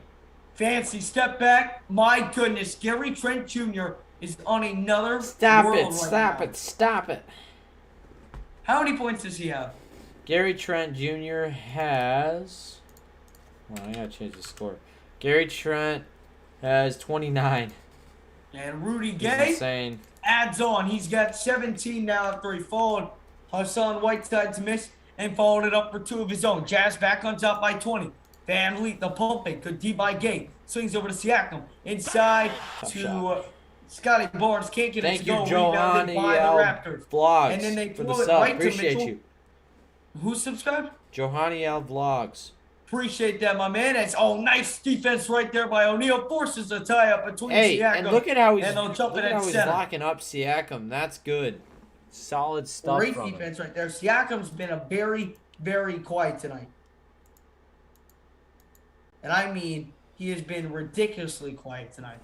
Fancy step back. My goodness, Gary Trent Jr. is on another world Stop it. How many points does he have? Gary Trent Jr. has... Well, I gotta change the score. Gary Trent has 29. And Rudy Gay adds on. He's got 17 now after he followed Hassan Whiteside's miss and followed it up for 2 of his own. Jazz back on top by 20. VanVleet, the pump fake, good D by Gay. Swings over to Siakam. Inside to Scotty Barnes can't get it Thank to you, go. Rebounded by the Raptors. Vlogs, And then they for the throw it sub. right to Appreciate Mitchell. you. Who subscribed? Johanny L Vlogs. Appreciate that, my man. That's nice defense right there by O'Neal. Forces a tie-up between Hey, Siakam and look at how he's center. locking up Siakam. That's good. Solid stuff. Great from defense him. right there. Siakam's been a very, very quiet tonight. And I mean, he has been ridiculously quiet tonight.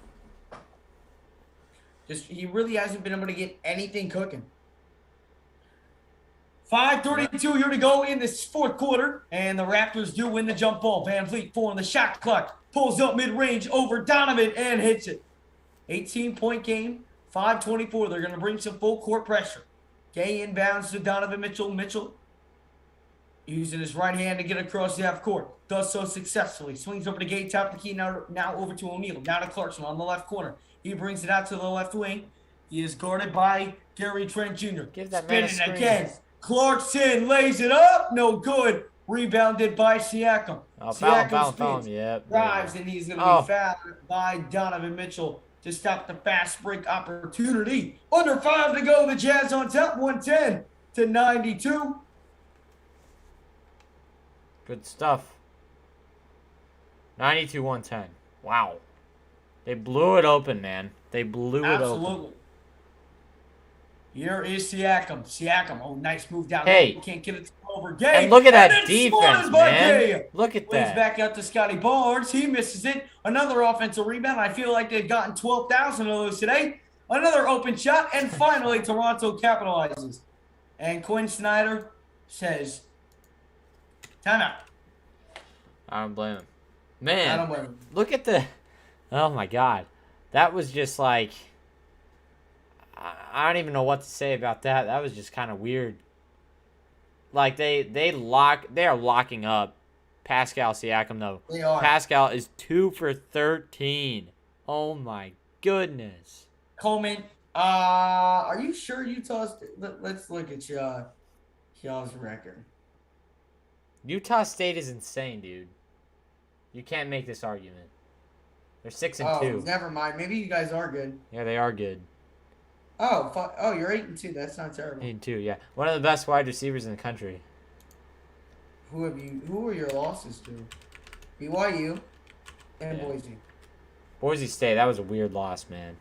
He really hasn't been able to get anything cooking. 5:32 here to go in this fourth quarter, and the Raptors do win the jump ball. Van Vliet on the shot clock, pulls up mid-range over Donovan and hits it. 18-point game, 5:24. They're going to bring some full court pressure. Gay inbounds to Donovan Mitchell. Mitchell using his right hand to get across the half court. Does so successfully. Swings over to Gay, top of the key, now over to O'Neal. Now to Clarkson on the left corner. He brings it out to the left wing. He is guarded by Gary Trent Jr. Give that man a Spinning screen. again. Clarkson lays it up. No good. Rebounded by Siakam. Foul him. Yep. Drives, and he's going to be fouled by Donovan Mitchell to stop the fast break opportunity. Under 5 to go. The Jazz on top, 110-92. Good stuff. 92-110. Wow. They blew it open, man. They blew it open. Absolutely. Here is Siakam. Siakam, nice move down. Hey. Can't get it over Gay. And look at that it's defense, slaughtered by man. Gay. Look at Plays that. back out to Scotty Barnes. He misses it. Another offensive rebound. I feel like they've gotten 12,000 of those today. Another open shot. And finally, Toronto capitalizes. And Quinn Snyder says, timeout. I don't blame him. I Man, don't blame him. look at the... Oh, my God. That was just like... I don't even know what to say about that. That was just kind of weird. Like, they are locking up Pascal Siakam, though. They are. Pascal is 2 for 13. Oh, my goodness. Coleman, are you sure Utah's... Let's look at y'all's record. Utah State is insane, dude. You can't make this argument. They're 6-2. Never mind. Maybe you guys are good. Yeah, they are good. Oh, you're 8-2. That's not terrible. 8-2, yeah. One of the best wide receivers in the country. Who are your losses to? BYU and Boise. Boise State, that was a weird loss, man.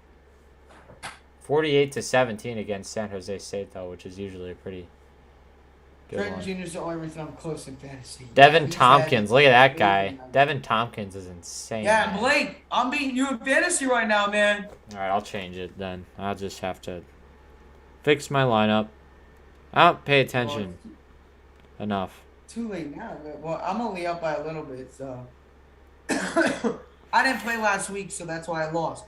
48-17 against San Jose State, though, which is usually a pretty good Trenton one. Jr. is the only reason I'm close in fantasy. Devin Tompkins, look at that guy. Devin Tompkins is insane. Yeah, man. Blake, I'm beating you in fantasy right now, man. All right, I'll change it then. I'll just have to fix my lineup. I don't pay attention enough. Too late now. Well, I'm only up by a little bit, so. I didn't play last week, so that's why I lost.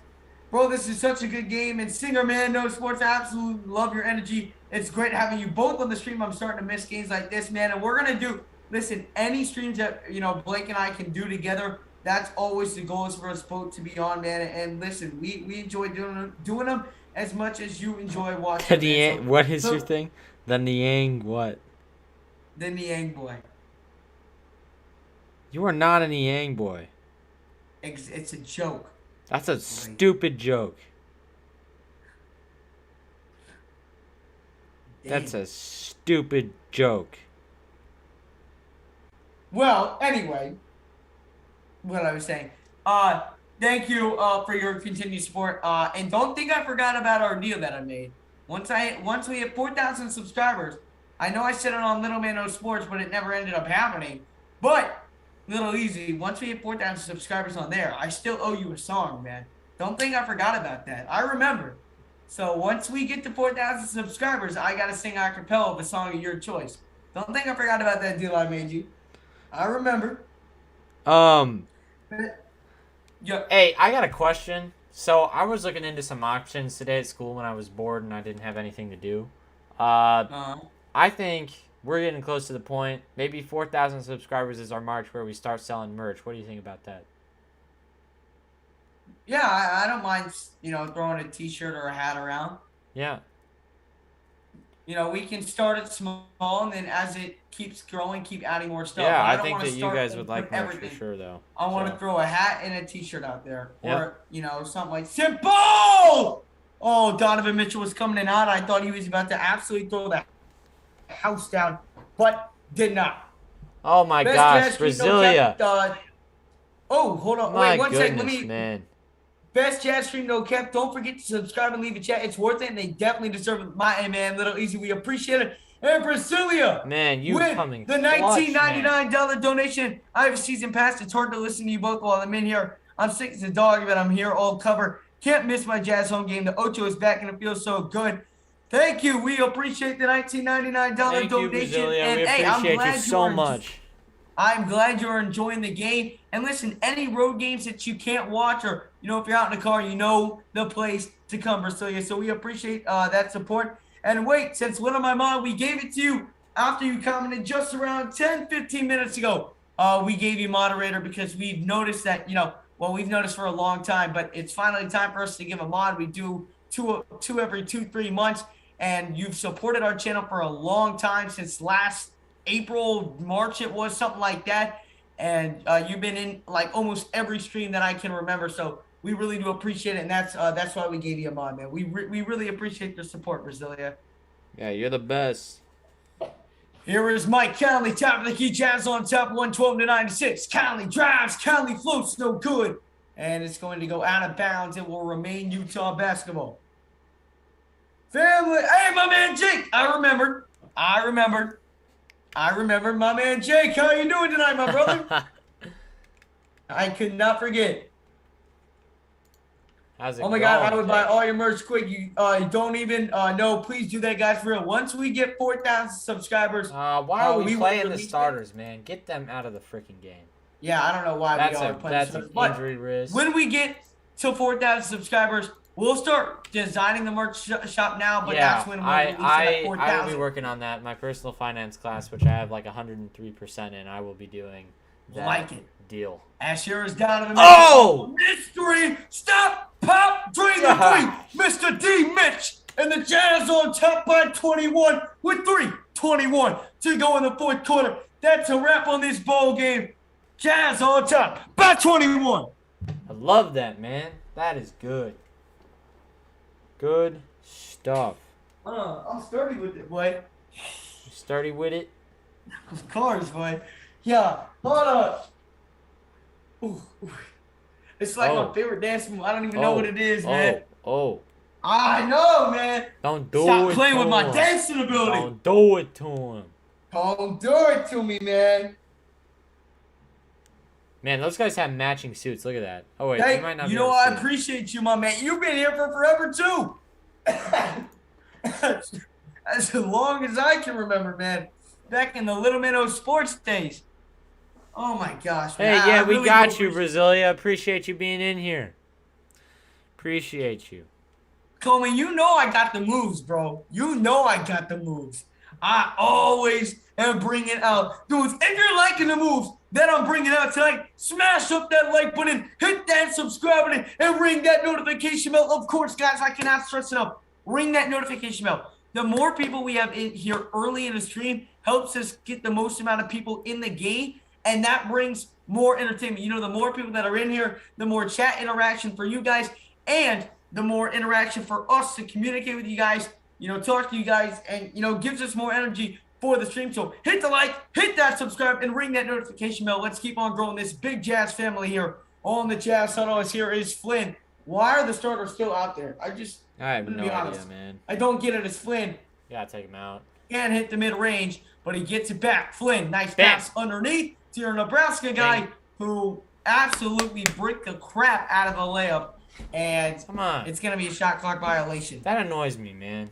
Bro, this is such a good game. And Singer, man, No Sports, I absolutely love your energy. It's great having you both on the stream. I'm starting to miss games like this, man. And we're going to do, listen, any streams that, Blake and I can do together, that's always the goal is for us both to be on, man. And listen, we enjoy doing them as much as you enjoy watching. What is your thing? The Niang what? The Niang boy. You are not a Niang boy. It's a joke. That's a stupid joke. That's a stupid joke. Well, anyway, what I was saying. Thank you for your continued support. And don't think I forgot about our deal that I made. Once we hit 4,000 subscribers, I know I said it on Little Man No Sports, but it never ended up happening. But Little Easy, once we hit 4,000 subscribers on there, I still owe you a song, man. Don't think I forgot about that. I remember. So once we get to 4,000 subscribers, I gotta sing a cappella of a song of your choice. Don't think I forgot about that deal I made you. I remember. Yeah. Hey, I got a question. So I was looking into some options today at school when I was bored and I didn't have anything to do. I think we're getting close to the point. Maybe 4,000 subscribers is our march where we start selling merch. What do you think about that? Yeah, I don't mind, throwing a T-shirt or a hat around. Yeah. We can start it small, and then as it keeps growing, keep adding more stuff. Yeah, I I don't think wanna that you start guys and would like put merch for everything. sure, though. I want to throw a hat and a T-shirt out there, Yeah. or something like simple. Oh, Donovan Mitchell was coming in hot. I thought he was about to absolutely throw the house down, but did not. Oh my Best gosh, Jazz stream, no Brasilia. cap. Oh, hold on. My Wait, one second. Let goodness, me. man. Best Jazz stream, no cap. Don't forget to subscribe and leave a chat. It's worth it, and they definitely deserve it. My man, Little Easy, we appreciate it. And Brasilia, Man, you with coming the clutch, $19.99 donation. I have a season pass. It's hard to listen to you both while I'm in here. I'm sick as a dog, but I'm here all cover. Can't miss my Jazz home game. The Ocho is back, and it feels so good. Thank you. We appreciate the $19.99 Thank you, donation. Brasilia. And We hey, I'm appreciate glad you so much. I'm glad you're enjoying the game. And listen, any road games that you can't watch, or if you're out in the car, you know the place to come, Brasilia. So we appreciate that support. And wait, since one of my mom, we gave it to you after you commented just around 10-15 minutes ago. We gave you moderator because we've noticed that we've noticed for a long time, but it's finally time for us to give a mod. We do two every 2-3 months, and you've supported our channel for a long time, since last April, March, it was something like that. And you've been in like almost every stream that I can remember. So we really do appreciate it. And that's why we gave you a mod, man. We really appreciate your support, Brasilia. Yeah, you're the best. Here is Mike Conley, top of the key, Jazz on top, 112-96. Conley drives, Conley floats, no good. And it's going to go out of bounds. It will remain Utah basketball. Family, hey, my man Jake, I remembered my man Jake. How you doing tonight, my brother? I could not forget. How's it Oh my going, God, I would buy Jake? all your merch quick. You don't even know. Please do that, guys, for real. Once we get 4,000 subscribers. Why are we will playing the release starters, man? Get them out of the freaking game. Yeah, I don't know why That's we are playing that's starters. an But injury risk. when we get to 4,000 subscribers, we'll start designing the merch shop now. But Yeah, that's when we'll release it at I will 4,000. be working on that. My personal finance class, which I have like 103% in, I will be doing that Like it. deal. As sure as Donovan. Oh! Mystery! Stop! Pop! Drain the three! Mr. D. Mitch! And the Jazz on top by 21 with 3:21 to go in the fourth quarter. That's a wrap on this ball game. Jazz on top by 21. I love that, man. That is good. Good stuff. I'm sturdy with it, boy. You sturdy with it? Of course, boy. Yeah, hold on. Ooh. It's like my favorite dance move. I don't even know what it is, man. Oh. I know, man. Don't do Stop it playing to with my him. dancing ability. Don't do it to him. Don't do it to me, man. Man, those guys have matching suits. Look at that. Oh, wait. Hey, You might not be you know able to what? see I it. appreciate you, my man. You've been here for forever, too. As long as I can remember, man. Back in the Little Minnow sports days. Oh, my gosh. Hey, man. yeah, I we really got do you, appreciate- Brasilia. Appreciate you being in here. Appreciate you. Coleman, you know I got the moves, bro. You know I got the moves. I always am bringing out. Dudes, if you're liking the moves that I'm bringing out tonight, smash up that like button, hit that subscribe button, and ring that notification bell. Of course, guys, I cannot stress it enough. Ring that notification bell. The more people we have in here early in the stream helps us get the most amount of people in the game, and that brings more entertainment. You know, the more people that are in here, the more chat interaction for you guys, and the more interaction for us to communicate with you guys, talk to you guys, and, gives us more energy for the stream. So hit the like, hit that subscribe, and ring that notification bell. Let's keep on growing this big Jazz family here on the Jazz Huddle. Here is Flynn. Why are the starters still out there? I have no idea, man. I don't get it. It's Flynn. You gotta take him out. Can't hit the mid-range, but he gets it back. Flynn, nice Bam. pass underneath to your Nebraska guy who absolutely bricked the crap out of the layup. And Come on. it's going to be a shot clock violation. That annoys me, man.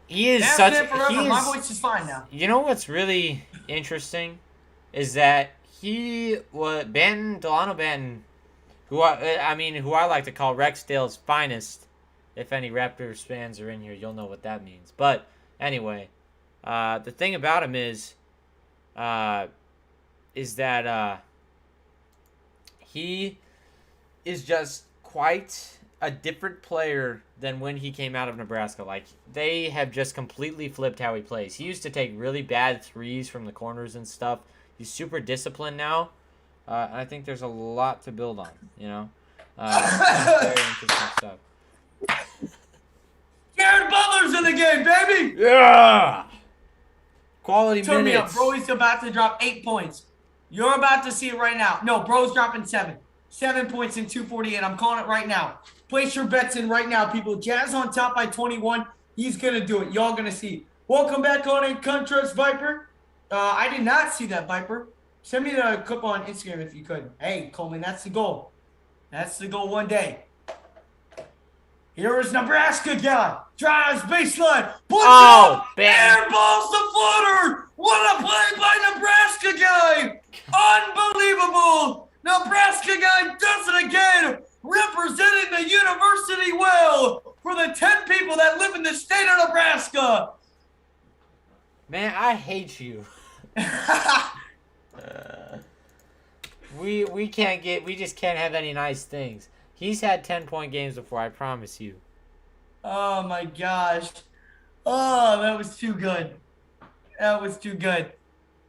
He is That's such. it forever. He is, My voice is fine now. You know what's really interesting is that Delano Banton, who I like to call Rexdale's finest. If any Raptors fans are in here, you'll know what that means. But anyway, the thing about him is that he is just quite a different player than when he came out of Nebraska. Like, they have just completely flipped how he plays. He used to take really bad threes from the corners and stuff. He's super disciplined now. And I think there's a lot to build on, Very interesting stuff. in the game, baby. Yeah. Quality Turn me up. minutes. Bro's about to drop 8 points. You're about to see it right now. No, Bro's dropping 7. 7 points in 248. I'm calling it right now. Place your bets in right now, people. Jazz on top by 21. He's going to do it. Y'all going to see. Welcome back on in Contrast Viper. I did not see that, Viper. Send me the clip on Instagram if you could. Hey, Coleman, that's the goal. That's the goal one day. Here is Nebraska guy. Drives baseline. Puts up. Airballs the footer. What a play by Nebraska guy. Unbelievable. Nebraska guy does it again. Representing the university well for the 10 people that live in the state of Nebraska. Man, I hate you. We just can't have any nice things. He's had 10-point games before, I promise you. Oh my gosh. Oh, that was too good. That was too good.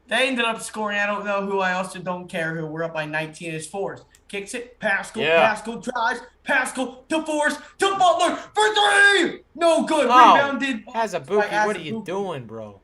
They ended up scoring. I don't know who. I also don't care who. We're up by 19 as Forrest. Kicks it. Pascal. Yeah. Pascal drives. Pascal to Forrest. To Butler for 3. No good. Rebounded. Azubuike, what are you doing, bro?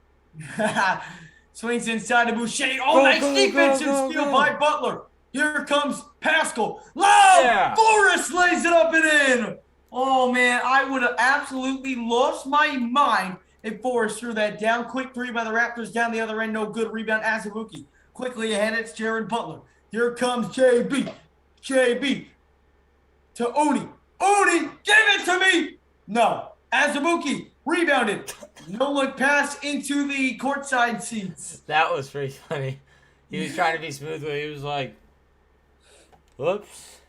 Swings inside to Boucher. Oh, nice defensive steal by Butler. Here comes Pascal. Low! Yeah. Forrest lays it up and in. Oh, man, I would have absolutely lost my mind if Forrest threw that down. Quick 3 by the Raptors down the other end. No good. Rebound, Azubuike. Quickly ahead, it's Jared Butler. Here comes JB. JB to Oni. Oni, give it to me. No. Azubuike rebounded. No look pass into the courtside seats. That was pretty funny. He was trying to be smooth, but he was like, whoops.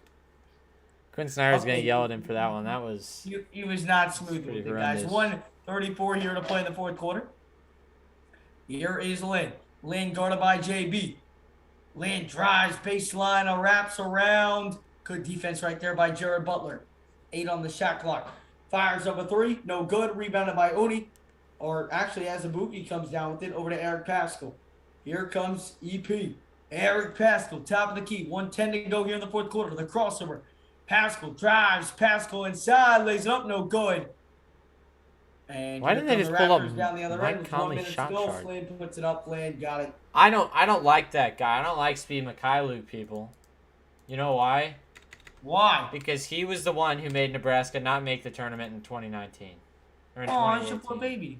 Quinn Snyder's going to yell at him for that one. That was... He was not smooth with it, guys. 1:34 here to play in the fourth quarter. Here is Lynn. Lynn guarded by JB. Lynn drives baseline, wraps around. Good defense right there by Jared Butler. 8 on the shot clock. Fires up a 3. No good. Rebounded by Oni. Or actually, Azubuike comes down with it over to Eric Pascal. Here comes EP. Eric Pascal, top of the key. 1:10 to go here in the fourth quarter. The crossover. Pascal drives. Pascal inside. Lays it up. No good. And why didn't they just pull up down the other end? 1 minute to go. Chart. Flynn puts it up. Flynn got it. I don't like that guy. I don't like Speed Mikhailuk, people. You know why? Why? Because he was the one who made Nebraska not make the tournament in 2019. Or in it's your poor baby.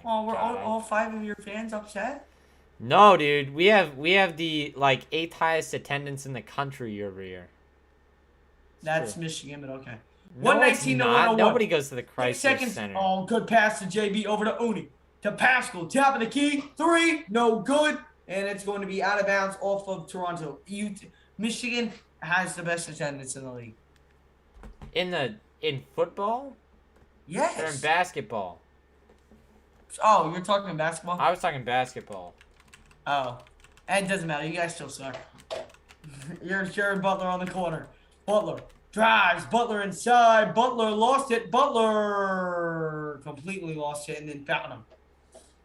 Oh, we're all 5 of your fans upset? No, dude. We have the 8th highest attendance in the country year over year. That's true. Michigan, but okay. No, 119 to 101. Nobody goes to the Chrysler Center. Oh, good pass to JB over to Oni. To Pascal. Top of the key. 3. No good. And it's going to be out of bounds off of Toronto. Michigan has the best attendance in the league. In football? Yes. Or in basketball? Oh, you're talking basketball? I was talking basketball. Oh. It doesn't matter. You guys still suck. Here's Jared Butler on the corner. Butler drives. Butler inside. Butler lost it. Butler completely lost it and then found him.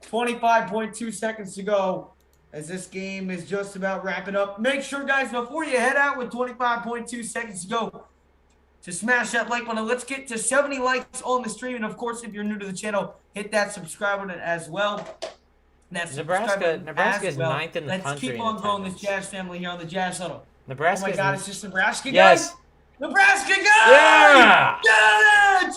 25.2 seconds to go as this game is just about wrapping up. Make sure, guys, before you head out with 25.2 seconds to go, to smash that like button. Let's get to 70 likes on the stream. And, of course, if you're new to the channel, hit that subscribe button as well. Nebraska is 9th in the country. Let's keep on growing this Jazz family here on the Jazz Huddle. Nebraska. Oh, my God, it's just Nebraska guys? Yes. Nebraska guys! Yeah! Get it!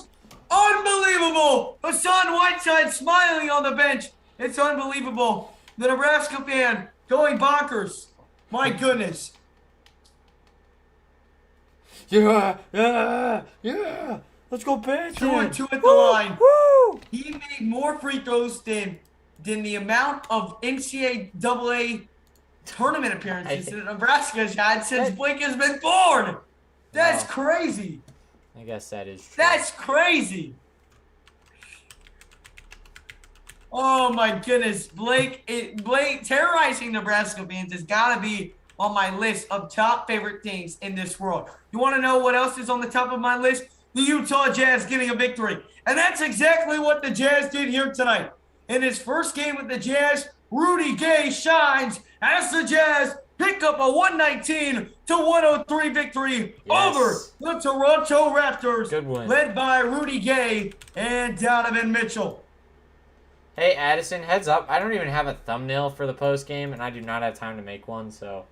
Unbelievable! Hassan Whiteside smiling on the bench. It's unbelievable. The Nebraska fan going bonkers. My goodness. Yeah. Let's go bench. 2 and 2 at the line. Woo! He made more free throws than the amount of NCAA tournament appearances that Nebraska's had since Blake has been born. That's crazy. I guess that is true. That's crazy. Oh my goodness, Blake terrorizing Nebraska fans has got to be on my list of top favorite things in this world. You want to know what else is on the top of my list? The Utah Jazz getting a victory. And that's exactly what the Jazz did here tonight. In his first game with the Jazz, Rudy Gay shines as the Jazz pick up a 119-103 victory over the Toronto Raptors. Good win. Led by Rudy Gay and Donovan Mitchell. Hey, Addison, heads up. I don't even have a thumbnail for the post game, and I do not have time to make one, so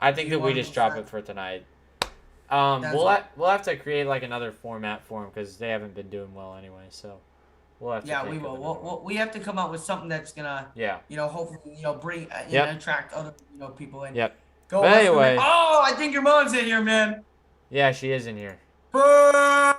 I think that we just drop it for tonight. We'll have to create like another format for them because they haven't been doing well anyway. So we'll have to. Yeah, we will. We have to come up with something that's gonna, hopefully, bring, attract other, people in. Yep. Go. But anyway. Oh, I think your mom's in here, man. Yeah, she is in here. Hey,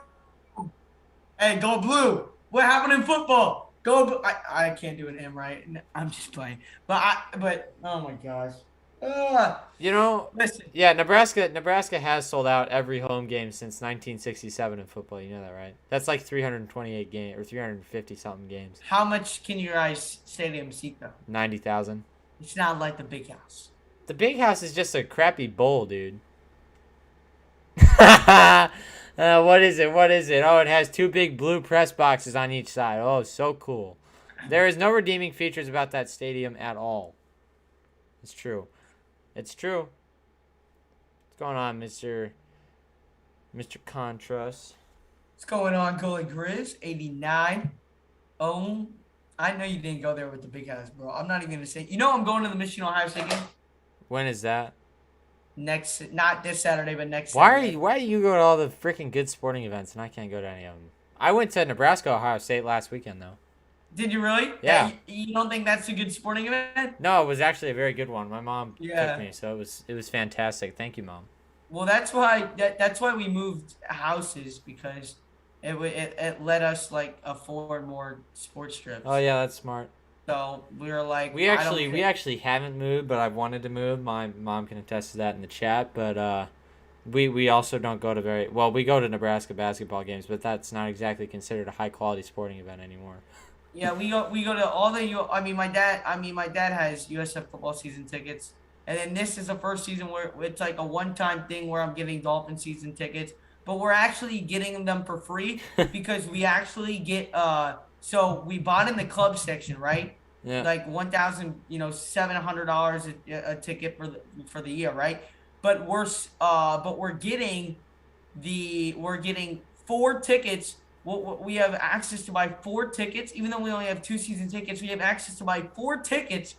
go blue. What happened in football? Go. I can't do an M right. I'm just playing. But oh my gosh. Listen. Yeah, Nebraska has sold out every home game since 1967 in football. You know that, right? That's like 328 games or 350 something games. How much can your guys' stadium seat though? 90,000. It's not like the Big House. The Big House is just a crappy bowl, dude. What is it? Oh, it has 2 big blue press boxes on each side. Oh, so cool. There is no redeeming features about that stadium at all. It's true. It's true. What's going on, Mr. Contras? What's going on, Goalie Grizz? 89. Oh, I know you didn't go there with the Big House, bro. I'm not even going to say. I'm going to the Michigan-Ohio State game. When is that? Not this Saturday, but next Saturday. Why do you go to all the freaking good sporting events and I can't go to any of them? I went to Nebraska-Ohio State last weekend, though. Did you really? Yeah. You don't think that's a good sporting event? No, it was actually a very good one. My mom took me, so it was fantastic. Thank you, Mom. Well, that's why we moved houses, because it let us like afford more sports trips. Oh yeah, that's smart. So we were like, we actually haven't moved, but I've wanted to move. My mom can attest to that in the chat. But we also don't go to we go to Nebraska basketball games, but that's not exactly considered a high quality sporting event anymore. Yeah, we go to all the my dad has USF football season tickets, and then this is the first season where it's like a one-time thing where I'm getting Dolphin season tickets, but we're actually getting them for free because we actually get so we bought in the club section, right? Yeah. Like $1,700 a ticket for the year, right? But we're getting 4 tickets. We have access to buy 4 tickets, even though we only have 2 season tickets. We have access to buy 4 tickets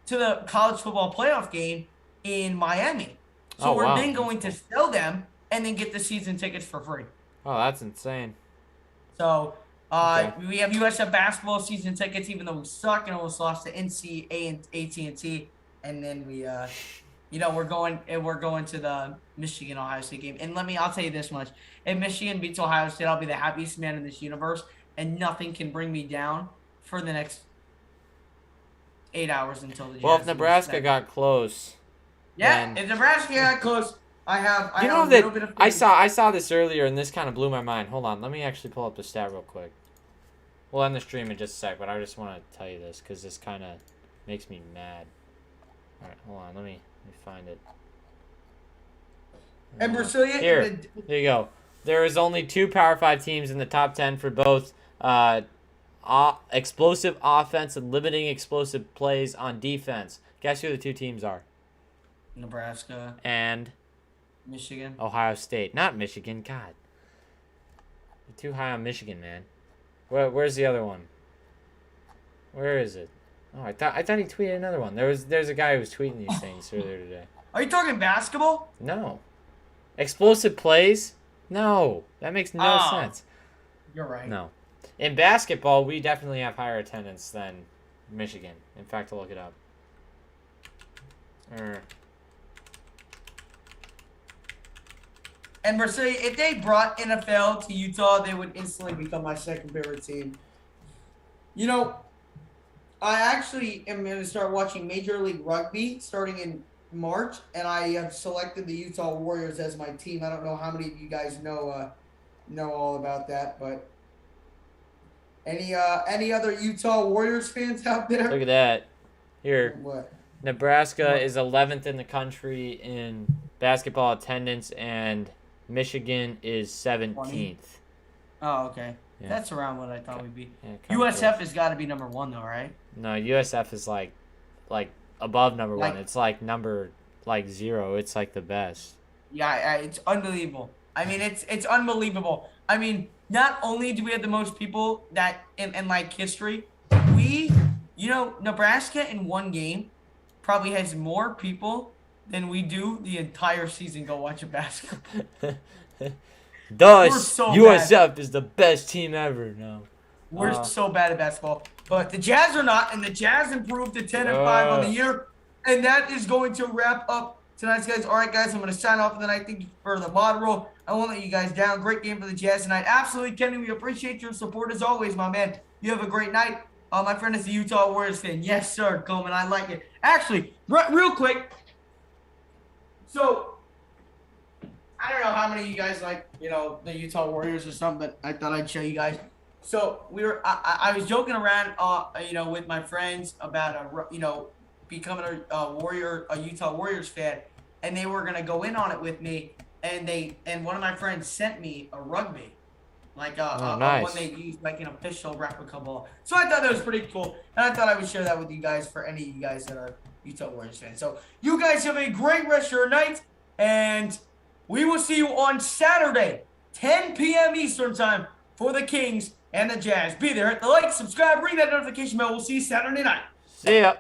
to the college football playoff game in Miami. So we're then going to sell them and then get the season tickets for free. Oh, that's insane. So we have USF basketball season tickets, even though we suck and almost lost to NCAA and AT&T, and then we're going to the Michigan Ohio State game. And I'll tell you this much: if Michigan beats Ohio State, I'll be the happiest man in this universe, and nothing can bring me down for the next 8 hours until the Jazz. Well, if Nebraska got close. Yeah, if Nebraska got close, I have a that little bit of I saw this earlier, and this kind of blew my mind. Hold on, let me actually pull up the stat real quick. We'll end the stream in just a sec, but I just want to tell you this because this kind of makes me mad. All right, hold on, let me find it. And Brasilia, here you go. There is only 2 Power 5 teams in the top 10 for both explosive offense and limiting explosive plays on defense. Guess who the 2 teams are? Nebraska and Michigan. Ohio State, not Michigan. God, you're too high on Michigan, man. Where's the other one? Where is it? Oh, I thought he tweeted another one. There's a guy who was tweeting these things earlier today. Are you talking basketball? No. Explosive plays? No. That makes no sense. You're right. No. In basketball, we definitely have higher attendance than Michigan. In fact, I'll look it up. And Mercedes, if they brought NFL to Utah, they would instantly become my second favorite team. I actually am going to start watching Major League Rugby starting in March, and I have selected the Utah Warriors as my team. I don't know how many of you guys know all about that, but any other Utah Warriors fans out there? Look at that. Here. What? Nebraska is 11th in the country in basketball attendance, and Michigan is 17th. 20? Oh, okay. Yeah. That's around what I thought we'd be. Yeah, USF has got to be number 1, though, right? No, USF is like above number 1. Like- It's like number 0. It's like the best. Yeah, it's unbelievable. I mean, it's unbelievable. I mean, not only do we have the most people that in like history You know, Nebraska in one game probably has more people than we do the entire season go watch a basketball. Thus, so USF is the best team ever. No. We're so bad at basketball. But the Jazz are not, and the Jazz improved to 10-5 on the year. And that is going to wrap up tonight's guys. All right, guys, I'm going to sign off for the night. Thank you for the mod roll. I won't let you guys down. Great game for the Jazz tonight. Absolutely, Kenny, we appreciate your support as always, my man. You have a great night. My friend is a Utah Warriors fan. Yes, sir, Coleman. I like it. Actually, real quick. So, I don't know how many of you guys like, the Utah Warriors or something, but I thought I'd show you guys. So I was joking around, with my friends about, becoming a Utah Warriors fan, and they were gonna go in on it with me, and one of my friends sent me a rugby, like nice. one they used like an official replica ball. So I thought that was pretty cool, and I thought I would share that with you guys for any of you guys that are Utah Warriors fans. So you guys have a great rest of your night, and we will see you on Saturday, 10 p.m. Eastern time for the Kings and the Jazz. Be there, hit the like, subscribe, ring that notification bell. We'll see you Saturday night. See ya.